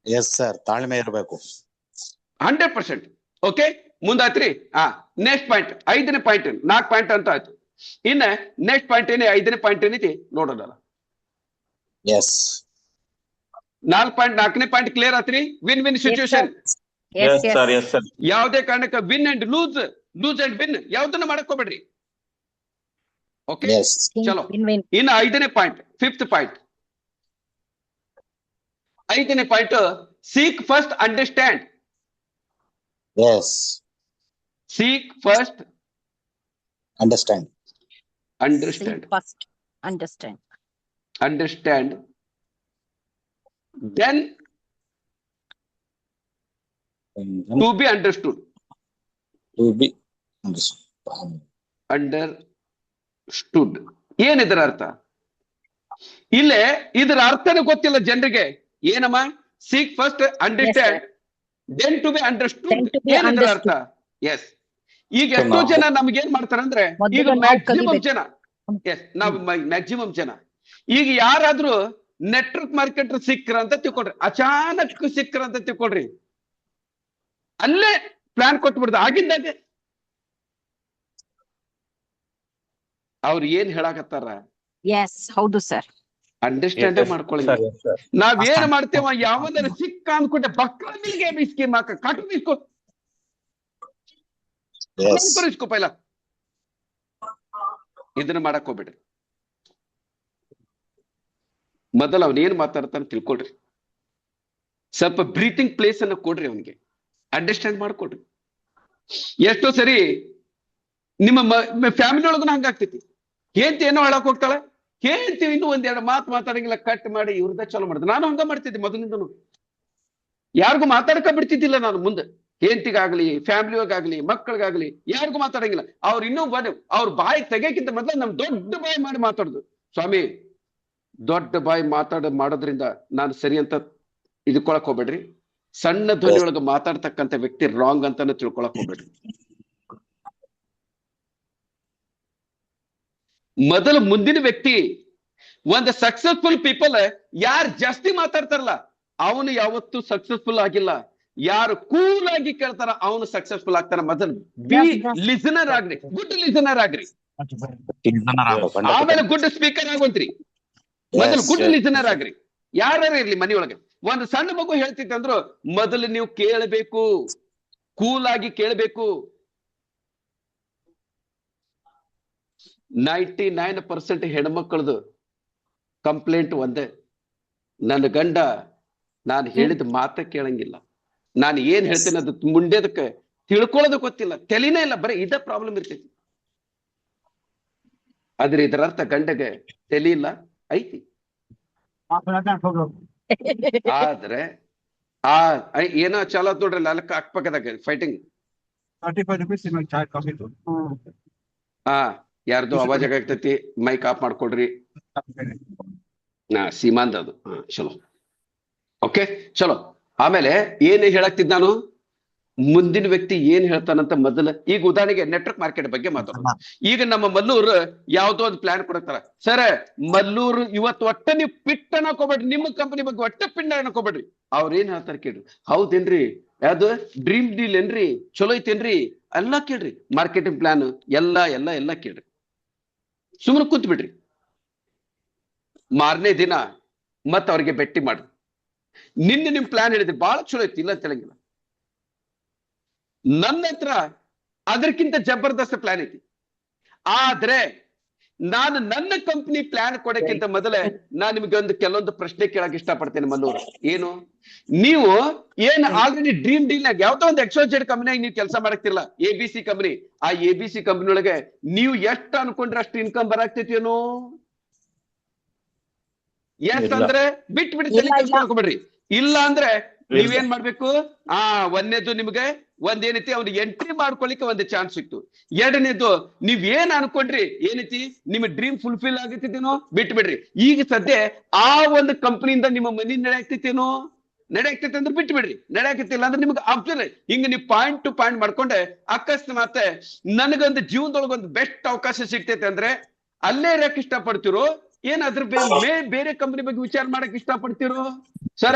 ಎಸ್ ಸರ್, ತಾಳ್ಮೆ ಇರಬೇಕು. 100%. ಓಕೆ, ಮುಂದಾಯ್ತ್ರಿ. ನೆಕ್ಸ್ಟ್ ಪಾಯಿಂಟ್, 5ನೇ ಪಾಯಿಂಟ್, 4 ಪಾಯಿಂಟ್ ಅಂತ ಆಯ್ತು. ಇನ್ನ ನೆಕ್ಸ್ಟ್ ಪಾಯಿಂಟ್ ಏನೇ 5ನೇ ಪಾಯಿಂಟ್ ಏನೈತಿ ನೋಡೋಣ. ಎಸ್ 4ನೇ ಪಾಯಿಂಟ್ ಕ್ಲಿಯರ್ ಆತ್ರಿ? Win win situation. Yes yes sir, yes sir. ಯಾವುದೇ ಕಾರಣಕ್ಕೆ win and lose and win ಯಾವ್ದನ್ನ ಮಾಡಕ್ ಹೋಗ್ಬೇಡ್ರಿ. ಓಕೆ, ಎಸ್ ಚಲೋ. Win win. ಇನ್ನು 5ನೇ ಪಾಯಿಂಟ್, 5th ಪಾಯಿಂಟ್. 5ನೇ point, seek first understand. Yes seek first understand. First understand. Understand, then to be understood. To be Understood. ಏನಿದರ ಅರ್ಥ? ಇಲ್ಲೇ ಇದರ ಅರ್ಥನೇ ಗೊತ್ತಿಲ್ಲ ಜನರಿಗೆ. ಏನಮ್ಮ? Seek first understand, then to be understood. Then to be ಏನಿದರ ಅರ್ಥ? ಎಸ್. ಈಗ ಎಷ್ಟೋ ಜನ ನಮ್ಗೆ ಏನ್ ಮಾಡ್ತಾರಂದ್ರೆ, ಈಗ ಮ್ಯಾಕ್ಸಿಮಮ್ ಜನ, ಎಸ್, ನಾವು ಮ್ಯಾಕ್ಸಿಮಮ್ ಜನ ಈಗ ಯಾರಾದ್ರೂ ನೆಟ್ವರ್ಕ್ ಮಾರ್ಕೆಟರ್ ಸಿಕ್ಕ್ರ ಅಂತ ತಿಳ್ಕೊಳ್ರಿ, ಅಚಾನಕ್ ಸಿಕ್ಕ್ರ ಅಂತ ತಿಳ್ಕೊಳ್ರಿ, ಅಲ್ಲೇ ಪ್ಲಾನ್ ಕೊಟ್ಬಿಡ್ದ. ಆಗಿದ್ದಾಗೆ ಅವ್ರು ಏನ್ ಹೇಳಾಕತ್ತಾರ ಎಸ್ ಹೌದು ಸರ್. ಅಂಡರ್ಸ್ಟ್ಯಾಂಡ್ ಮಾಡ್ಕೊಳ್ಳಿ. ನಾವೇನ್ ಮಾಡ್ತೇವ, ಯಾವನಾರ ಸಿಕ್ಕ ಅಂದ್ಕೊಂಡೆ ಬಕ್ರ ಮಿಲ್ಗೆ ಬಿಸ್ಕಿ ಮಾಕ ಕಾಟು ಬಿಸ್ಕೋ ಇಸ್ಕೋ ಪೈಲ. ಇದನ್ನ ಮಾಡಕ್ ಹೋಗ್ಬೇಡ್ರಿ. ಮೊದಲು ಅವ್ನ ಏನ್ ಮಾತಾಡ್ತಾನೆ ತಿಳ್ಕೊಳ್ರಿ. ಸ್ವಲ್ಪ ಬ್ರೀತಿಂಗ್ ಪ್ಲೇಸ್ ಅನ್ನ ಕೊಡ್ರಿ, ಅವನಿಗೆ ಅಂಡರ್ಸ್ಟ್ಯಾಂಡ್ ಮಾಡ್ಕೊಡ್ರಿ. ಎಷ್ಟೋ ಸರಿ ನಿಮ್ಮ ಫ್ಯಾಮಿಲಿ ಒಳಗೂ ಹಂಗಾಗ್ತೈತಿ. ಹೇಳ್ತಿ ಏನೋ ಹೇಳಕ್ ಹೋಗ್ತಾಳೆ, ಹೇಳ್ತೀವಿ ಇನ್ನೂ 1-2 ಮಾತು ಮಾತಾಡಂಗಿಲ್ಲ, ಕಟ್ ಮಾಡಿ ಇವ್ರದ ಚಲೋ ಮಾಡಿದೆ. ನಾನು ಹಂಗ ಮಾಡ್ತಿದ್ದೆ ಮೊದಲಿಂದನು. ಯಾರಿಗೂ ಮಾತಾಡಕ ಬಿಡ್ತಿದ್ದಿಲ್ಲ ನಾನು. ಮುಂದೆ ಹೆಂಡತಿಗಾಗ್ಲಿ, ಫ್ಯಾಮಿಲಿಗಾಗ್ಲಿ, ಮಕ್ಕಳಿಗಾಗ್ಲಿ ಯಾರಿಗೂ ಮಾತಾಡಂಗಿಲ್ಲ. ಅವ್ರು ಇನ್ನೂ ಅವ್ರ ಬಾಯಿ ತೆಗೆಯಕ್ಕಿಂತ ಮೊದಲು ನಮ್ ದೊಡ್ಡ ಬಾಯಿ ಮಾಡಿ ಮಾತಾಡುದು. ಸ್ವಾಮಿ, ದೊಡ್ಡ ಬಾಯಿ ಮಾಡೋದ್ರಿಂದ ನಾನು ಸರಿ ಅಂತ ಇದಕ್ಕೊಳಕ್ ಹೋಗ್ಬೇಡ್ರಿ. ಸಣ್ಣ ಧ್ವನಿ ಒಳಗೆ ಮಾತಾಡ್ತಕ್ಕಂಥ ವ್ಯಕ್ತಿ ರಾಂಗ್ ಅಂತಾನು ತಿಳ್ಕೊಳಕ್ ಹೋಗ್ಬೇಡ್ರಿ. ಮೊದಲು ಮುಂದಿನ ವ್ಯಕ್ತಿ, ಒಂದು ಸಕ್ಸಸ್ಫುಲ್ ಪೀಪಲ್ ಯಾರು ಜಾಸ್ತಿ ಮಾತಾಡ್ತಾರಲ್ಲ ಅವನು ಯಾವತ್ತು ಸಕ್ಸಸ್ಫುಲ್ ಆಗಿಲ್ಲ. ಯಾರು ಕೂಲ್ ಆಗಿ ಕೇಳ್ತಾರ ಅವನು ಸಕ್ಸಸ್ಫುಲ್ ಆಗ್ತಾರ. ಮೊದಲು ಬಿ ಲಿಸನರ್ ಆಗ್ರಿ, ಗುಡ್ ಲಿಸನರ್ ಆಗ್ರಿ, ಆಮೇಲೆ ಗುಡ್ ಸ್ಪೀಕರ್ ಆಗೋಂತ್ರಿ. ಮೊದಲು ಗುಡ್ ಲಿಸನರ್ ಆಗ್ರಿ. ಯಾರು ಇರ್ಲಿ ಮನೆಯೊಳಗೆ ಒಂದು ಸಣ್ಣ ಮಗು ಹೇಳ್ತಿತ್ತು ಅಂದ್ರು ಮೊದಲು ನೀವು ಕೇಳಬೇಕು, ಕೂಲ್ ಆಗಿ ಕೇಳಬೇಕು. 99% ಹೆಣ್ಮಕ್ಳದು ಕಂಪ್ಲೇಂಟ್ ಒಂದೇ, ನನ್ನ ಗಂಡ ನಾನು ಹೇಳಿದ ಮಾತ ಕೇಳಂಗಿಲ್ಲ, ನಾನು ಏನ್ ಹೇಳ್ತೇನೆ ಅದು ಮುಂಡೆದಕ್ಕೆ ತಿಳ್ಕೊಳ್ಳೋದು ಗೊತ್ತಿಲ್ಲ, ತಲೆನೇ ಇಲ್ಲ, ಬರೀ ಇದ ಪ್ರಾಬ್ಲಮ್ ಇರ್ತೈತಿ. ಆದ್ರೆ ಇದರ ಅರ್ಥ ಗಂಡಗೆ ತಲೆ ಇಲ್ಲ, ಐತಿ. ಆದ್ರೆ ಏನೋ ಚಲೋ ನೋಡ್ರಿ, ನಾಲ್ಕ ಅಕ್ಕಪಕ್ಕದಾಗ ಫೈಟಿಂಗ್. ಯಾರ್ದು ಅವಾಜ್ ಆಗ್ತೈತಿ, ಮೈಕ್ ಆಫ್ ಮಾಡ್ಕೊಡ್ರಿ. ಸೀಮಾಂದ್ ಅದು. ಚಲೋ, ಓಕೆ, ಚಲೋ. ಆಮೇಲೆ ಏನ್ ಹೇಳಕ್ತಿದ್ ನಾನು, ಮುಂದಿನ ವ್ಯಕ್ತಿ ಏನ್ ಹೇಳ್ತಾನಂತ ಮೊದಲ. ಈಗ ಉದಾಹರಣೆಗೆ ನೆಟ್ವರ್ಕ್ ಮಾರ್ಕೆಟ್ ಬಗ್ಗೆ ಮಾತಾಡೋಣ. ಈಗ ನಮ್ಮ ಮಲ್ಲೂರು ಯಾವ್ದೋ ಒಂದು ಪ್ಲಾನ್ ಕೊಡಕ್ತಾರ. ಸರ್, ಮಲ್ಲೂರು ಇವತ್ತು ಒಟ್ಟ ನೀವು ಪಿಟ್ ಅನ್ನಕೋಬೇಡ್ರಿ, ನಿಮ್ಮ ಕಂಪನಿ ಬಗ್ಗೆ ಒಟ್ಟ ಪಿಂಡ ಅನ್ನಕೋಬೇಡ್ರಿ. ಅವ್ರ ಏನ್ ಹೇಳ್ತಾರ ಕೇಳ್ರಿ. ಹೌದೇನ್ರಿ, ಯಾವ್ದು ಡ್ರೀಮ್ ಡೀಲ್ ಏನ್ರಿ, ಚಲೋ ಐತೇನ್ರಿ, ಎಲ್ಲಾ ಕೇಳ್ರಿ. ಮಾರ್ಕೆಟಿಂಗ್ ಪ್ಲಾನ್ ಎಲ್ಲ ಕೇಳ್ರಿ. ಸುಮ್ಮನೆ ಕೂತ್ ಬಿಡ್ರಿ. ಮಾರನೇ ದಿನ ಮತ್ತ ಅವ್ರಿಗೆ ಭೇಟಿ ಮಾಡ್ರಿ. ನಿನ್ನೆ ನಿಮ್ ಪ್ಲಾನ್ ಹೇಳಿದ್ರಿ, ಬಹಳ ಚಲೋ ಐತಿ, ಇಲ್ಲ ತೆಲಂಗಿಲ್ಲ. ನನ್ನ ಹತ್ರ ಅದಕ್ಕಿಂತ ಜಬರ್ದಸ್ತ್ ಪ್ಲಾನ್ ಐತಿ. ಆದ್ರೆ ನಾನು ನನ್ನ ಕಂಪನಿ ಪ್ಲಾನ್ ಕೊಡಕ್ಕಿಂತ ಮೊದಲೇ ನಾನು ನಿಮ್ಗೆ ಕೆಲವೊಂದು ಪ್ರಶ್ನೆ ಕೇಳಕ್ ಇಷ್ಟಪಡ್ತೇನೆ. ಮಲ್ಲೂರು, ಏನು ನೀವು ಏನ್ ಆಲ್ರೆಡಿ ಡ್ರೀಮ್ ಡೀಲ್ ನಾಗ ಯಾವ್ದೋ ಒಂದು XYZ ಕಂಪನಿಯಾಗ ನೀವು ಕೆಲಸ ಮಾಡಕ್ತಿರಲ್ಲ, ABC ಕಂಪನಿ. ಆ ABC ಕಂಪನಿ ಒಳಗೆ ನೀವು ಎಷ್ಟು ಅನ್ಕೊಂಡ್ರೆ ಅಷ್ಟು ಇನ್ಕಮ್ ಬರಾಕ್ತೈತಿಯೇನೋ? ಎಸ್ ಅಂದ್ರೆ ಬಿಟ್ಟು ಬಿಡ್ರಿ. ಇಲ್ಲ ಅಂದ್ರೆ ನೀವೇನ್ ಮಾಡ್ಬೇಕು? ಒಂದನೇದು ನಿಮ್ಗೆ ಒಂದೇನೈತಿ, ಅವ್ನಿಗೆ ಎಂಟ್ರಿ ಮಾಡ್ಕೊಳಿಕ್ಕೆ ಒಂದು ಚಾನ್ಸ್ ಸಿಕ್ತು. ಎರಡನೇದು ನೀವ್ ಏನ್ ಅನ್ಕೊಂಡ್ರಿ, ಏನೈತಿ ನಿಮ್ಮ ಡ್ರೀಮ್ ಫುಲ್ಫಿಲ್ ಆಗತ್ತೇನೋ, ಬಿಟ್ಟು ಬಿಡ್ರಿ. ಈಗ ಸದ್ಯ ಆ ಒಂದು ಕಂಪನಿಯಿಂದ ನಿಮ್ಮ ಮನಿ ನಡೆಯಾಕ್ತೈತೇನೋ, ನಡೆಯಾಕ್ತೈತೆ ಅಂದ್ರೆ ಬಿಟ್ಟು ಬಿಡ್ರಿ. ನಡೆಯಾಕತ್ತಿಲ್ಲ ಅಂದ್ರೆ ನಿಮ್ಗೆ ಆಪ್ಷನ್ ಹಿಂಗ ನೀವು ಪಾಯಿಂಟ್ ಟು ಪಾಯಿಂಟ್ ಮಾಡ್ಕೊಂಡೆ ಅಕಸ್ಮಾತ್ ನನಗೊಂದು ಜೀವನದೊಳಗೊಂದು ಬೆಸ್ಟ್ ಅವಕಾಶ ಸಿಗ್ತೈತೆ ಅಂದ್ರೆ ಅಲ್ಲೇ ಇರಕ್ ಇಷ್ಟಪಡ್ತಿರೋ, ಏನಾದ್ರೂ ಬೇರೆ ಕಂಪನಿ ಬಗ್ಗೆ ವಿಚಾರ ಮಾಡಕ್ ಇಷ್ಟಪಡ್ತಿರೋ? ಸರ,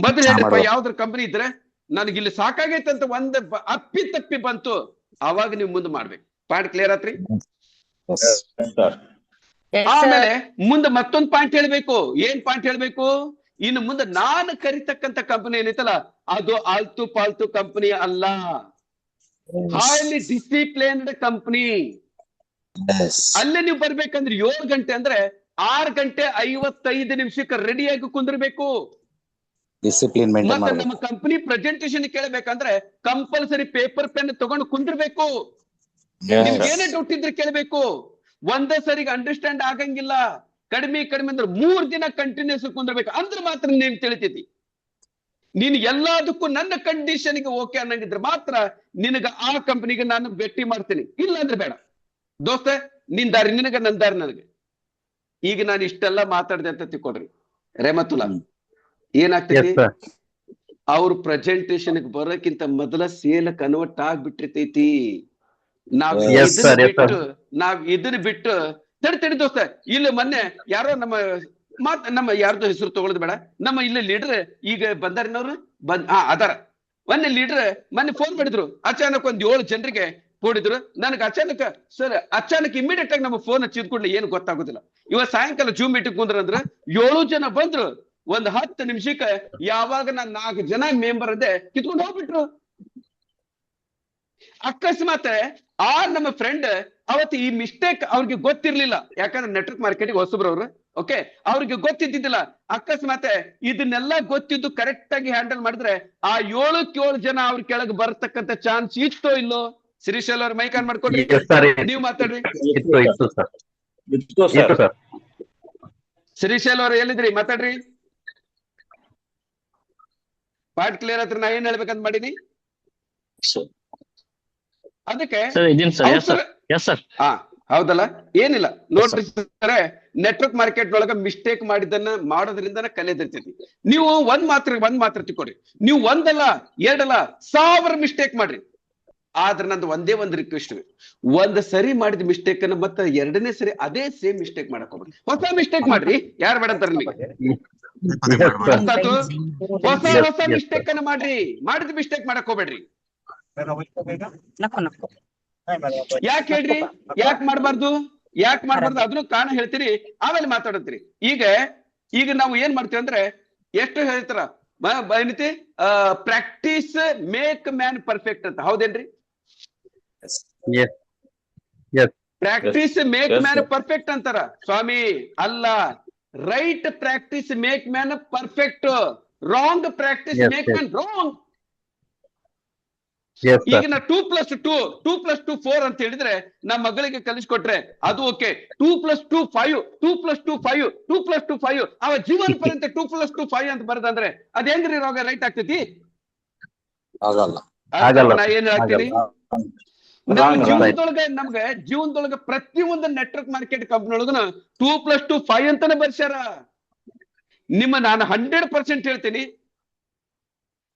ಮೊದಲು ಹೇಳಿಪ್ಪ, ಯಾವ್ದ್ರ ಕಂಪನಿ ಇದ್ರೆ ನನಗೆ ಇಲ್ಲಿ ಸಾಕಾಗೈತೆ ಅಂತ ಒಂದು ಅಪ್ಪಿ ತಪ್ಪಿ ಬಂತು, ಅವಾಗ ನೀವು ಮುಂದೆ ಮಾಡ್ಬೇಕು. ಪಾಯಿಂಟ್ ಕ್ಲಿಯರ್ ಆತ್ರಿ? Yes. ಸರ್ Yes, ಆಮೇಲೆ sir. ಮುಂದೆ ಮತ್ತೊಂದು ಪಾಯಿಂಟ್ ಹೇಳ್ಬೇಕು. ಏನ್ ಪಾಯಿಂಟ್ ಹೇಳ್ಬೇಕು? ಇನ್ನು ಮುಂದೆ ನಾನು ಕರಿತಕ್ಕಂತ ಕಂಪನಿ ಏನೈತಲ್ಲ ಅದು ಆಲ್ತು ಪಾಲ್ತು ಕಂಪನಿ ಅಲ್ಲ, ಹೈಲಿ ಡಿಸಿಪ್ಲಿನ್ಡ್ ಕಂಪನಿ. Yes. ಅಲ್ಲೇ ನೀವು ಬರ್ಬೇಕಂದ್ರೆ 7 ಗಂಟೆ ಅಂದ್ರೆ 6:55 ರೆಡಿಯಾಗಿ ಕುಂದಿರ್ಬೇಕು. Discipline maintain ಮತ್ತೆ ಮಾಡ್ಬೇಕು. ನಮ್ಮ ಕಂಪನಿ ಪ್ರೆಸೆಂಟೇಶನ್ ಕೇಳಬೇಕಂದ್ರೆ ಕಂಪಲ್ಸರಿ ಪೇಪರ್ ಪೆನ್ ತಗೊಂಡು ಕುಂದಿರ್ಬೇಕು. ನಿಮ್ಗೆ ಏನೇ ಡೌಟ್ ಇದ್ರೆ ಕೇಳಬೇಕು. ಒಂದೇ ಸರಿಗೆ ಅಂಡರ್ಸ್ಟ್ಯಾಂಡ್ ಆಗಂಗಿಲ್ಲ. ಕಡಿಮೆ ಅಂದ್ರೆ 3 ದಿನ ಕಂಟಿನ್ಯೂಸ್ ಕುಂದಿರ್ಬೇಕು, ಅಂದ್ರೆ ಮಾತ್ರ ನೀನ್ ತಿಳಿತೈತಿ. ನೀನು ಎಲ್ಲದಕ್ಕೂ ನನ್ನ ಕಂಡೀಷನ್ಗೆ ಓಕೆ ಅನ್ನಂಗಿದ್ರೆ ಮಾತ್ರ ನಿನಗ ಆ ಕಂಪನಿಗೆ ನಾನು ಭೇಟಿ ಮಾಡ್ತೀನಿ, ಇಲ್ಲ ಅಂದ್ರೆ ಬೇಡ ದೋಸ್ತ. ನಿನ್ ದಾರಿ ನಿನಗ, ನನ್ನ ದಾರಿ ನನಗೆ. ಈಗ ನಾನು ಇಷ್ಟೆಲ್ಲ ಮಾತಾಡಿದೆ ಅಂತ ತಿಳ್ಕೊಡ್ರಿ. ರೆಹಮತುಲ್ಲಾ ಏನಾಗ್ತೈತಿ, ಅವ್ರ ಪ್ರೆಸೆಂಟೇಶನ್ ಬರೋಕ್ಕಿಂತ ಮೊದಲ ಸೇಲ್ ಕನ್ವರ್ಟ್ ಆಗ್ಬಿಟ್ಟಿರ್ತೈತಿ. ನಾವ್ ಇದನ್ನ ಬಿಟ್ಟು ತಡಿ ದೋಸ್ತ. ಇಲ್ಲಿ ಮೊನ್ನೆ ಯಾರೋ ನಮ್ಮ ಯಾರ್ದು ಹೆಸರು ತಗೊಳ್ಳೋದು ಬೇಡ, ನಮ್ಮ ಇಲ್ಲಿ ಲೀಡರ್ ಈಗ ಬಂದಾರಿನವ್ರು ಅದಾರ. ಮೊನ್ನೆ ಲೀಡರ್ ಮೊನ್ನೆ ಫೋನ್ ಮಾಡಿದ್ರು, ಅಚಾನಕ್ 7 ಜನರಿಗೆ ಕೂಡಿದ್ರು. ನನಗೆ ಅಚಾನಕ್ ಇಮಿಡಿಯೇಟ್ ಆಗಿ ನಮ್ಮ ಫೋನ್ ಹಚ್ಚಿದ್ಕೊಡ್ಲಿ ಏನು ಗೊತ್ತಾಗೋದಿಲ್ಲ. ಇವತ್ತು ಸಾಯಂಕಾಲ ಜೂಮ್ ಮೀಟಿಂಗ್ ಕುಂದ್ರಂದ್ರ 7 ಜನ ಬಂದ್ರು. 10 ನಿಮಿಷಕ್ಕೆ ಯಾವಾಗ ನಾನು 4 ಜನ ಮೆಂಬರ್ ಅದೇ ಕಿತ್ಕೊಂಡು ಹೋಗ್ಬಿಟ್ರು. ಅಕಸ್ಮಾತ್ ನಮ್ಮ ಫ್ರೆಂಡ್ ಅವತ್ತು ಈ ಮಿಸ್ಟೇಕ್ ಅವ್ರಿಗೆ ಗೊತ್ತಿರ್ಲಿಲ್ಲ, ಯಾಕಂದ್ರೆ ನೆಟ್ವರ್ಕ್ ಮಾರ್ಕೆಟಿಂಗ್ ಹೊಸಬ್ರವ್ರು. ಓಕೆ, ಅವ್ರಿಗೆ ಗೊತ್ತಿದ್ದಿದ್ದಿಲ್ಲ. ಅಕಸ್ಮಾತ್ ಇದನ್ನೆಲ್ಲ ಗೊತ್ತಿದ್ದು ಕರೆಕ್ಟ್ ಆಗಿ ಹ್ಯಾಂಡಲ್ ಮಾಡಿದ್ರೆ ಆ 7 ಜನ ಅವ್ರ ಕೆಳಗೆ ಬರ್ತಕ್ಕಂಥ ಚಾನ್ಸ್ ಇತ್ತೋ ಇಲ್ಲೋ? ಶಿರೀಶ್ ಅವ್ರ ಮೈಕ್ ಆನ್ ಮಾಡ್ಕೊಡ್ರಿ, ನೀವು ಮಾತಾಡ್ರಿ. ಶಿರೀಶ್ ಅವ್ರ ಎಲ್ಲಿದ್ರಿ? ಮಾತಾಡ್ರಿ. ಪಾರ್ಟ್ ಕ್ಲಿಯರ್ ಹತ್ರ ನಾ ಏನ್ ಹೇಳ್ಬೇಕಂತ ಮಾಡೀನಿ ಅದಕ್ಕೆ. ಹೌದಲ್ಲ, ಏನಿಲ್ಲ ನೋಡ್ರಿ ಸರ್, ನೆಟ್ವರ್ಕ್ ಮಾರ್ಕೆಟ್ ಒಳಗ ಮಿಸ್ಟೇಕ್ ಮಾಡೋದ್ರಿಂದ ಕಲಿಯದಿರ್ತೈತಿ. ನೀವು ಒಂದ್ ಮಾತ್ರ ತಿಳ್ಕೊಡ್ರಿ. ನೀವು 1 ಅಲ್ಲ 2 ಅಲ್ಲ 1000 ಮಿಸ್ಟೇಕ್ ಮಾಡ್ರಿ, ಆದ್ರೆ ನಂದು ಒಂದೇ ಒಂದು ರಿಕ್ವೆಸ್ಟ್. 1 ಸರಿ ಮಾಡಿದ ಮಿಸ್ಟೇಕ್ ಅನ್ನ ಮತ್ತೆ 2ನೇ ಸರಿ ಅದೇ ಸೇಮ್ ಮಿಸ್ಟೇಕ್ ಮಾಡಕ್ ಹೋಗ್ಬೇಡಿ. ಹೊಸ ಮಿಸ್ಟೇಕ್ ಮಾಡ್ರಿ, ಯಾರು ಬೇಡ ಅಂತಾರ ನಿಮಗೆ. ಹೊಸ ಮಿಸ್ಟೇಕ್ ಅನ್ನ ಮಾಡ್ರಿ, ಮಾಡಿದ ಮಿಸ್ಟೇಕ್ ಮಾಡಕ್ ಹೋಗ್ಬೇಡ್ರಿ. ಯಾಕೆ ಹೇಳ್ರಿ? ಯಾಕೆ ಮಾಡ್ಬಾರ್ದು ಅದನ್ನು ಕಾರಣ ಹೇಳ್ತೀರಿ, ಆಮೇಲೆ ಮಾತಾಡತ್ತೀರಿ. ಈಗ ನಾವು ಏನ್ ಮಾಡ್ತೀವಿ ಅಂದ್ರೆ, ಎಷ್ಟು ಹೇಳ್ತಾರ ಏನೈತಿ, ಪ್ರಾಕ್ಟೀಸ್ ಮೇಕ್ ಮ್ಯಾನ್ ಪರ್ಫೆಕ್ಟ್ ಅಂತ, ಹೌದೇನ್ರಿ? ಪ್ರಾಕ್ಟೀಸ್ ಮೇಕ್ ಮ್ಯಾನ್ ಪರ್ಫೆಕ್ಟ್ ಅಂತಾರ. ಸ್ವಾಮಿ ಅಲ್ಲ, right practice make man perfect, wrong practice make man wrong. ಈಗ ನಾ 2+2 4 ಅಂತ ಹೇಳಿದ್ರೆ ನಮ್ಮ ಮಗಳಿಗೆ ಕಲಿಸ್ಕೊಟ್ರೆ ಅದು ಓಕೆ. 2+2 5, 2+2 5, 2+2 5, ಅವ ಜೀವನ ಪರ್ಯಂತ 2+2 5 ಅಂತ ಬರದಂದ್ರೆ ಅದ್ ಹೆಂಗ್ರಿ ರೋಗ ರೈಟ್ ಆಗ್ತೈತಿ? ನಾ ಏನ್ ಹೇಳ್ತೀನಿ, ನಮ್ಗೆ ಜೀವನದೊಳಗ ಪ್ರತಿಯೊಂದು ನೆಟ್ವರ್ಕ್ ಮಾರ್ಕೆಟ್ ಕಂಪ್ನಿ ಒಳಗನ 2+2 5 ಅಂತಾನೆ ಬರ್ಸ್ಯಾರ. ನಾನು 100% ಹೇಳ್ತೀನಿ,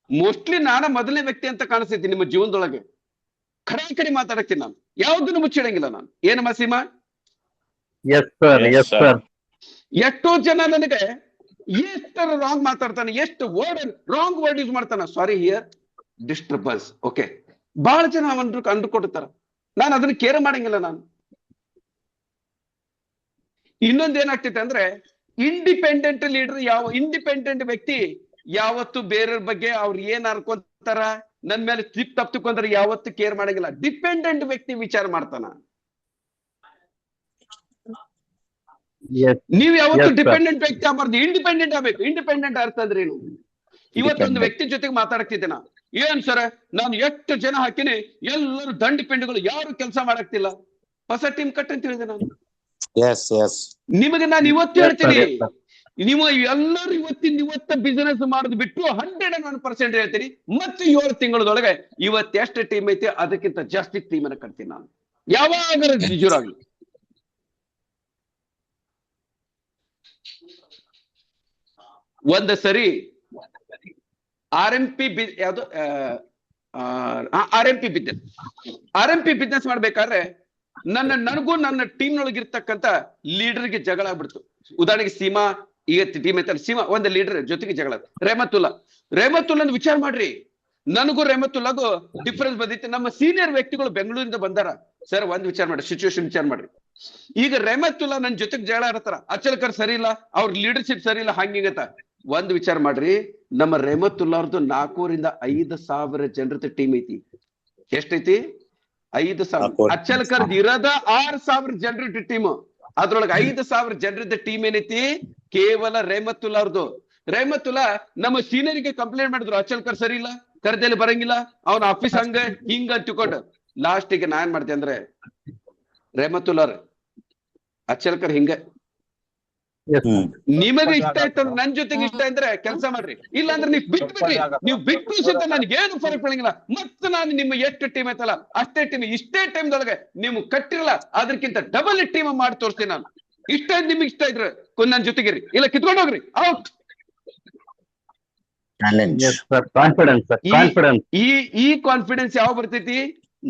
ಮೋಸ್ಟ್ಲಿ ನಾನ ಮೊದಲನೇ ವ್ಯಕ್ತಿ ಅಂತ ಕಾಣಿಸ್ತೈತಿ ನಿಮ್ಮ ಜೀವನದೊಳಗೆ. ಕಡೆ ಮಾತಾಡಕ್ತೀನಿ ನಾನು, ಯಾವ್ದನ್ನು ಮುಚ್ಚಿಡಂಗಿಲ್ಲ ನಾನು. ಏನಮ್ಮ ಸೀಮಾ? ಎಷ್ಟೋ ಜನ ನನಗೆ ಎಷ್ಟು ರಾಂಗ್ ಮಾತಾಡ್ತಾನೆ, ಎಷ್ಟು ರಾಂಗ್ ವರ್ಡ್ ಯೂಸ್ ಮಾಡ್ತಾನ. ಸಾರಿ ಹಿಯರ್ ಡಿಸ್ಟರ್ಬೆನ್ಸ್. ಓಕೆ, ಬಹಳ ಜನ ಅಂದುಕೊಡ್ತಾರ, ನಾನು ಅದನ್ನ ಕೇರ್ ಮಾಡಂಗಿಲ್ಲ. ನಾನು ಇನ್ನೊಂದ್ ಏನಾಗ್ತೈತೆ ಅಂದ್ರೆ, ಇಂಡಿಪೆಂಡೆಂಟ್ ಲೀಡರ್, ಇಂಡಿಪೆಂಡೆಂಟ್ ವ್ಯಕ್ತಿ ಯಾವತ್ತು ಬೇರೆಯವ್ರ ಬಗ್ಗೆ ಅವ್ರು ಏನ್ ಅನ್ಕೊಂತಾರ, ನನ್ ಮೇಲೆ ತಪ್ಪಿಕೊಂಡ್ರೆ ಯಾವತ್ತು ಕೇರ್ ಮಾಡಂಗಿಲ್ಲ. ಡಿಪೆಂಡೆಂಟ್ ವ್ಯಕ್ತಿ ವಿಚಾರ ಮಾಡ್ತಾನ. ನೀವ್ ಯಾವತ್ತು ಡಿಪೆಂಡೆಂಟ್ ವ್ಯಕ್ತಿ ಆಗ್ಬಾರ್ದು, ಇಂಡಿಪೆಂಡೆಂಟ್ ಆಗ್ಬೇಕು. ಇಂಡಿಪೆಂಡೆಂಟ್ ಅರ್ಥ ಅಂದ್ರೆ ಏನು? ಇವತ್ತೊಂದು ವ್ಯಕ್ತಿ ಜೊತೆಗೆ ಮಾತಾಡ್ತಿದ್ದೆ ನಾ, ಏನ್ ಸರ್ ನಾನು ಎಷ್ಟು ಜನ ಹಾಕಿನಿ, ಎಲ್ಲರೂ ದಂಡಿಪೆಂಡ್ಗಳು, ಯಾರು ಕೆಲಸ ಮಾಡಕ್ತಿಲ್ಲ, ಹೊಸ ಟೀಮ್ ಕಟ್ ಅಂತ ಹೇಳಿದೆ ನಾನು. ನಿಮಗೆ ನಾನು ಇವತ್ತು ಹೇಳ್ತೀನಿ, ನೀವು ಎಲ್ಲರೂ ಇವತ್ತ ಬಿಸಿನೆಸ್ ಮಾಡೋದು ಬಿಟ್ಟು 101% ಹೇಳ್ತೀನಿ. ಮತ್ತೆ 7 ತಿಂಗಳದೊಳಗೆ ಇವತ್ತು ಎಷ್ಟು ಟೀಮ್ ಐತಿ ಅದಕ್ಕಿಂತ ಜಾಸ್ತಿ ಟೀಮ್ ಅನ್ನ ಕಟ್ತೀನಿ ನಾನು, ಯಾವಾಗ ನಿಜರಾಗ್ಲಿ. ಒಂದು ಸರಿ RMP ಯಾವ್ದು RMP ಬಿಸ್ನೆಸ್ ಮಾಡ್ಬೇಕಾದ್ರೆ ನನಗೂ ನನ್ನ ಟೀಮ್ ನೊಳಗಿರ್ತಕ್ಕಂಥ ಲೀಡರ್ಗೆ ಜಗಳ ಆಗ್ಬಿಡ್ತು. ಉದಾಹರಣೆಗೆ ಸೀಮಾ ಈಗ ಟೀಮ್ ಐತಲ್ಲ, ಸೀಮಾ ಒಂದು ಲೀಡರ್ ಜೊತೆಗೆ ಜಗಳ. ರೆಹಮತುಲ್ಲಾ ವಿಚಾರ ಮಾಡ್ರಿ, ನನಗೂ ರೆಹಮತುಲ್ಲಾಗೂ ಡಿಫರೆನ್ಸ್ ಬಂದಿತ್ತು. ನಮ್ಮ ಸೀನಿಯರ್ ವ್ಯಕ್ತಿಗಳು ಬೆಂಗಳೂರಿಂದ ಬಂದಾರ. ಸರ್ ಒಂದ್ ವಿಚಾರ ಮಾಡ್ರಿ, ಸಿಚುವೇಶನ್ ವಿಚಾರ ಮಾಡ್ರಿ. ಈಗ ರೆಹಮತುಲ್ಲಾ ನನ್ ಜೊತೆಗ್ ಜಗಳ ಆಡತಾರ, ಅಚಲ್ಕರ್ ಸರಿ ಇಲ್ಲ, ಅವ್ರ ಲೀಡರ್ಶಿಪ್ ಸರಿ ಇಲ್ಲ, ಹಂಗಿಂಗತ್ತ. ಒಂದ್ ವಿಚಾರ ಮಾಡ್ರಿ, ನಮ್ಮ ರೆಹಮತುಲ್ಲಾ ಅವ್ರದ್ದು 4,000 ರಿಂದ 5,000 ಜನರದ ಟೀಮ್ ಐತಿ. ಎಷ್ಟೈತಿ? 5,000. ಅಚಲ್ಕರ್ ಇರದ 6,000 ಜನರದ ಟೀಮ್. ಅದ್ರೊಳಗೆ 5,000 ಜನರದ ಟೀಮ್ ಏನೈತಿ? ಕೇವಲ ರೆಹಮತುಲ್ಲಾ ಅವ್ರದ್ದು. ರೆಹಮತುಲ್ಲಾ ನಮ್ಮ ಸೀನಿಯರ್ಗೆ ಕಂಪ್ಲೇಂಟ್ ಮಾಡಿದ್ರು, ಅಚಲ್ಕರ್ ಸರಿ ಇಲ್ಲ, ಕರೆದಲ್ಲಿ ಬರಂಗಿಲ್ಲ, ಅವನ ಆಫೀಸ್ ಹಂಗ ಹಿಂಗ ತಿಳ್ಕೊಂಡು. ಲಾಸ್ಟಿಗೆ ನಾ ಏನ್ ಮಾಡ್ತೆ ಅಂದ್ರೆ, ರೆಹಮತುಲ್ಲಾ ಅಚಲ್ಕರ್ ಹಿಂಗ ನಿಮಗೆ ಇಷ್ಟ ಆಯ್ತು ನನ್ ಜೊತೆಗೆ ಇಷ್ಟ ಅಂದ್ರೆ ಕೆಲಸ ಮಾಡ್ರಿ, ಇಲ್ಲ ಅಂದ್ರೆ ನೀವು ಬಿಟ್ಬಿಡ್ರಿ. ನೀವು ಬಿಟ್ಟು ಸಹಿತ ನನ್ಗೆ ಏನು ಫರಕ್ ಬೀಳಂಗಿಲ್ಲ. ಮತ್ತೆ ನಾನು ನಿಮ್ಮ ಎಷ್ಟು ಟೀಮ್ ಐತಲ್ಲ ಅಷ್ಟೇ ಟೀಮ್, ಇಷ್ಟೇ ಟೈಮ್ದೊಳಗೆ ನೀವು ಕಟ್ಟಿರಲ್ಲ ಅದಕ್ಕಿಂತ ಡಬಲ್ ಟೀಮ್ ಮಾಡಿ ತೋರಿಸ್ತೀನಿ ನಾನು. ಇಷ್ಟ ನಿಮ್ಗೆ ಇಷ್ಟ ಇದ್ರೆ ನನ್ ಜೊತೆಗಿರಿ, ಇಲ್ಲ ಕಿತ್ಕೊಂಡು ಹೋಗ್ರಿ, ಔಟ್. ಈ ಕಾನ್ಫಿಡೆನ್ಸ್ ಯಾವ ಬರ್ತೈತಿ?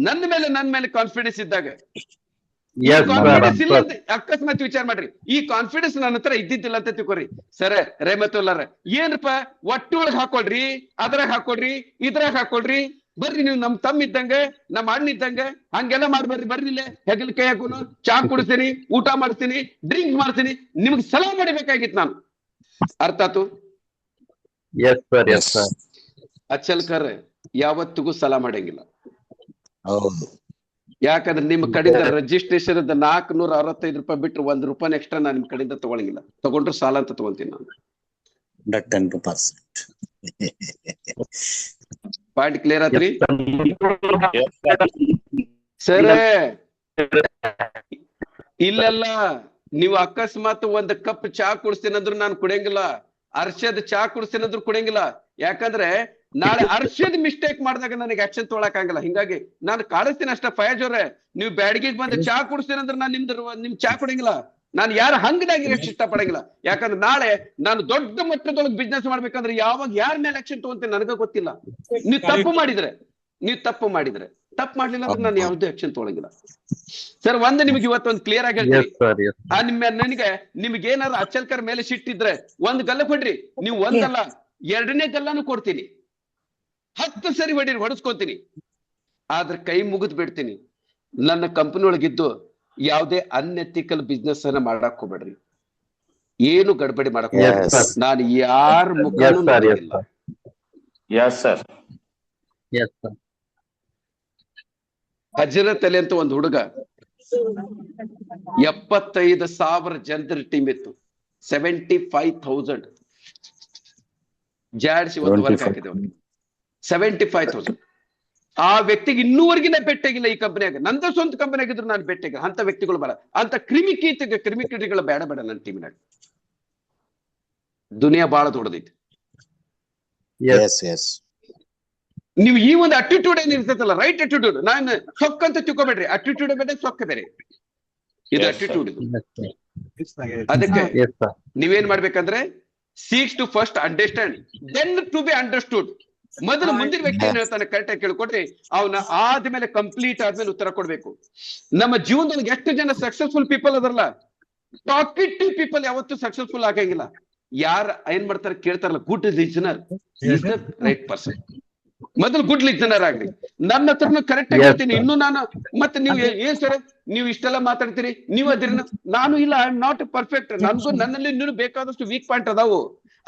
ನನ್ನ ಮೇಲೆ ಕಾನ್ಫಿಡೆನ್ಸ್ ಇದ್ದಾಗ. ಕಾನ್ಫಿಡೆನ್ಸ್ ಇಲ್ಲ ಅಂತ ಅಕಸ್ಮಾತ್ ವಿಚಾರ ಮಾಡ್ರಿ, ಈ ಕಾನ್ಫಿಡೆನ್ಸ್ ನನ್ನ ಹತ್ರ ಇದ್ದಿದ್ದಿಲ್ಲ ಅಂತ ತಿಳ್ಕೊರಿ. ಸರ ರೆಹಮತುಲ್ಲಾರ ಏನಪ್ಪಾ, ಒಟ್ಟೊಳಗ್ ಹಾಕೊಳ್ರಿ, ಅದ್ರಾಗ ಹಾಕೊಳ್ರಿ, ಇದ್ರಾಗ ಹಾಕೊಳ್ರಿ, ಬರ್ರಿ ನೀವು ನಮ್ ತಮ್ಮ ಇದ್ದಂಗ, ನಮ್ ಅಣ್ಣ ಇದ್ದಂಗ, ಹಂಗೆಲ್ಲ ಮಾಡ್ಬರ್ರಿ, ಬರ್ರಿ ಇಲ್ಲೇ ಹೆಗಲ್ ಕೈ ಹಾಕೋನು, ಚಾ ಕುಡಿಸ್ತೀನಿ, ಊಟ ಮಾಡ್ತೀನಿ, ಡ್ರಿಂಕ್ ಮಾಡ್ತೀನಿ, ನಿಮ್ಗೆ ಸಲಾ ಮಾಡಬೇಕಾಗಿತ್ತು ನಾನು. ಅರ್ಥ ಆತು? ಅಚಲ್ಕರ್ ಯಾವತ್ತಿಗೂ ಸಲಾ ಮಾಡಂಗಿಲ್ಲ. ಯಾಕಂದ್ರೆ ನಿಮ್ ಕಡೆಯಿಂದ ರಿಜಿಸ್ಟ್ರೇಷನ್ 465 ರೂಪಾಯಿ ಬಿಟ್ರೆ ₹1 ಎಕ್ಸ್ಟ್ರಾ ನಾನು ನಿಮ್ ಕಡೆಯಿಂದ ತಗೊಳಂಗಿಲ್ಲ. ತಗೊಂಡ್ರು ಸಾಲ ಅಂತ ತಗೊಂತೀನಿ ನಾನು. 110%. ಪಾಯಿಂಟ್ ಕ್ಲಿಯರ್ ಆತ್ರಿ ಸರ್? ಇಲ್ಲೆಲ್ಲ ನೀವು ಅಕಸ್ಮಾತ್ ಒಂದ್ ಕಪ್ ಚಾ ಕುಡಿಸ್ತೀನಂದ್ರು ನಾನು ಕುಡಿಯಂಗಿಲ್ಲ, ಅರ್ಷದ್ ಚಾ ಕುಡಿಸ್ತೀನಂದ್ರು ಕುಡಿಯಂಗಿಲ್ಲ. ಯಾಕಂದ್ರೆ ನಾಳೆ ಅರ್ಷದ್ ಮಿಸ್ಟೇಕ್ ಮಾಡಿದಾಗ ನನಗೆ ಆಕ್ಷನ್ ತೊಗೊಳಕ್ ಆಗಲ್ಲ. ಹಿಂಗಾಗಿ ನಾನು ಕಾಡಿಸ್ತೀನಿ ಅಷ್ಟ. ಫಯಾಜ್ ಅವ್ರೆ, ನೀವು ಬ್ಯಾಡಗಿಗ್ ಬಂದು ಚಾ ಕುಡಿಸ್ತೀನಂದ್ರೆ ನಾನು ನಿಮ್ ಚಾ ಕುಡಿಯಂಗಿಲ್ಲ. ನಾನು ಯಾರ ಹಂಗದಾಗಿ ಇಷ್ಟ ಪಡಂಗಿಲ್ಲ. ಯಾಕಂದ್ರೆ ನಾಳೆ ನಾನು ದೊಡ್ಡ ಮಟ್ಟದೊಳಗೆ ಬಿಸ್ನೆಸ್ ಮಾಡ್ಬೇಕಂದ್ರೆ ಯಾವಾಗ ಯಾರ ಮೇಲೆ ಆಕ್ಷನ್ ತಗೊಂತೀನಿ ನನಗ ಗೊತ್ತಿಲ್ಲ. ನೀವು ತಪ್ಪು ಮಾಡಿದ್ರೆ ತಪ್ಪು ಮಾಡ್ಲಿಲ್ಲ ಅಂದ್ರೆ ನಾನು ಯಾವ್ದು ಆಕ್ಷನ್ ತಗೊಳಂಗಿಲ್ಲ. ಸರ್ ಒಂದ್ ನಿಮ್ಗೆ ಇವತ್ತೊಂದು ಕ್ಲಿಯರ್ ಆಗಿ ಹೇಳ್ತೀನಿ. ನನಗೆ ನಿಮ್ಗೆ ಏನಾದ್ರು ಅಚಲ್ಕರ್ ಮೇಲೆ ಸಿಟ್ಟಿದ್ರೆ ಒಂದ್ ಗಲ್ಲ ಕೊಡ್ರಿ, ನೀವು ಒಂದಲ್ಲ 2ನೇ ಗಲ್ಲಾನು ಕೊಡ್ತೀನಿ, 10 ಸರಿ ಹೊಡಿಸ್ಕೊತೀನಿ. ಆದ್ರೆ ಕೈ ಮುಗಿದ್ ಬಿಡ್ತೀನಿ. ನನ್ನ ಕಂಪನಿ ಒಳಗಿದ್ದು ಯಾವುದೇ ಅನ್ಎಥಿಕಲ್ ಬಿಸ್ನೆಸ್ ಅನ್ನ ಮಾಡಕ್ ಹೋಗ್ಬೇಡ್ರಿ, ಏನು ಗಡ್ಬಡಿ ಮಾಡಕ್ ಹೋಗ್ಬೇಡ್ರಿ. ನಾನು ಯಾರ ಮುಖನೂ ನೋಡಿಲ್ಲ. ಹಜರತ್ ಅಲಿ ಅಂತ ಒಂದು ಹುಡುಗ 75,000 ಜನರ ಟೀಮ್ ಇತ್ತು. 75,000 ಜಾಡ್ಸಿ ಒಂದು ವರ್ಕ್ ಹಾಕಿದೆ. 75,000. ಆ ವ್ಯಕ್ತಿಗೆ ಇನ್ನೂವರೆಗಿನ ಬೆಟ್ಟಾಗಿಲ್ಲ ಈ ಕಂಪನಿಯಾಗ. ನಂದ ಸ್ವಂತ ಕಂಪನಿ ಆಗಿದ್ರು ನಾನು ಬೆಟ್ಟಾಗಿಲ್ಲ. ಅಂತ ವ್ಯಕ್ತಿಗಳು ಬೇಡ, ಅಂತ ಕ್ರಿಮಿಕೀಟಗಳು ಬೇಡ ನನ್ನ ಟೀಮಿನಾಗ. ದುನಿಯಾ ಬಹಳ ದೊಡ್ಡದೈತಿ. ನೀವು ಈ ಒಂದು ಅಟಿಟ್ಯೂಡ್ ಏನ್ ಇರ್ತೈತಲ್ಲ, ರೈಟ್ ಅಟಿಟ್ಯೂಡ್, ನಾನು ಸೊಕ್ಕ ಅಂತ ತಿಳ್ಕೊಬೇಡ್ರಿ. ಅಟಿಟ್ಯೂಡ್ ಬೇರೆ, ಸೊಕ್ಕ ಬೇರೆ. ಇದು ಅಟಿಟ್ಯೂಡ್. ಇದು ಅದಕ್ಕೆ ನೀವೇನ್ ಮಾಡ್ಬೇಕಂದ್ರೆ, seeks to first understand then to be understood. ಮೊದಲು ಮುಂದಿನ ವ್ಯಕ್ತಿ ಏನ್ ಹೇಳ್ತಾನೆ ಕರೆಕ್ಟ್ ಆಗಿ ಕೇಳ್ಕೊಟ್ರಿ, ಅವನ ಆದ್ಮೇಲೆ ಕಂಪ್ಲೀಟ್ ಆದ್ಮೇಲೆ ಉತ್ತರ ಕೊಡ್ಬೇಕು. ನಮ್ಮ ಜೀವನದೊಳಗೆ ಎಷ್ಟು ಜನ ಸಕ್ಸಸ್ಫುಲ್ ಪೀಪಲ್ ಅದರಲ್ಲ, ಟಾಕಿಟಿವ್ ಪೀಪಲ್ ಯಾವತ್ತೂ ಸಕ್ಸಸ್ಫುಲ್ ಆಗಂಗಿಲ್ಲ. ಯಾರ ಏನ್ ಮಾಡ್ತಾರೆ ಕೇಳ್ತಾರಲ್ಲ, good listener is the right person. ಮೊದಲು ಗುಡ್ ಲಿಸನರ್ ಆಗ್ಲಿ. ನನ್ನ ಹತ್ರನು ಕರೆಕ್ಟ್ ಆಗಿ ಹೇಳ್ತೀನಿ. ಇನ್ನು ನಾನು ಮತ್ತೆ ನೀವು ಏನ್ ಸರ್ ನೀವು ಇಷ್ಟೆಲ್ಲ ಮಾತಾಡ್ತೀರಿ, ನೀವು ಅದಿರ, ನಾನು ಇಲ್ಲ, ಐ ಆಮ್ ನಾಟ್ ಪರ್ಫೆಕ್ಟ್. ನನ್ನಲ್ಲಿ ಇನ್ನೂ ಬೇಕಾದಷ್ಟು ವೀಕ್ ಪಾಯಿಂಟ್ ಅದಾವು.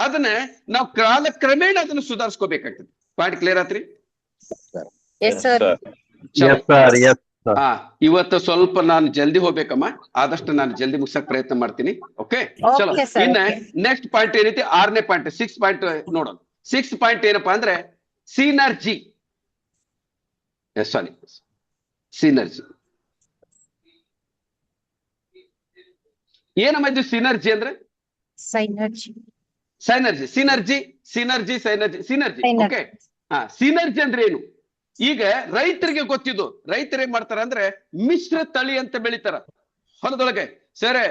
ಅದನ್ನ ನಾವು ಕಾಲಕ್ರಮೇಣ ಅದನ್ನು ಸುಧಾರಿಸ್ಕೋಬೇಕಾಗ್ತದೆ. ಪಾಯಿಂಟ್ ಕ್ಲಿಯರ್ ಆತ್ರಿ? ಇವತ್ತು ಸ್ವಲ್ಪ ನಾನು ಜಲ್ದಿ ಹೋಗ್ಬೇಕಮ್ಮ, ಆದಷ್ಟು ನಾನು ಜಲ್ದಿ ಮುಗಿಸಕ್ ಪ್ರಯತ್ನ ಮಾಡ್ತೀನಿ. ಓಕೆ, ಚಲೋ. ಇನ್ನ ನೆಕ್ಸ್ಟ್ ಪಾಯಿಂಟ್ ಏನೈತಿ, 6ನೇ ಪಾಯಿಂಟ್, 6 ಪಾಯಿಂಟ್ ನೋಡೋಣ. 6 ಪಾಯಿಂಟ್ ಏನಪ್ಪಾ ಅಂದ್ರೆ ಸಿನರ್ಜಿ. ಸಿನರ್ಜಿ ಏನಮ್ಮ ಇದು? ಸಿನರ್ಜಿ ಅಂದ್ರೆ ಸಿನರ್ಜಿ. ಓಕೆ, ಸಿನರ್ಜಿ ಅಂದ್ರೆ ಏನು? ಈಗ ರೈತರಿಗೆ ಗೊತ್ತಿದ್ದು, ರೈತರು ಏನ್ ಮಾಡ್ತಾರ ಅಂದ್ರೆ ಮಿಶ್ರ ತಳಿ ಅಂತ ಬೆಳಿತಾರ ಹೊಲದೊಳಗೆ. ಸರಿ,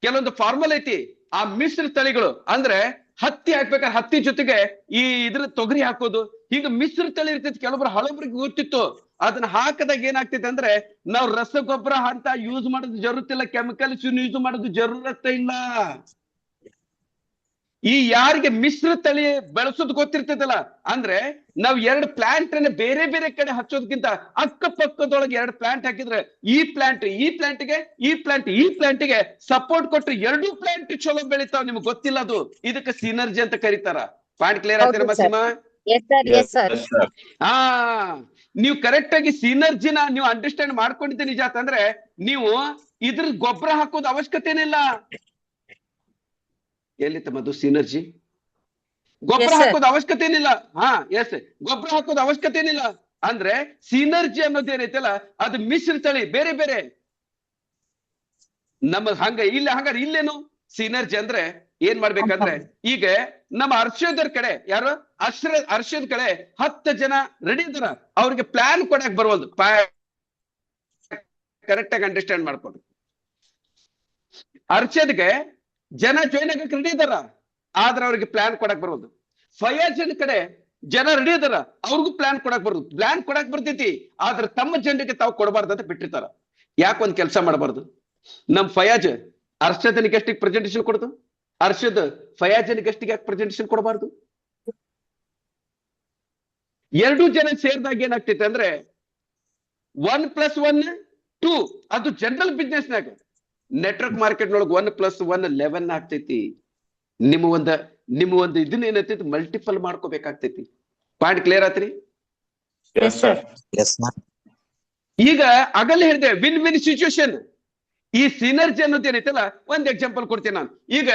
ಕೆಲವೊಂದು ಫಾರ್ಮಲ್ ಐತಿ. ಆ ಮಿಶ್ರ ತಳಿಗಳು ಅಂದ್ರೆ ಹತ್ತಿ ಹಾಕ್ಬೇಕಾದ್ರೆ ಹತ್ತಿ ಜೊತೆಗೆ ಈ ಇದ್ರ ತೊಗರಿ ಹಾಕೋದು, ಈಗ ಮಿಶ್ರ ತಳಿ ಇರ್ತೈತಿ. ಕೆಲವೊಬ್ರು ಹಳಬ್ರಿಗೆ ಗೊತ್ತಿತ್ತು. ಅದನ್ನ ಹಾಕದಾಗ ಏನಾಗ್ತೈತೆ ಅಂದ್ರೆ ನಾವು ರಸಗೊಬ್ಬರ ಅಂತ ಯೂಸ್ ಮಾಡೋದು ಜರುರತ್ತಿಲ್ಲ, ಕೆಮಿಕಲ್ಸ್ ಯೂಸ್ ಮಾಡೋದು ಜರುರತ್ತ ಇಲ್ಲ. ಈ ಯಾರಿಗೆ ಮಿಶ್ರ ತಳಿ ಬೆಳೆಸೋದು ಗೊತ್ತಿರ್ತದಲ್ಲ, ಅಂದ್ರೆ ನಾವ್ 2 ಪ್ಲಾಂಟ್ ಅನ್ನ ಬೇರೆ ಬೇರೆ ಕಡೆ ಹಚ್ಚೋದಕ್ಕಿಂತ ಅಕ್ಕಪಕ್ಕದೊಳಗೆ 2 ಪ್ಲಾಂಟ್ ಹಾಕಿದ್ರೆ ಈ ಪ್ಲಾಂಟ್ ಈ ಪ್ಲಾಂಟ್ಗೆ, ಈ ಪ್ಲಾಂಟ್ ಈ ಪ್ಲಾಂಟ್ಗೆ ಸಪೋರ್ಟ್ ಕೊಟ್ರೆ 2 ಪ್ಲಾಂಟ್ ಚಲೋ ಬೆಳಿತಾವ್. ನಿಮ್ಗೆ ಗೊತ್ತಿಲ್ಲ ಅದು, ಇದಕ್ಕೆ ಸಿನರ್ಜಿ ಅಂತ ಕರೀತಾರ. ಪಾಯಿಂಟ್ ಕ್ಲಿಯರ್ ಆಗ್ತೀರಾ ಮಸೀಮಾ? Yes, sir. Yes, sir. Yes, sir. ಹಾ, ನೀವು ಕರೆಕ್ಟ್ ಆಗಿ ಸಿನರ್ಜಿನ ನೀವು ಅಂಡರ್ಸ್ಟ್ಯಾಂಡ್ ಮಾಡ್ಕೊಂಡಿದ್ದೆ ನಿಜ ಅಂತಂದ್ರೆ ನೀವು ಇದ್ರ ಗೊಬ್ಬರ ಹಾಕೋದು ಅವಶ್ಯಕತೆನಿಲ್ಲ. ಎಲ್ಲಿತ್ತ ಮಧು ಸಿನರ್ಜಿ? ಗೊಬ್ಬರ Yes, sir. ಹಾಕೋದು ಅವಶ್ಯಕತೆ ಏನಿಲ್ಲ. ಹಾ, ಎಸ್, ಗೊಬ್ಬರ ಹಾಕೋದು ಅವಶ್ಯಕತೆ ಏನಿಲ್ಲ. ಅಂದ್ರೆ ಸಿನರ್ಜಿ ಅನ್ನೋದು ಏನೈತಲ್ಲ ಅದು ಮಿಶ್ರ ತಳಿ ಬೇರೆ ಬೇರೆ. ನಮ್ಮ ಹಂಗಾರೆ ಇಲ್ಲೇನು ಸಿನರ್ಜಿ ಅಂದ್ರೆ ಏನ್ ಮಾಡ್ಬೇಕಂದ್ರೆ, ಈಗ ನಮ್ಮ ಹರ್ಷದವ್ರ ಕಡೆ ಯಾರು ಹರ್ಷದ ಕಡೆ 10 ಜನ ರೆಡಿ ಇದಾರ, ಅವ್ರಿಗೆ ಪ್ಲಾನ್ ಕೊಡಕ್ ಬರೋದು. ಕರೆಕ್ಟ್ ಆಗಿ ಅಂಡರ್ಸ್ಟ್ಯಾಂಡ್ ಮಾಡ್ಕೊಂಡು, ಹರ್ಷದ್ಗೆ ಜನ ಜಾಯ್ನ್ ಆಗಕ್ಕೆ ರೆಡಿ ಇದಾರ, ಆದ್ರೆ ಅವ್ರಿಗೆ ಪ್ಲಾನ್ ಕೊಡಕ್ ಬರೋದು. ಫಯಾಜನ್ ಕಡೆ ಜನ ರೆಡಿ ಇದಾರ, ಅವ್ರಿಗೂ ಪ್ಲಾನ್ ಕೊಡಕ್ ಬರೋದು. ಪ್ಲಾನ್ ಕೊಡಕ್ ಬರ್ತೈತಿ, ಆದ್ರೆ ತಮ್ಮ ಜನರಿಗೆ ತಾವು ಕೊಡಬಾರ್ದು ಅಂತ ಬಿಟ್ಟಿರ್ತಾರ. ಯಾಕೊಂದ್ ಕೆಲಸ ಮಾಡಬಾರ್ದು? ನಮ್ ಫಯಾಜ್ ಹರ್ಷದನಿಗೆ ಎಷ್ಟಿಗೆ ಪ್ರೆಸೆಂಟೇಶನ್ ಕೊಡ್ತು, ಹರ್ಷದ್ ಫಯಾಜನಿಗೆ ಎಷ್ಟಿಗೆ ಯಾಕೆ ಪ್ರೆಸೆಂಟೇಶನ್ ಕೊಡಬಾರ್ದು? 2 ಜನ ಸೇರಿದಾಗ ಏನಾಗ್ತೈತೆ ಅಂದ್ರೆ 1+1 2. ಅದು ಜನರಲ್ ಬಿಸ್ನೆಸ್ ನಾಗ. ನೆಟ್ವರ್ಕ್ ಮಾರ್ಕೆಟ್ ನೊಳಗೆ 1+1 11 ಆಗ್ತೈತಿ. ನಿಮ್ಮ ಒಂದು ಇದನ್ನ ಏನೈತಿ ಮಲ್ಟಿಪಲ್ ಮಾಡ್ಕೋಬೇಕಾಗ್ತೈತಿ. ಪಾಯಿಂಟ್ ಕ್ಲಿಯರ್ ಆತ್ರಿ? Yes, sir. Yes, sir. ಈಗ ಆಗಲೇ ಹೇಳಿದೆ ವಿನ್ ವಿನ್ ಸಿಚುಯೇಷನ್. ಈ ಸಿನರ್ಜಿ ಅನ್ನೋದು ಏನೈತಲ್ಲ, ಒಂದ್ ಎಕ್ಸಾಂಪಲ್ ಕೊಡ್ತೀನಿ ನಾನು. ಈಗ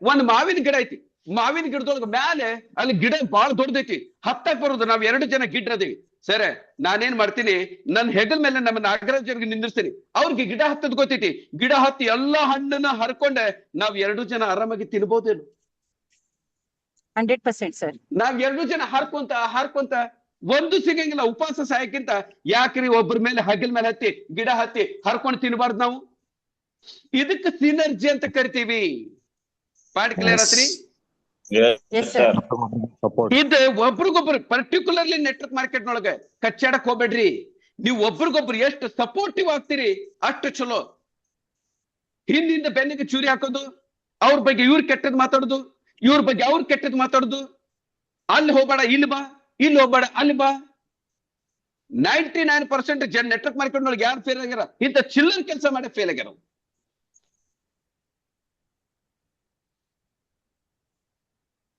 ಒಂದ್ ಮಾವಿನ ಗಿಡ ಐತಿ, ಮಾವಿನ ಗಿಡದೊಳಗ ಮ್ಯಾಲೆ ಅಲ್ಲಿ ಗಿಡ ಬಹಳ ದೊಡ್ಡದೈತಿ, ಹತ್ತಕ್ ಬರೋದು. ನಾವ್ 2 ಜನ ಗಿಡ್ರದೀವಿ. ಸರಿ, ನಾನೇನ್ ಮಾಡ್ತೀನಿ, ನನ್ ಹೆಗಲ್ ಮೇಲೆ ನಮ್ಮ ನಾಗರಾಜರಿಗೆ ನಿಂದಿರ್ತೀನಿ. ಅವ್ರಿಗೆ ಗಿಡ ಹತ್ತದ್ ಗೊತ್ತೈತಿ. ಗಿಡ ಹತ್ತಿ ಎಲ್ಲಾ ಹಣ್ಣನ್ನ ಹರ್ಕೊಂಡೆ ನಾವ್ 2 ಜನ ಆರಾಮಾಗಿ ತಿನ್ಬೋದೇನು? 100%, sir. ನಾವ್ 2 ಜನ ಹಾರ್ಕೊಂತ ಒಂದು ಸಿಗಂಗಿಲ್ಲ. ಉಪವಾಸ ಸಾಯಕ್ಕಿಂತ ಯಾಕ್ರಿ ಒಬ್ಬರ ಮೇಲೆ ಹಗಲ್ ಮೇಲೆ ಹತ್ತಿ ಗಿಡ ಹತ್ತಿ ಹರ್ಕೊಂಡು ತಿನ್ಬಾರ್ದು ನಾವು? ಇದಕ್ಕೆ ಸಿನರ್ಜಿ ಅಂತ ಕರಿತೀವಿ. ಪಾಯಿಂಟ್ ಕ್ಲಿಯರ್ ಆತ್ರಿ? Yes, sir. Support. ಇದು ಒಬ್ರಿಗೊಬ್ರು ಪರ್ಟಿಕ್ಯುಲರ್ಲಿ ನೆಟ್ವರ್ಕ್ ಮಾರ್ಕೆಟ್ ನೊಳಗೆ ಕಚ್ಚಾಡಕ್ ಹೋಗ್ಬೇಡ್ರಿ. ನೀವು ಒಬ್ರಿಗೊಬ್ರು ಎಷ್ಟು ಸಪೋರ್ಟಿವ್ ಆಗ್ತೀರಿ ಅಷ್ಟು ಚಲೋ. ಹಿಂದಿಂದ ಬೆನ್ನಿಗೆ ಚೂರಿ ಹಾಕೋದು, ಅವ್ರ ಬಗ್ಗೆ ಇವ್ರು ಕೆಟ್ಟದ್ ಮಾತಾಡುದು, ಇವ್ರ ಬಗ್ಗೆ ಅವ್ರು ಕೆಟ್ಟದ್ ಮಾತಾಡುದು, ಅಲ್ಲಿ ಹೋಗ್ಬೇಡ ಇಲ್ಲಿ ಬಾ, ಇಲ್ಲಿ ಹೋಗ್ಬೇಡ ಅಲ್ಲಿ ಬಾ. 99% ಜನ ನೆಟ್ವರ್ಕ್ ಮಾರ್ಕೆಟ್ ನೊಳಗೆ ಯಾರು ಫೇಲ್ ಆಗ್ಯಾರ? ಇಂಥ ಚಿಲ್ಲರ್ ಕೆಲಸ ಮಾಡಿ ಫೇಲ್ ಆಗ್ಯಾರ.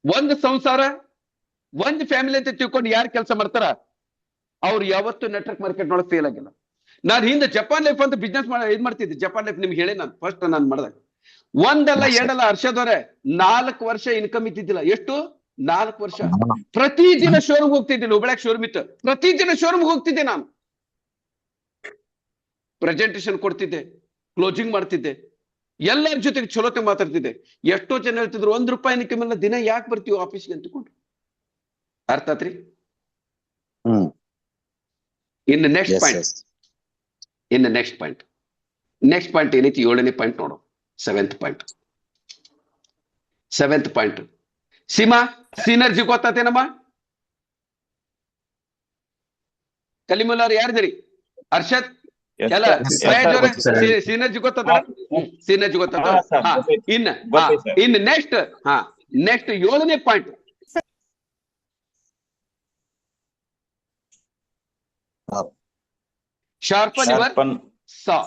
ಒಂದು ಸಂಸಾರ, ಒಂದು ಫ್ಯಾಮಿಲಿ ಅಂತ ತಿಳ್ಕೊಂಡು ಯಾರು ಕೆಲಸ ಮಾಡ್ತಾರ ಅವ್ರು ಯಾವತ್ತು ನೆಟ್ವರ್ಕ್ ಮಾರ್ಕೆಟ್ ನೊಳಗೆ ಫೇಲ್ ಆಗಿಲ್ಲ. ನಾನು ಹಿಂದೆ ಜಪಾನ್ ಲೈಫ್ ಅಂತ ಬಿಸ್ನೆಸ್ ಮಾಡ್ತಿದ್ದೆ. ಜಪಾನ್ ಲೈಫ್ ನಿಮ್ಗೆ ಹೇಳಿ ನಾನು ಫಸ್ಟ್ ನಾನು ಮಾಡಿದಾಗ 1 ಅಲ್ಲ 2 ಅಲ್ಲ ಹರ್ಷದವ್ರೆ 4 ವರ್ಷ ಇನ್ಕಮ್ ಇದ್ದಿದ್ದಿಲ್ಲ. ಎಷ್ಟು? 4 ವರ್ಷ. ಪ್ರತಿದಿನ ಶೋರೂಮ್ ಹೋಗ್ತಿದ್ದಿಲ್ಲ. ಹುಬ್ಳ್ಯಾಗ ಶೋರೂಮ್ ಇತ್ತು, ಪ್ರತಿದಿನ ಶೋರೂಮ್ ಹೋಗ್ತಿದ್ದೆ. ನಾನು ಪ್ರೆಸೆಂಟೇಶನ್ ಕೊಡ್ತಿದ್ದೆ, ಕ್ಲೋಸಿಂಗ್ ಮಾಡ್ತಿದ್ದೆ, ಎಲ್ಲರ ಜೊತೆಗೆ ಚಲೋತೆ ಮಾತಾಡ್ತಿದ್ದೆ. ಎಷ್ಟೋ ಜನ ಹೇಳ್ತಿದ್ರು ₹1 ಇನ್ಕಮ್ ಇಲ್ಲ, ದಿನ ಯಾಕೆ ಬರ್ತೀವಿ ಆಫೀಸ್ಗೆ ಅಂತಕೊಂಡು. ಅರ್ಥ ಆತ್ರಿ? ಇನ್ನು ನೆಕ್ಸ್ಟ್ ಪಾಯಿಂಟ್, ನೆಕ್ಸ್ಟ್ ಪಾಯಿಂಟ್ ಏನೈತಿ? 7ನೇ ಪಾಯಿಂಟ್ ನೋಡು. 7th ಪಾಯಿಂಟ್ ಸೀಮಾ, ಸಿನರ್ಜಿ ಗೊತ್ತಾತೇನಮ್ಮ? ಕಲಿಮುಲ್ಲಾರ್ ಯಾರ್ದಿರಿ? ಹರ್ಷದ್ ಎಲ್ಲ ಸಿನರ್ಜಿ ಗೊತ್ತಾತ? ಸಿನರ್ಜಿ ಗೊತ್ತಾತ? ಇನ್ನು ನೆಕ್ಸ್ಟ್ 7ನೇ point sharpen your saw.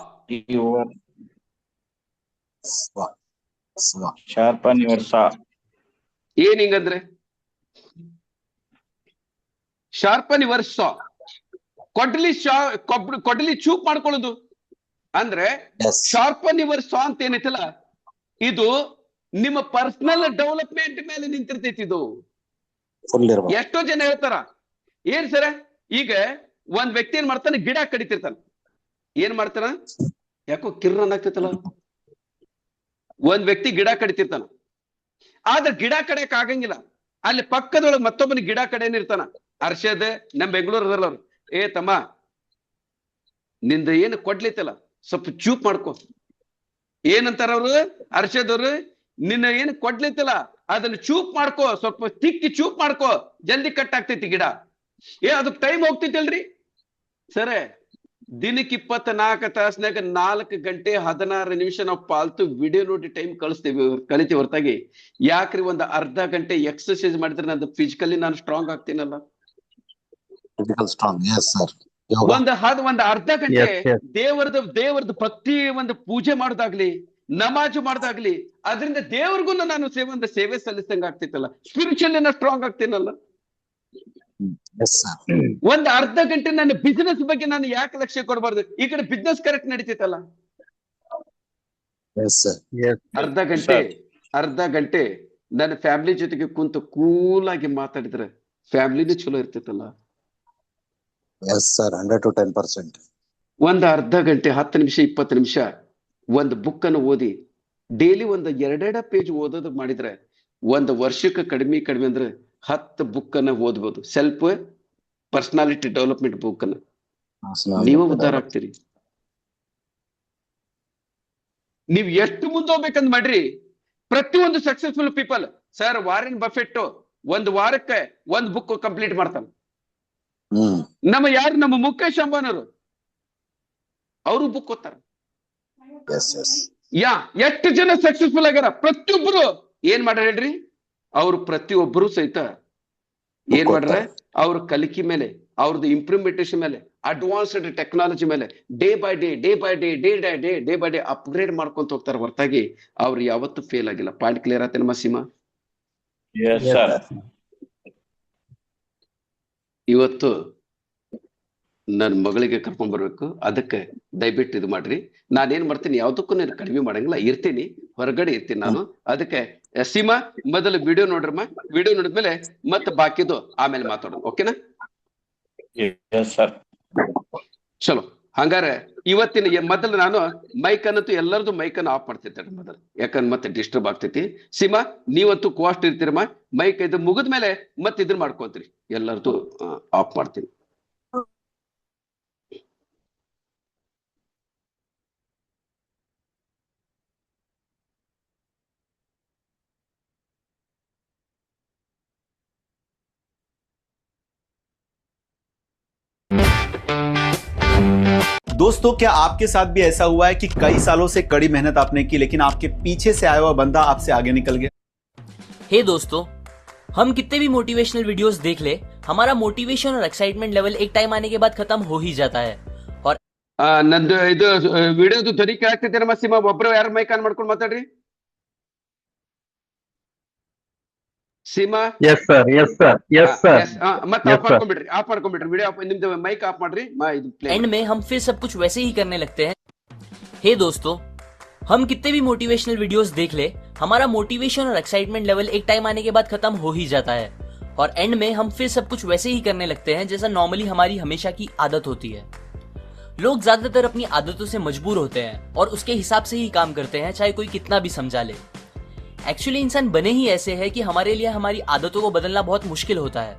Sharpen your saw ಏನ್ ಹಿಂಗಂದ್ರೆ ಶಾರ್ಪನ್ ಯುವರ್ ಸಾ, ಕೊಡ್ಲಿ ಚೂಪ್ ಮಾಡ್ಕೊಳ್ಳೋದು ಅಂದ್ರೆ ಶಾರ್ಪನ್ ಯುವರ್ ಸಾ ಅಂತ ಏನೈತಲ್ಲ, ಇದು ನಿಮ್ಮ ಪರ್ಸನಲ್ ಡೆವಲಪ್ಮೆಂಟ್ ಮೇಲೆ ನಿಂತಿರ್ತೈತಿ. ಇದು ಎಷ್ಟೋ ಜನ ಹೇಳ್ತಾರ ಏನ್ ಸರ, ಈಗ ಒಂದ್ ವ್ಯಕ್ತಿ ಏನ್ ಮಾಡ್ತಾನೆ, ಗಿಡ ಕಡಿತಿರ್ತಾನ. ಏನ್ ಮಾಡ್ತಾನ? ಯಾಕೋ ಕಿರ್ರನ್ ಆಗ್ತೈತಲ್ಲ. ಒಂದ್ ವ್ಯಕ್ತಿ ಗಿಡ ಕಡಿತಿರ್ತಾನ, ಆದ್ರೆ ಗಿಡ ಕಡಿಯಕ್ ಆಗಂಗಿಲ್ಲ. ಅಲ್ಲಿ ಪಕ್ಕದೊಳಗೆ ಮತ್ತೊಬ್ಬನ ಗಿಡ ಕಡೆನಿರ್ತಾನ. ಹರ್ಷದ್ ನಮ್ ಬೆಂಗಳೂರದಲ್ಲ ಅವ್ರು, ಏ ತಮ್ಮ ನಿಂದ ಏನು ಕೊಡ್ಲಿತ್ತಲ್ಲ ಸ್ವಲ್ಪ ಚೂಪ್ ಮಾಡ್ಕೊ. ಏನಂತಾರ ಅವ್ರು? ಹರ್ಷದವ್ರು, ನಿನ್ನ ಏನು ಕೊಡ್ಲಿತ್ತಲ್ಲ ಅದನ್ನ ಚೂಪ್ ಮಾಡ್ಕೋ, ಸ್ವಲ್ಪ ತಿಕ್ಕಿ ಚೂಪ್ ಮಾಡ್ಕೋ, ಜಲ್ದಿ ಕಟ್ ಆಗ್ತೈತಿ ಗಿಡ. ಅದಕ್ಕೆ ಟೈಮ್ ಹೋಗ್ತೈತಿ ಅಲ್ರಿ ಸರ. ದಿನಕ್ಕೆ 24 ತಾಸ್ನಾಗ 4 ಗಂಟೆ 16 ನಿಮಿಷ ನಾವು ಪಾಲ್ತು ವಿಡಿಯೋ ನೋಡಿ ಟೈಮ್ ಕಳಿತೀವಿ ಹೊರತಾಗಿ ಯಾಕ್ರಿ ಒಂದ್ ಅರ್ಧ ಗಂಟೆ ಎಕ್ಸರ್ಸೈಸ್ ಮಾಡಿದ್ರೆ ನಂದು ಫಿಸಿಕಲಿ ನಾನು ಸ್ಟ್ರಾಂಗ್ ಆಗ್ತೀನಲ್ಲ. Physical strong. Yes sir. ಒಂದ್ ಅರ್ಧ ಗಂಟೆ Yes, yes. ದೇವರದ್ದು ಪ್ರತಿ ಒಂದು ಪೂಜೆ ಮಾಡೋದಾಗ್ಲಿ, ನಮಾಜು ಮಾಡೋದಾಗ್ಲಿ, ಅದರಿಂದ ದೇವ್ರಿಗೂ ನಾನು ಸೇವೆ ಸಲ್ಲಿಸಂಗ ಆಗ್ತಿತ್ತಲ್ಲ, ಸ್ಪಿರಿಚುವಲಿ ನಾ ಸ್ಟ್ರಾಂಗ್ ಆಗ್ತೀನಲ್ಲ. Yes sir. ಒಂದ್ ಅರ್ಧ ಗಂಟೆ ನನ್ನ ಬಿಸಿನೆಸ್ ಬಗ್ಗೆ ನಾನು ಯಾಕೆ ಲಕ್ಷ್ಯ ಕೊಡಬಾರ್ದು? ಈ ಕಡೆ ಬಿಸ್ನೆಸ್ ಕರೆಕ್ಟ್ ನಡೀತಿತ್ತಲ್ಲ. Yes sir. ಅರ್ಧ ಗಂಟೆ ನನ್ನ ಫ್ಯಾಮಿಲಿ ಜೊತೆಗೆ ಕುಂತು ಕೂಲ್ ಆಗಿ ಮಾತಾಡಿದ್ರೆ ಫ್ಯಾಮಿಲಿನೂ ಚಲೋ ಇರ್ತಿತ್ತಲ್ಲ. Yes sir. 100 to 10%. ಒಂದ್ ಅರ್ಧ ಗಂಟೆ 10 ನಿಮಿಷ 20 ನಿಮಿಷ ಒಂದು ಬುಕ್ ಅನ್ನು ಓದಿ ಡೈಲಿ ಒಂದು 2 ಪೇಜ್ ಓದೋದು ಮಾಡಿದ್ರೆ ಒಂದು ವರ್ಷಕ್ಕೆ ಕಡಿಮೆ ಅಂದ್ರೆ 10 ಬುಕ್ ಅನ್ನ ಓದ್ಬೋದು. ಸೆಲ್ಫ್ ಪರ್ಸನಾಲಿಟಿ ಡೆವಲಪ್ಮೆಂಟ್ ಬುಕ್ ಅನ್ನ ನೀವು ಉದ್ಧಾರ ಆಗ್ತೀರಿ. ನೀವ್ ಎಷ್ಟು ಮುಂದೆ ಹೋಗ್ಬೇಕಂತ ಮಾಡ್ರಿ. ಪ್ರತಿಯೊಂದು successful people sir, Warren Buffett ಒಂದು ವಾರಕ್ಕೆ ಒಂದು ಬುಕ್ ಕಂಪ್ಲೀಟ್ ಮಾಡ್ತಾನೆ. ನಮ್ಮ ಮುಖೇಶ್ ಅಂಬಾನವರು ಅವರು ಬುಕ್ ಓದ್ತಾರ. ಎಷ್ಟು ಜನ ಸಕ್ಸಸ್ಫುಲ್ ಆಗ್ಯಾರ? ಪ್ರತಿಯೊಬ್ಬರು ಏನ್ ಮಾಡ್ಯಾರ ಹೇಳ್ರಿ? ಅವ್ರು ಪ್ರತಿಯೊಬ್ಬರು ಸಹಿತ ಏನ್ ಮಾಡ್ರ? ಅವ್ರ ಕಲಿಕೆ ಮೇಲೆ, ಅವ್ರದ್ದು ಇಂಪ್ಲಿಮೆಂಟೇಶನ್ ಮೇಲೆ, ಅಡ್ವಾನ್ಸ್ಡ್ ಟೆಕ್ನಾಲಜಿ ಮೇಲೆ ಡೇ ಬೈ ಡೇ ಅಪ್ಗ್ರೇಡ್ ಮಾಡ್ಕೊಂತ ಹೋಗ್ತಾರ ಹೊರತಾಗಿ ಅವ್ರು ಯಾವತ್ತೂ ಫೇಲ್ ಆಗಿಲ್ಲ. ಪಾಯಿಂಟ್ ಕ್ಲಿಯರ್ ಆತೇನ ಮಸೀಮಾ? ಇವತ್ತು ನನ್ನ ಮಗಳಿಗೆ ಕರ್ಕೊಂಡ್ ಬರ್ಬೇಕು. ಅದಕ್ಕೆ ದಯವಿಟ್ಟು ಇದು ಮಾಡ್ರಿ. ನಾನೇನ್ ಮಾಡ್ತೀನಿ, ಯಾವ್ದಕ್ಕೂ ನಾನು ಕಡಿಮೆ ಮಾಡಂಗಿಲ್ಲ, ಇರ್ತೀನಿ, ಹೊರಗಡೆ ಇರ್ತೀನಿ ನಾನು. ಅದಕ್ಕೆ ಸೀಮಾ ಮೊದಲು ವಿಡಿಯೋ ನೋಡ್ರಮ್ಮ. ವಿಡಿಯೋ ನೋಡಿದ್ಮೇಲೆ ಮತ್ತೆ ಬಾಕಿದು ಆಮೇಲೆ ಮಾತಾಡೋಣ. ಓಕೆನಾ? ಚಲೋ. ಹಂಗಾರೆ ಇವತ್ತಿನ ಮೊದಲು ನಾನು ಮೈಕ್ ಅನ್ನಂತೂ ಎಲ್ಲರದು ಮೈಕ್ ಅನ್ನು ಆಫ್ ಮಾಡ್ತಿರ್ತೇನೆ ಮೊದಲು, ಯಾಕಂದ್ರೆ ಮತ್ತೆ ಡಿಸ್ಟರ್ಬ್ ಆಗ್ತೈತಿ. ಸೀಮಾ ನೀವಂತೂ ಕೋಸ್ಟ್ ಇರ್ತೀರಮ್ಮ. ಮೈಕ್ ಇದು ಮುಗಿದ್ಮೇಲೆ ಮತ್ತೆ ಇದನ್ನ ಮಾಡ್ಕೋತೀರಿ. ಎಲ್ಲರದು ಆಫ್ ಮಾಡ್ತೀನಿ. दोस्तों, क्या आपके साथ भी ऐसा हुआ है कि कई सालों से कड़ी मेहनत आपने की लेकिन आपके पीछे से आया हुआ बंदा आपसे आगे निकल गया? हे दोस्तों, हम कितने भी मोटिवेशनल वीडियोस देख ले, हमारा मोटिवेशन और एक्साइटमेंट लेवल एक टाइम आने के बाद खत्म हो ही जाता है. और ನಂದು ಇದು ವಿಡಿಯೋದು ಧ್ವನಿ ಕೇಳಾಗ್ತೈತೆ ನಮ್ಮ ಸೀಮಾ? ಒಬ್ರು ಯಾರು ಮೈಕ್ ಆನ್ ಮಾಡ್ಕೊಂಡು ಮಾತಾಡ್ರಿ. Seema? Yes sir, yes sir, yes sir. ಮತ್ತೆ ಆಫ್ ಮಾಡ್ಕೊಂಡ್ಬಿಡ್ರಿ ವಿಡಿಯೋ. ನಿಮ್ದು ಮೈಕ್ ಆಫ್ ಮಾಡ್ರಿ. एंड में हम फिर सब कुछ वैसे ही करने लगते हैं. हे दोस्तों, हम कितने भी मोटिवेशनल वीडियोस देख ले, हमारा मोटिवेशन और एक्साइटमेंट लेवल एक टाइम आने के बाद खत्म हो ही जाता है. और एंड में हम फिर सब कुछ वैसे ही करने लगते हैं जैसा नॉर्मली हमारी हमेशा की आदत होती है. लोग ज्यादातर अपनी आदतों से मजबूर होते हैं और उसके हिसाब से ही काम करते हैं, चाहे कोई कितना भी समझा ले. एक्चुअली इंसान बने ही ऐसे है कि हमारे लिए हमारी आदतों को बदलना बहुत मुश्किल होता है.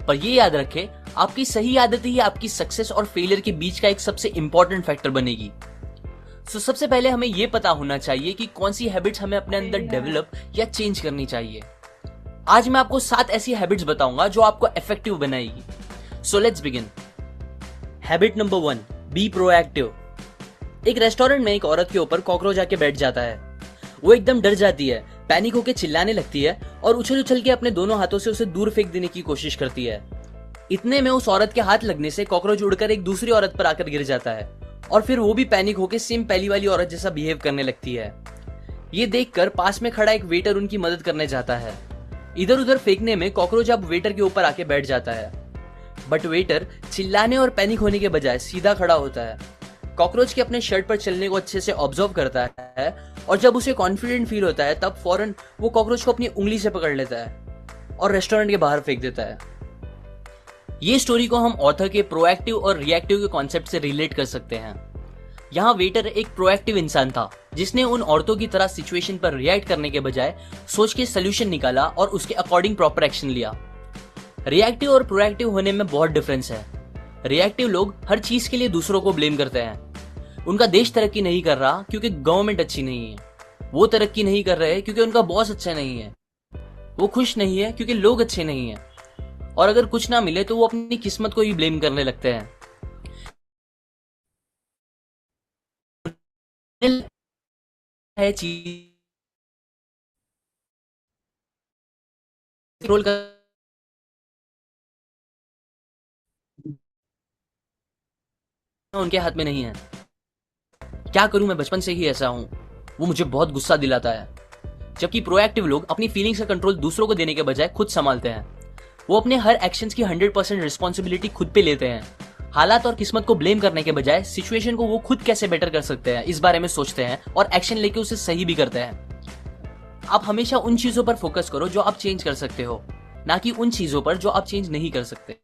पर ये याद रखें, आपकी सही आदत ही आपकी सक्सेस और फेलियर के बीच का एक सबसे इंपॉर्टेंट फैक्टर बनेगी. सो सबसे पहले हमें यह पता होना चाहिए कि कौन सी हैबिट्स हमें अपने अंदर डेवलप या चेंज करनी चाहिए. आज मैं आपको 7 ऐसी हैबिट्स बताऊंगा जो आपको इफेक्टिव बनाएगी. So let's begin. Habit number 1, be proactive. एक रेस्टोरेंट में एक औरत के ऊपर कॉकरोच आके बैठ जाता है. वो एकदम डर जाती है, पैनिक होकर चिल्लाने लगती है और उछल उछल के अपने दोनों हाथों से उसे दूर फेंक देने की कोशिश करती है. इतने में उस औरत के हाथ लगने से कॉकरोच उड़कर एक दूसरी औरत पर आकर गिर जाता है और फिर वो भी पैनिक होकर सेम पहली वाली औरत जैसा बिहेव करने लगती है. ये देखकर पास में खड़ा एक वेटर उनकी मदद करने जाता है. इधर उधर फेंकने में कॉकरोच अब वेटर के ऊपर आके बैठ जाता है. बट वेटर चिल्लाने और पैनिक होने के बजाय सीधा खड़ा होता है. कॉकरोच के अपने शर्ट पर चलने को अच्छे से ऑब्जर्व करता है और जब उसे कॉन्फिडेंट फील होता है तब फौरन वो कॉकरोच को अपनी उंगली से पकड़ लेता है और रेस्टोरेंट के बाहर फेंक देता है. ये स्टोरी को हम ऑथर के प्रोएक्टिव और रिएक्टिव के कॉन्सेप्ट से रिलेट कर सकते हैं. यहाँ वेटर एक प्रोएक्टिव इंसान था जिसने उन औरतों की तरह सिचुएशन पर रिएक्ट करने के बजाय सोच के सोल्यूशन निकाला और उसके अकॉर्डिंग प्रॉपर एक्शन लिया. रिएक्टिव और प्रोएक्टिव होने में बहुत डिफरेंस है. रिएक्टिव लोग हर चीज के लिए दूसरों को ब्लेम करते हैं. उनका देश तरक्की नहीं कर रहा क्योंकि गवर्नमेंट अच्छी नहीं है. वो तरक्की नहीं कर रहे क्योंकि उनका बॉस अच्छा नहीं है. वो खुश नहीं है क्योंकि लोग अच्छे नहीं हैं. और अगर कुछ ना मिले तो वो अपनी किस्मत को ही ब्लेम करने लगते हैं. है चीज रोल कर उनके हाथ में नहीं है। क्या करूं, मैं बचपन से ही ऐसा हूं। वो मुझे बहुत गुस्सा दिलाता है। जबकि प्रोएक्टिव लोग अपनी फीलिंग्स का कंट्रोल दूसरों को देने के बजाय खुद संभालते हैं। वो अपने हर एक्शंस की 100% रिस्पॉन्सिबिलिटी खुद पे लेते हैं। हालात और किस्मत को ब्लेम करने के बजाय सिचुएशन को वो खुद कैसे बेटर कर सकते हैं इस बारे में सोचते हैं और एक्शन लेके उसे सही भी करते हैं। आप हमेशा उन चीजों पर फोकस करो जो आप चेंज कर सकते हो, ना कि उन चीजों पर जो आप चेंज नहीं कर सकते।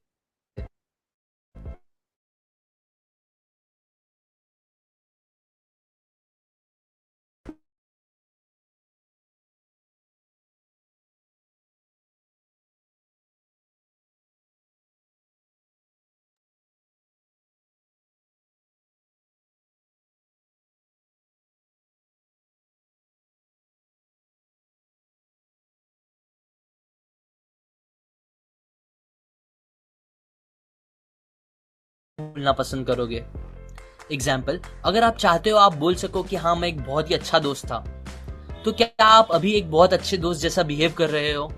बोलना पसंद करोगे। एग्जाम्पल, अगर आप चाहते हो आप बोल सको कि हाँ मैं एक बहुत ही अच्छा दोस्त था, तो क्या आप अभी एक बहुत अच्छे दोस्त जैसा बिहेव कर रहे हो?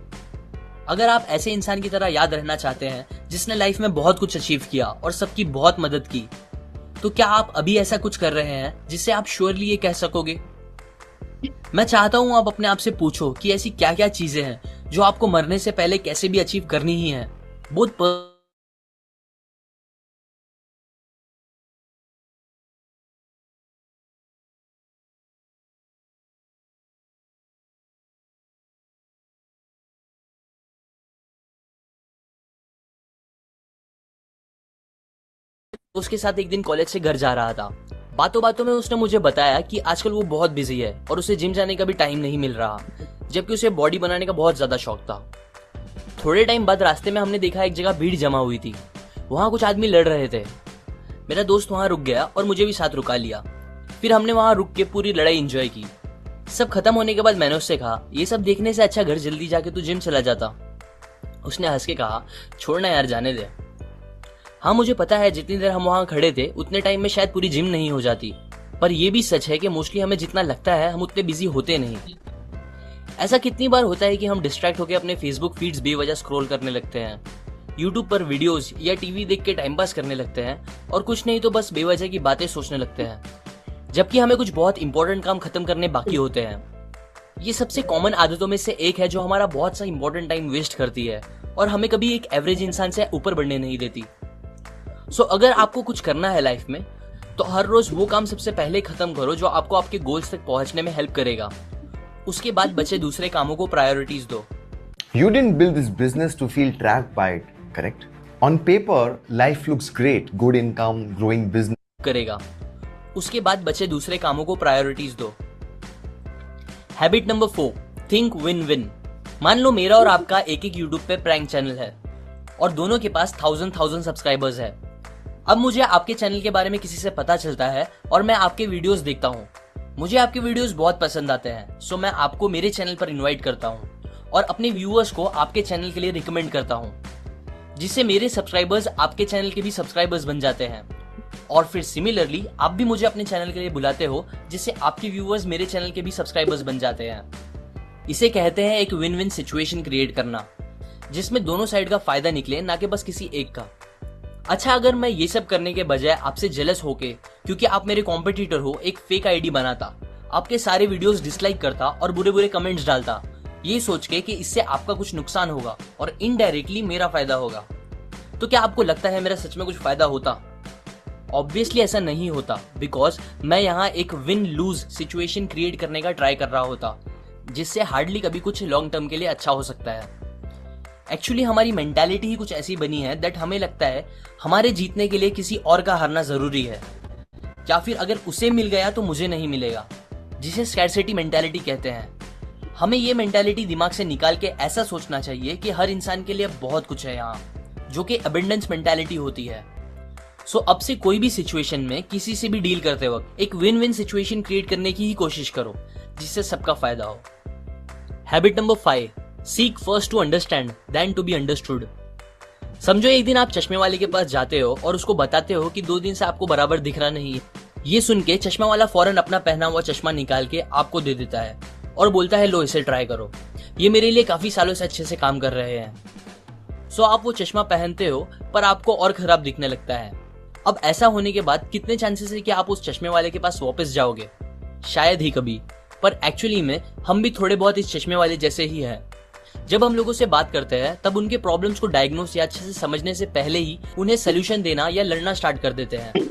अगर आप ऐसे इंसान की तरह याद रहना चाहते हैं जिसने लाइफ में बहुत कुछ अचीव किया और सबकी बहुत मदद की, तो क्या आप अभी ऐसा कुछ कर रहे हैं जिससे आप श्योरली ये कह सकोगे? मैं चाहता हूं आप अपने आप से पूछो कि ऐसी क्या क्या चीजें हैं जो आपको मरने से पहले कैसे भी अचीव करनी ही है। बहुत उसके साथ एक दिन कॉलेज से घर जा रहा था। बातों बातों में उसने मुझे बताया कि आजकल वो बहुत बिजी है और उसे जिम जाने का भी टाइम नहीं मिल रहा, जबकि उसे बॉडी बनाने का बहुत ज्यादा शौक था। थोड़े टाइम बाद रास्ते में हमने देखा एक जगह भीड़ जमा हुई थी। वहां कुछ आदमी लड़ रहे थे। मेरा दोस्त वहां रुक गया और मुझे भी साथ रुका लिया। फिर हमने वहां रुक के पूरी लड़ाई एंजॉय की। सब खत्म होने के बाद मैंने उससे कहा, ये सब देखने से अच्छा घर जल्दी जाके तू जिम चला जाता। उसने हंस के कहा, छोड़ना यार, जाने दे। हाँ, मुझे पता है जितनी देर हम वहां खड़े थे उतने टाइम में शायद पूरी जिम नहीं हो जाती, पर यह भी सच है कि मोस्टली हमें जितना लगता है हम उतने बिजी होते नहीं। ऐसा कितनी बार होता है कि हम डिस्ट्रैक्ट होकर अपने फेसबुक फीड्स बेवजह स्क्रॉल करने लगते हैं, यूट्यूब पर वीडियोस या टीवी देख के टाइम पास करने लगते हैं और कुछ नहीं तो बस बेवजह की बातें सोचने लगते हैं, जबकि हमें कुछ बहुत इंपॉर्टेंट काम खत्म करने बाकी होते हैं। ये सबसे कॉमन आदतों में से एक है जो हमारा बहुत सा इंपॉर्टेंट टाइम वेस्ट करती है और हमें कभी एक एवरेज इंसान से ऊपर बढ़ने नहीं देती। सो अगर आपको कुछ करना है लाइफ में, तो हर रोज वो काम सबसे पहले खत्म करो जो आपको आपके गोल्स तक पहुंचने में हेल्प करेगा। उसके बाद बचे दूसरे कामों को प्रायोरिटीज दो। You didn't build this business to feel trapped by it, correct? On paper, life looks great, good income, growing business. करेगा। उसके बाद बचे दूसरे कामों को प्रायोरिटीज दो। Habit number 4, think win win. मान लो मेरा और आपका एक यूट्यूब पे प्रैंक चैनल है और दोनों के पास 1000 सब्सक्राइबर्स है। अब मुझे आपके चैनल के बारे में किसी से पता चलता है और मैं आपके वीडियोस देखता हूँ। मुझे आपके वीडियोस बहुत पसंद आते हैं, सो मैं आपको मेरे चैनल पर इनवाइट करता हूँ और अपने व्यूअर्स को आपके चैनल के लिए रिकमेंड करता हूँ, जिससे मेरे सब्सक्राइबर्स आपके चैनल के भी सब्सक्राइबर्स बन जाते हैं। और फिर सिमिलरली आप भी मुझे अपने चैनल के लिए बुलाते हो, जिससे आपके व्यूअर्स मेरे चैनल के भी सब्सक्राइबर्स बन जाते हैं। इसे कहते हैं एक विन विन सिचुएशन क्रिएट करना, जिसमें दोनों साइड का फायदा निकले, ना कि बस किसी एक का। अच्छा, अगर मैं ये सब करने के बजाय आपसे जेलस होके, क्योंकि आप मेरे कॉम्पिटिटर हो, एक फेक आईडी बनाता, आपके सारे वीडियोस डिसलाइक करता और बुरे बुरे कमेंट्स डालता, ये सोच के कि इससे आपका कुछ नुकसान होगा और इनडायरेक्टली मेरा फायदा होगा, तो क्या आपको लगता है मेरा सच में कुछ फायदा होता? ऑब्वियसली ऐसा नहीं होता, बिकॉज मैं यहाँ एक विन लूज सिचुएशन क्रिएट करने का ट्राई कर रहा होता, जिससे हार्डली कभी कुछ लॉन्ग टर्म के लिए अच्छा हो सकता है। एक्चुअली हमारी मेंटालिटी ही कुछ ऐसी बनी है दैट हमें लगता है हमारे जीतने के लिए किसी और का हारना जरूरी है, या फिर अगर उसे मिल गया तो मुझे नहीं मिलेगा, जिसे स्कैरसिटी मेंटालिटी कहते हैं। हमें ये मेंटालिटी दिमाग से निकाल के ऐसा सोचना चाहिए कि हर इंसान के लिए बहुत कुछ है यहाँ, जो कि अबंडेंस मेंटालिटी होती है। सो अब से कोई भी सिचुएशन में किसी से भी डील करते वक्त एक विन विन सिचुएशन क्रिएट करने की ही कोशिश करो, जिससे सबका फायदा हो। Habit number 5, seek first to understand then to be understood. समझो एक दिन आप चश्मे वाले के पास जाते हो और उसको बताते हो कि 2 दिन से आपको बराबर दिख रहा नहीं है। ये सुन के चश्मा वाला फौरन अपना पहना हुआ चश्मा निकाल के आपको दे देता है और बोलता है लो इसे ट्राई करो, ये मेरे लिए काफी सालों से अच्छे से काम कर रहे हैं। सो आप वो चश्मा पहनते हो पर आपको और खराब दिखने लगता है। अब ऐसा होने के बाद कितने चांसेस है कि आप उस चश्मे वाले के पास वापस जाओगे? शायद ही कभी। पर एक्चुअली में हम भी थोड़े बहुत इस चश्मे वाले जैसे ही हैं। जब हम लोगों से बात करते हैं तब उनके प्रॉब्लम्स को डायग्नोस या अच्छे से समझने से पहले ही उन्हें सोल्यूशन देना या लड़ना स्टार्ट कर देते हैं।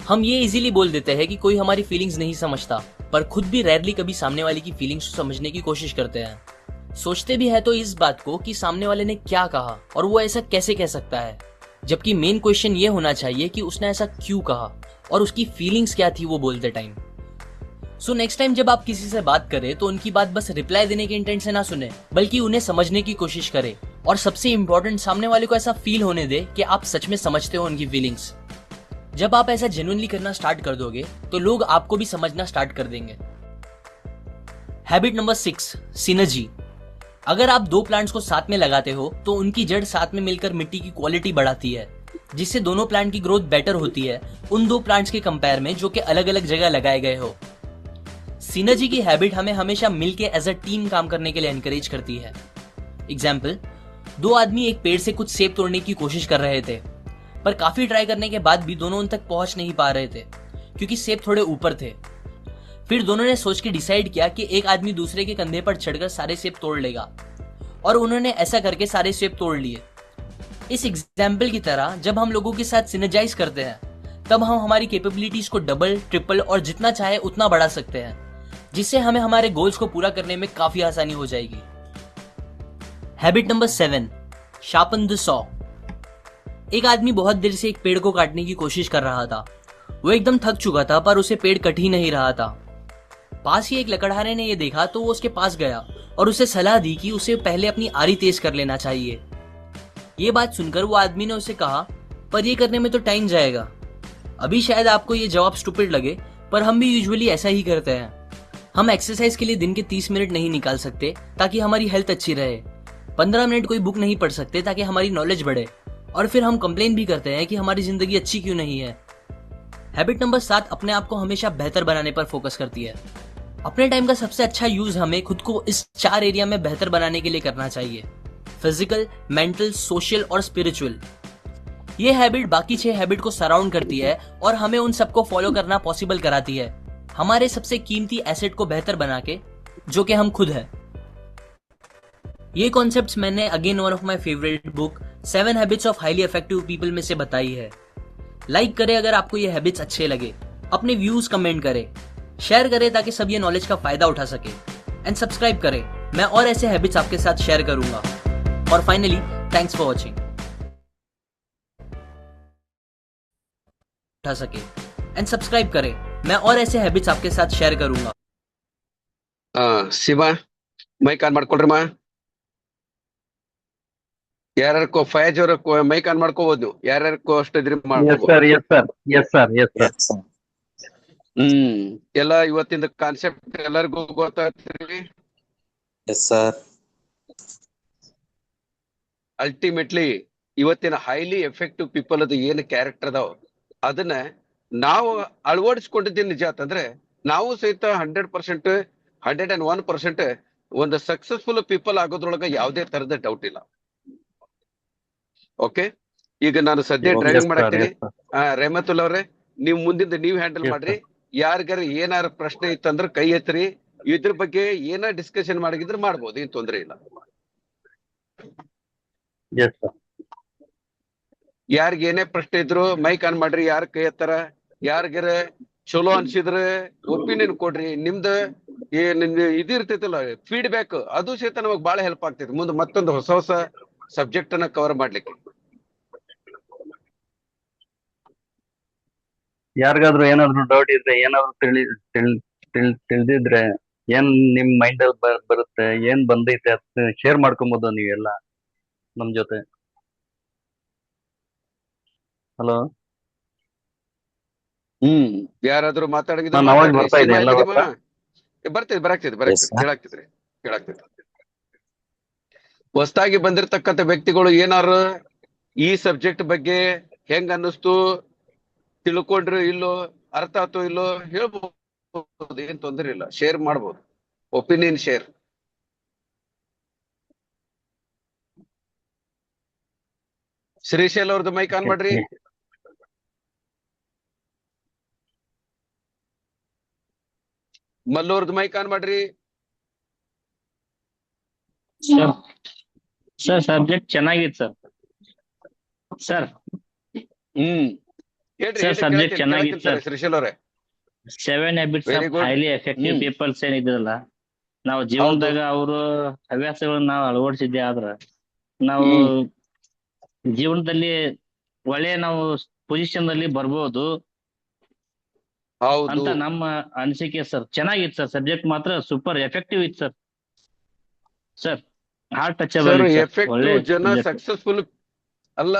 हम ये इजीली बोल देते हैं कि कोई हमारी फीलिंग्स नहीं समझता, पर खुद भी रेयरली कभी सामने वाले की फीलिंग्स को समझने की कोशिश करते हैं। सोचते भी है तो इस बात को कि सामने वाले ने क्या कहा और वो ऐसा कैसे कह सकता है, जबकि मेन क्वेश्चन ये होना चाहिए कि उसने ऐसा क्यों कहा और उसकी फीलिंग्स क्या थी वो बोलते टाइम। सो नेक्स्ट टाइम जब आप किसी से बात करें तो उनकी बात बस रिप्लाई देने के इंटेंट से ना सुने, बल्कि उन्हें समझने की कोशिश करें। और सबसे इंपॉर्टेंट, सामने वाले को ऐसा फील होने दे कि आप सच में समझते हो उनकी फीलिंग्स। जब आप ऐसा जेन्युइनली करना स्टार्ट कर दोगे तो लोग आपको भी समझना स्टार्ट कर देंगे। Habit number 6, synergy. अगर आप 2 प्लांट्स को साथ में लगाते हो तो उनकी जड़ साथ में मिलकर मिट्टी की क्वालिटी बढ़ाती है, जिससे दोनों प्लांट की ग्रोथ बेटर होती है उन 2 प्लांट्स के कंपेयर में जो कि अलग अलग जगह लगाए गए हो। सिनर्जी की हैबिट हमें हमेशा मिलके एज अ टीम काम करने के लिए एनकरेज करती है। एग्जाम्पल, 2 आदमी एक पेड़ से कुछ सेब तोड़ने की कोशिश कर रहे थे, पर काफी ट्राई करने के बाद भी दोनों उन तक पहुंच नहीं पा रहे थे क्योंकि सेब थोड़े ऊपर थे। फिर दोनों ने सोच के डिसाइड किया कि एक आदमी दूसरे के कंधे पर चढ़कर सारे सेब तोड़ लेगा, और उन्होंने ऐसा करके सारे सेब तोड़ लिए। इस एग्जाम्पल की तरह जब हम लोगों के साथ सिनर्जाइज करते हैं तब हम हमारी कैपेबिलिटीज को डबल, ट्रिपल और जितना चाहे उतना बढ़ा सकते हैं, जिससे हमें हमारे गोल्स को पूरा करने में काफी आसानी हो जाएगी। Habit number 7, sharpen the saw. एक आदमी बहुत देर से एक पेड़ को काटने की कोशिश कर रहा था। वो एकदम थक चुका था पर उसे पेड़ कट ही नहीं रहा था। पास ही एक लकड़हारे ने ये देखा तो वो उसके पास गया और उसे सलाह दी कि उसे पहले अपनी आरी तेज कर लेना चाहिए। ये बात सुनकर वो आदमी ने उसे कहा, पर ये करने में तो टाइम जाएगा। अभी शायद आपको ये जवाब स्टूपिड लगे, पर हम भी यूजुअली ऐसा ही करते हैं। हम एक्सरसाइज के लिए दिन के 30 मिनट नहीं निकाल सकते ताकि हमारी हेल्थ अच्छी रहे, 15 मिनट कोई बुक नहीं पढ़ सकते ताकि हमारी नॉलेज बढ़े, और फिर हम कंप्लेन भी करते हैं कि हमारी जिंदगी अच्छी क्यों नहीं है। हैबिट नंबर 7 अपने आप को हमेशा बेहतर बनाने पर फोकस करती है। अपने टाइम का सबसे अच्छा यूज हमें खुद को इस 4 एरिया में बेहतर बनाने के लिए करना चाहिए: फिजिकल, मेंटल, सोशल और स्पिरिचुअल। ये हैबिट बाकी 6 हैबिट को सराउंड करती है और हमें उन सबको फॉलो करना पॉसिबल कराती है, हमारे सबसे कीमती एसेट को बेहतर बना के, जो कि हम खुद हैं। ये कॉन्सेप्ट्स मैंने again one of my favourite book 7 habits of highly effective people में से बताई है। लाइक करें अगर आपको ये हैबिट्स अच्छे लगे, अपने व्यूज कमेंट करें, शेयर करें ताकि सब ये नॉलेज का फायदा उठा सके, एंड सब्सक्राइब करें। मैं और ऐसे हैबिट्स आपके साथ शेयर करूंगा। और फाइनली, थैंक्स फॉर वॉचिंग। उठा सके एंड सब्सक्राइब करें। मैं और ऐसे हैबिट्स आपके साथ शेयर करूंगा। ಶಿವ ಮೈಕ್ ಆನ್ ಮಾಡ್ಕೊಳ್ರಿ ಮಾ. ಯಾರ್ಯಾರಕ್ಕೋ ಫಯಾಜ್ ಅವ್ರ ಮೈಕ್ ಆನ್ ಮಾಡ್ಕೋಬಹುದು ನೀವು, ಯಾರ್ಯಾರಕ್ಕೋ ಅಷ್ಟಿದ್ರಿ ಎಸ್ ಮಾಡ್ಕೋಬಹುದು. Sir, yes sir, yes sir, yes sir. Yes, sir. ಎಲ್ಲ ಇವತ್ತಿಂದ ಕಾನ್ಸೆಪ್ಟ್ ಎಲ್ಲರಿಗೂ ಗೊತ್ತಾಗ್ತಿರಿ. Yes, sir. ಅಲ್ಟಿಮೇಟ್ಲಿ ಇವತ್ತಿನ ಹೈಲಿ ಎಫೆಕ್ಟಿವ್ ಪೀಪಲ್ ಅದು ಏನು ಕ್ಯಾರೆಕ್ಟರ್ ಅದಾವ ಅದನ್ನ ನಾವು ಅಳವಡಿಸ್ಕೊಂಡಿದ್ದೀನಿ. ನಿಜ ಅಂತಂದ್ರೆ ನಾವು ಸಹಿತ 100%, 101% ಒಂದು ಸಕ್ಸಸ್ಫುಲ್ ಪೀಪಲ್ ಆಗೋದ್ರೊಳಗ ಯಾವುದೇ ತರದ ಡೌಟ್ ಇಲ್ಲ. ಓಕೆ, ಈಗ ನಾನು ಸದ್ಯ Yes, driving sir, ಮಾಡಾಕ್ತೀನಿ. yes, sir. ರೆಹಮತುಲ್ ಅವ್ರೆ, ನೀವು ಮುಂದಿಂದ ನೀವು ಹ್ಯಾಂಡಲ್ Yes, ಮಾಡ್ರಿ. ಯಾರಿಗಾರ ಏನಾರ ಪ್ರಶ್ನೆ ಇತ್ತಂದ್ರೆ ಕೈ ಎತ್ತರಿ. ಇದ್ರ ಬಗ್ಗೆ ಏನ ಡಿಸ್ಕಷನ್ ಮಾಡಿದ್ರೆ ಮಾಡ್ಬೋದು, ಏನ್ ತೊಂದ್ರೆ ಇಲ್ಲ. Yes sir. ಯಾರಿಗ ಏನೇ ಪ್ರಶ್ನೆ ಇದ್ರು ಮೈಕ್ ಆನ್ ಮಾಡ್ರಿ. ಯಾರ ಕೈ ಎತ್ತಾರ, ಯಾರಿಗಾರ ಚಲೋ ಅನ್ಸಿದ್ರೆ ಒಪಿನಿಯನ್ ಕೊಡ್ರಿ. ನಿಮ್ದು ಏನ್ ಇದು ಇರ್ತೈತಲ್ಲ ಫೀಡ್ಬ್ಯಾಕ್, ಅದು ಸಹಿತ ನಮಗ್ ಬಹಳ ಹೆಲ್ಪ್ ಆಗ್ತೈತಿ ಮುಂದೆ ಮತ್ತೊಂದು ಹೊಸ ಹೊಸ ಸಬ್ಜೆಕ್ಟ್ ಅನ್ನ ಕವರ್ ಮಾಡ್ಲಿಕ್ಕೆ. ಯಾರಿಗಾದ್ರೂ ಏನಾದ್ರು ಡೌಟ್ ಇದ್ರೆ, ಏನಾದ್ರು ತಿಳಿದಿದ್ರೆ, ಏನ್ ನಿಮ್ ಮೈಂಡ್ ಅಲ್ಲಿ ಬರುತ್ತೆ, ಏನ್ ಬಂದೈತೆ ಅದ್ ಶೇರ್ ಮಾಡ್ಕೊಬೋದು ನೀವೆಲ್ಲ ನಮ್ ಜೊತೆ. ಹಲೋ, ಯಾರಾದ್ರೂ ಮಾತಾಡಂಗಿದ್ರೆ ನಾನು ಅವಾಜ್ ಮಾತಾಡ್ರಿ. ಬರ್ತಾ ಇದೆ ಸೀಮಾ ಎಲ್ಲ ಎಲ್ಲಿದೀಮಾ? ಬರ್ತಾ? ಬರಾಕ್ತಿದ್ರಿ Yes, sir. ಕೇಳಾಕ್ತಿದ್ರಿ. ಹೊಸದಾಗಿ ಬಂದಿರತಕ್ಕಂತ ವ್ಯಕ್ತಿಗಳು ಏನಾರು ಈ ಸಬ್ಜೆಕ್ಟ್ ಬಗ್ಗೆ ಹೆಂಗ್ ಅನ್ನಿಸ್ತು, ತಿಳ್ಕೊಂಡ್ರು ಇಲ್ಲೋ, ಅರ್ಥ ಆತೋ ಇಲ್ಲೋ ಹೇಳ್ಬೋದು, ಏನ್ ತೊಂದರೆ ಇಲ್ಲ, ಶೇರ್ ಮಾಡ್ಬೋದು, ಒಪಿನಿಯನ್ ಶೇರ್. ಶ್ರೀಶೈಲ್ ಅವ್ರದ್ದು ಮೈಕ್ ಆನ್ ಮಾಡ್ರಿ. ಮಲ್ಲು ಅವ್ರದ್ದು ಮೈಕ್ ಆನ್ ಮಾಡ್ರಿ. ಸರ್ ಸಬ್ಜೆಕ್ಟ್ ಚೆನ್ನಾಗಿತ್ತು ಸರ್. ಸರ್ ಹೇಳ್ರಿ ಸರ್ ಸಬ್ಜೆಕ್ಟ್ ಚೆನ್ನಾಗಿತ್ತು ಸರ್. ಶ್ರೀಶೈಲ್ ಅವ್ರೆ, 7 habits Very of good. Highly effective peoples ಏನಿದ್ರಲ್ಲ, ನಾವು ಜೀವನದಾಗ ಅವರು ಹವ್ಯಾಸಗಳನ್ನ ನಾವು ಅಳವಡಿಸಿದ್ದೆ ಆದ್ರ ನಾವು ಜೀವನದಲ್ಲಿ ಒಳ್ಳೆ ನಾವು ಪೊಸಿಷನ್ ಅಲ್ಲಿ ಬರ್ಬೋದು ಹೌದು ಅಂತ ನಮ್ಮ ಅನಿಸಿಕೆ ಸರ್. ಚೆನ್ನಾಗಿತ್ತು ಸರ್, ಸಬ್ಜೆಕ್ಟ್ ಮಾತ್ರ ಸೂಪರ್ ಎಫೆಕ್ಟಿವ್ ಇತ್ತು sir. Sir heart touchable sir. ಒಳ್ಳೆ ಎಫೆಕ್ಟಿವ್ ಜನ subject. ಸಕ್ಸಸ್ಫುಲ್ ಅಲ್ಲ,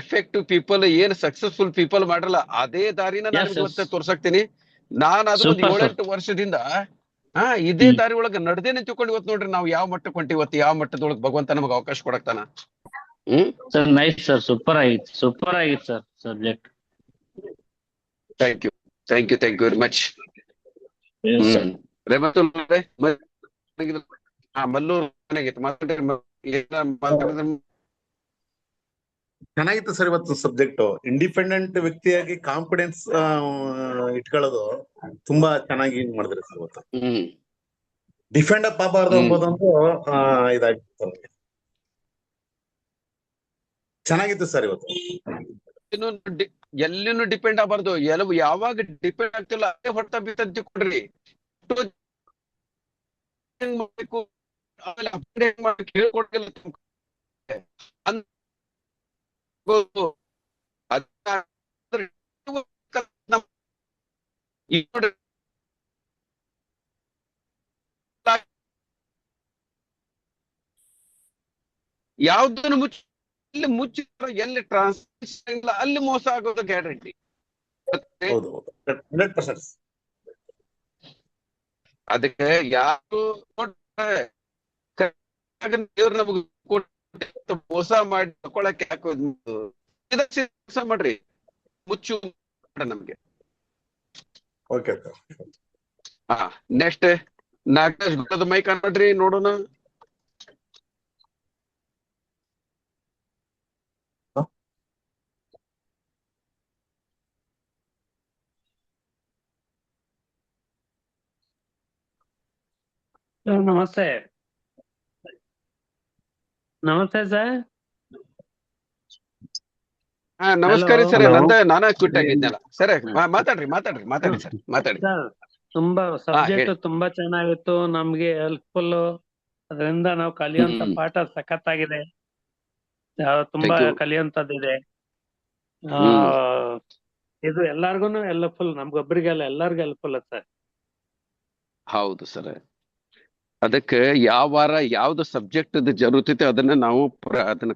ಎಫೆಕ್ಟಿವ್ ಪೀಪಲ್ ಏನ್ ಸಕ್ಸಸ್ಫುಲ್ ಪೀಪಲ್ ಮಾಡಲ್ಲ, ಅದೇ ದಾರಿನ Yes, ನಾನು yes. ಇವತ್ತ ತೋರ್ಸಾಕ್ತೀನಿ. ನಾನು ಅದು ಒಂದು Super, sir. 7-8 ವರ್ಷದಿಂದ ಇದೇ ದಾರಿ ಒಳಗ ನಡ್ದೇನೆ ತಿಳ್ಕೊಂಡು ಇವತ್ತು ನೋಡ್ರಿ ನಾವು ಯಾವ ಮಟ್ಟಕ್ಕೆ ಹೊಂಟಿ, ಇವತ್ತು ಯಾವ ಮಟ್ಟದೊಳಗೆ ಭಗವಂತ ನಮಗೆ ಅವಕಾಶ ಕೊಡಕ್ತಾನ. ಸರ್ ನೈಸ್ ಸರ್, ಸೂಪರ್ ಆಗಿತ್ತು sir subject. Thank you very much. Sir Mallur ಚೆನ್ನಾಗಿತ್ತು ಸರ್ ಇವತ್ತು ಸಬ್ಜೆಕ್ಟ್. ಇಂಡಿಪೆಂಡೆಂಟ್ ವ್ಯಕ್ತಿಯಾಗಿ ಕಾನ್ಫಿಡೆನ್ಸ್ ಇಟ್ಕೊಳ್ಳೋದು ತುಂಬಾ ಚೆನ್ನಾಗಿ ಮಾಡಿದ್ರಿ ಸರ್ ಇವತ್ತು. ಡಿಫೆಂಡ್ ಅಪ್ ಆಗಬಾರ್ದು ಎಂಬುದೊಂದು ಇದಾಗಿತ್ತು ನಮಗೆ. ಚೆನ್ನಾಗಿತ್ತು ಸರ್ ಇವತ್ತು. ಎಲ್ಲಿನೂ ಡಿಪೆಂಡ್ ಆಗಬಾರ್ದು, ಯಾವಾಗ ಡಿಪೆಂಡ್ ಆಗ್ತಿಲ್ಲ ಅದೇ ಹೊಡ್ತಾ ಬೀಳ್ತಂತ ತಿಳ್ಕೊಂಡ್ರಿ. ಮಾಡ್ಬೇಕು ಆಮೇಲೆ ಅಪ್ಡೇಟ್ ಮಾಡಕ್ಕೆ ಹೇಳ್ಕೊಡ್ತಿಲ್ಲ. ಯಾವ್ದನ್ನು ಮುಚ್ಚಿ ಎಲ್ಲಿ ಟ್ರಾನ್ಸ್ಮಿಷನ್ ಇಲ್ಲ ಅಲ್ಲಿ ಮೋಸ ಆಗೋದು ಗ್ಯಾರಂಟಿ. ಹೌದು 100%. ಅದಕ್ಕೆ ಯಾರು ದೇವ್ರು ನಮಗ್ ಮೋಸ ಮಾಡಿ ತಕೊಳಕ್ಕೆ ಹಾಕೋದು ಮೋಸ ಮಾಡ್ರಿ, ಮುಚ್ಚು ನಮ್ಗೆ. Okay sir. ನೆಕ್ಸ್ಟ್ ನಾಗರಾಜ್ ಗುಡ್ಡದ ಮೈಕ್ ಆನ್ ಮಾಡ್ರಿ ನೋಡೋಣ. ನಮಸ್ತೆ ಸರ್. ನಮಸ್ಕಾರ ಸರ್. Hello. ನಾನ ಕ್ವಿಟ್ ಆಗಿದ್ನಲ್ಲ ಸರ್. ಮಾತಾಡ್ರಿ ಸರ್, ಮಾತಾಡಿ. ಸರ್ ತುಂಬಾ ಸಬ್ಜೆಕ್ಟ್ ತುಂಬಾ ಚೆನ್ನಾಗಿತ್ತು, ನಮ್ಗೆ ಹೆಲ್ಪ್ಫುಲ್. ಅದರಿಂದ ನಾವು ಕಲಿಯುವಂತ ಪಾಠ ಸಖತ್ತಾಗಿದೆ, ತುಂಬಾ Thank you. ಕಲಿಯುವಂತದ್ದಿದೆ. ಇದು ಎಲ್ಲಾರ್ಗುನು ಹೆಲ್ಪ್ಫುಲ್, ನಮ್ಗೊಬ್ರಿಗೆಲ್ಲ ಎಲ್ಲಾರ್ಗು ಹೆಲ್ಪ್ಫುಲ್ ಸರ್. ಹೌದು ಸರ್. ಅದಕ್ಕೆ ಯಾವ ವಾರ ಯಾವ್ದು ಸಬ್ಜೆಕ್ಟ್ ಜರುತೈತೆ ಅದನ್ನ ನಾವು ಅದನ್ನ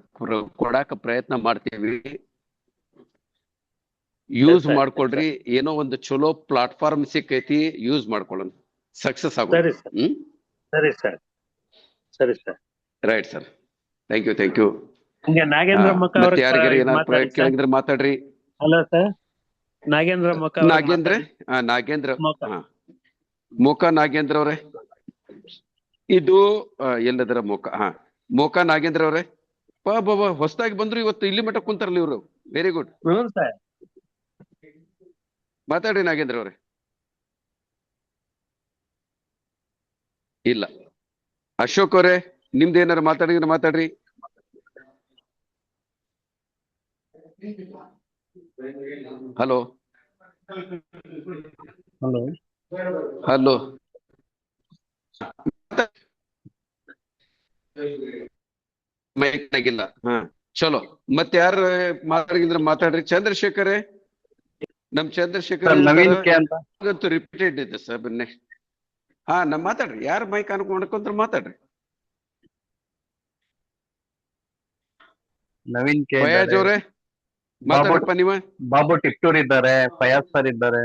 ಕೊಡಾಕ ಪ್ರಯತ್ನ ಮಾಡ್ತೀವಿ. ಯೂಸ್ ಮಾಡ್ಕೊಳ್ರಿ. ಏನೋ ಒಂದು ಚಲೋ ಪ್ಲಾಟ್ಫಾರ್ಮ್ ಸಿಕ್ಕೈತಿ, ಯೂಸ್ ಮಾಡ್ಕೊಳ್ಳೋಣ, ಸಕ್ಸಸ್ ಆಗೋಣ. ಸರಿ sir. Right sir. Thank you. ಹಂಗೆ ನಾಗೇಂದ್ರ ಮುಖ ಅವ್ರ ಯಾರಿಗಾರ ಏನಾದ್ರು ಕೇಳಿದ್ರೆ ಮಾತಾಡ್ರಿ. ಹಲೋ ಸರ್, ನಾಗೇಂದ್ರ ಮುಖ. ನಾಗೇಂದ್ರ ಮೋಕ ನಾಗೇಂದ್ರ ಅವ್ರೆ, ಇದು ಎಲ್ಲದರ ಮೋಕ ನಾಗೇಂದ್ರ ಅವ್ರೆ. ಹೊಸದಾಗಿ ಬಂದ್ರು ಇವತ್ತು ಇಲ್ಲಿ ಮಟ್ಟ ಕುಂತಾರಲ್ಲ ಇವ್ರು. Very good. ಮಾತಾಡ್ರಿ ನಾಗೇಂದ್ರ ಅವ್ರೆ. ಇಲ್ಲ. ಅಶೋಕ್ ಅವ್ರೆ, ನಿಮ್ದು ಏನಾರು ಮಾತಾಡಿದ್ರೆ ಮಾತಾಡ್ರಿ. ಹಲೋ ಮೈಕ್ ಆಗಿಲ್ಲ. ಚಲೋ. ಮತ್ತೆ ಯಾರು ಮಾತಾಡಿದ್ರೆ ಮಾತಾಡ್ರಿ. ಚಂದ್ರಶೇಖರ್, ನಮ್ ಚಂದ್ರಶೇಖರ್ ರಿಪೀಟೆಡ್ ಇದೆ ಸರ್. ನೆಕ್ಸ್ಟ್ ಮಾತಾಡ್ರಿ. ಯಾರು ಮೈಕ್ ಅನ್ಕೊಂಡ್ರೆ ಮಾತಾಡ್ರಿ. ನವೀನ್ ಕೆ ಫಯಾಜ್ ಅವ್ರೆ ಮಾತಾಡಪ್ಪ. ನೀವ ಬಾಬು ಟಿಪ್ಟೂರ್ ಇದ್ದಾರೆ, ಫಯಾಜ್ ಸರ್ ಇದ್ದಾರೆ.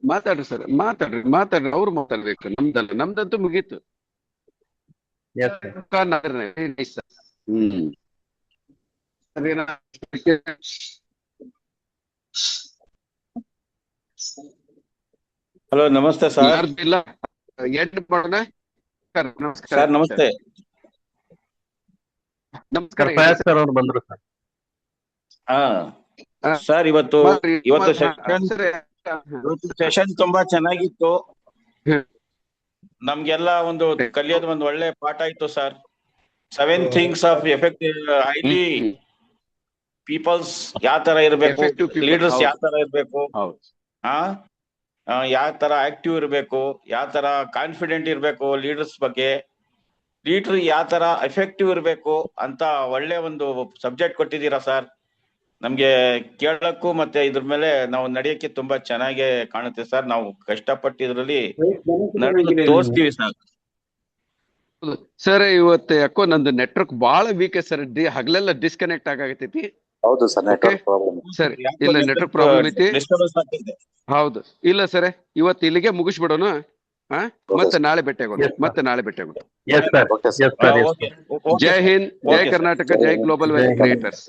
ಮಾತಾಡ್ರಿ ಸರ್, ಮಾತಾಡ್ರಿ. ಅವ್ರು ಮಾತಾಡ್ಬೇಕು, ನಮ್ದಂತೂ ಮುಗೀತು. ಹಲೋ ನಮಸ್ತೆ ಸರ್. ಯಾರ್ದು ಇಲ್ಲ ಎಂಡ್ ಮಾಡೋಣ. ನಮಸ್ಕಾರ ಸರ್ ನಮಸ್ತೆ. ನಮಸ್ಕಾರ ಫಯಾಜ್ ಸರ್ ಅವ್ರು ಬಂದ್ರು ಸರ್. ಸರ್ ಇವತ್ತು ಸೆಷನ್ ತುಂಬಾ ಚೆನ್ನಾಗಿತ್ತು. ನಮ್ಗೆಲ್ಲ ಒಂದು ಕಲಿಯೋದು ಒಂದು ಒಳ್ಳೆ ಪಾಠ ಇತ್ತು sir. 7 things of effective highly peoples ಯಾವ ತರ ಇರ್ಬೇಕು, ಲೀಡರ್ಸ್ ಯಾವ ತರ ಇರ್ಬೇಕು, ಯಾವ ತರ ಆಕ್ಟಿವ್ ಇರ್ಬೇಕು, ಯಾವ ತರ ಕಾನ್ಫಿಡೆಂಟ್ ಇರ್ಬೇಕು ಲೀಡರ್ಸ್ ಬಗ್ಗೆ, ಲೀಡರ್ ಯಾವ ತರ ಎಫೆಕ್ಟಿವ್ ಇರ್ಬೇಕು ಅಂತ ಒಳ್ಳೆ ಒಂದು ಸಬ್ಜೆಕ್ಟ್ ಕೊಟ್ಟಿದ್ದೀರಾ ಸರ್. ನಮ್ಗೆ ಕೇಳಕ್ಕೂ ಮತ್ತೆ ಇದ್ರ ಮೇಲೆ ನಾವು ನಡೆಯಕ್ಕೆ ತುಂಬಾ ಚೆನ್ನಾಗಿ ಕಾಣುತ್ತೆ ಸರ್. ನಾವು ಕಷ್ಟಪಟ್ಟು ಇದ್ರಲ್ಲಿ ತೋರಿಸ್ತೀವಿ ಸರ್. ಸರ್ ಇವತ್ತು ಯಾಕೋ ನಂದು ನೆಟ್ವರ್ಕ್ ಬಹಳ ವೀಕ್ ಸರ್. ಹಗಲೆಲ್ಲ ಡಿಸ್ಕನೆಕ್ಟ್ ಆಗತೈತಿ. ಹೌದು ಸರ್, ನೆಟ್ವರ್ಕ್ ಪ್ರಾಬ್ಲಮ್. ಸರ್ ಇಲ್ಲ ನೆಟ್ವರ್ಕ್ ಪ್ರಾಬ್ಲಮ್ ಐತಿ. ಹೌದು ಇಲ್ಲ ಸರ್, ಇವತ್ತು ಇಲ್ಲಿಗೆ ಮುಗಿಸ್ಬಿಡೋಣ. ಮತ್ತೆ ನಾಳೆ ಭೇಟಿಯಾಗೋಣ. ಜೈ ಹಿಂದ್, ಜೈ ಕರ್ನಾಟಕ, ಜೈ ಗ್ಲೋಬಲ್ ವೆಲ್ತ್ ಕ್ರಿಯೇಟರ್ಸ್.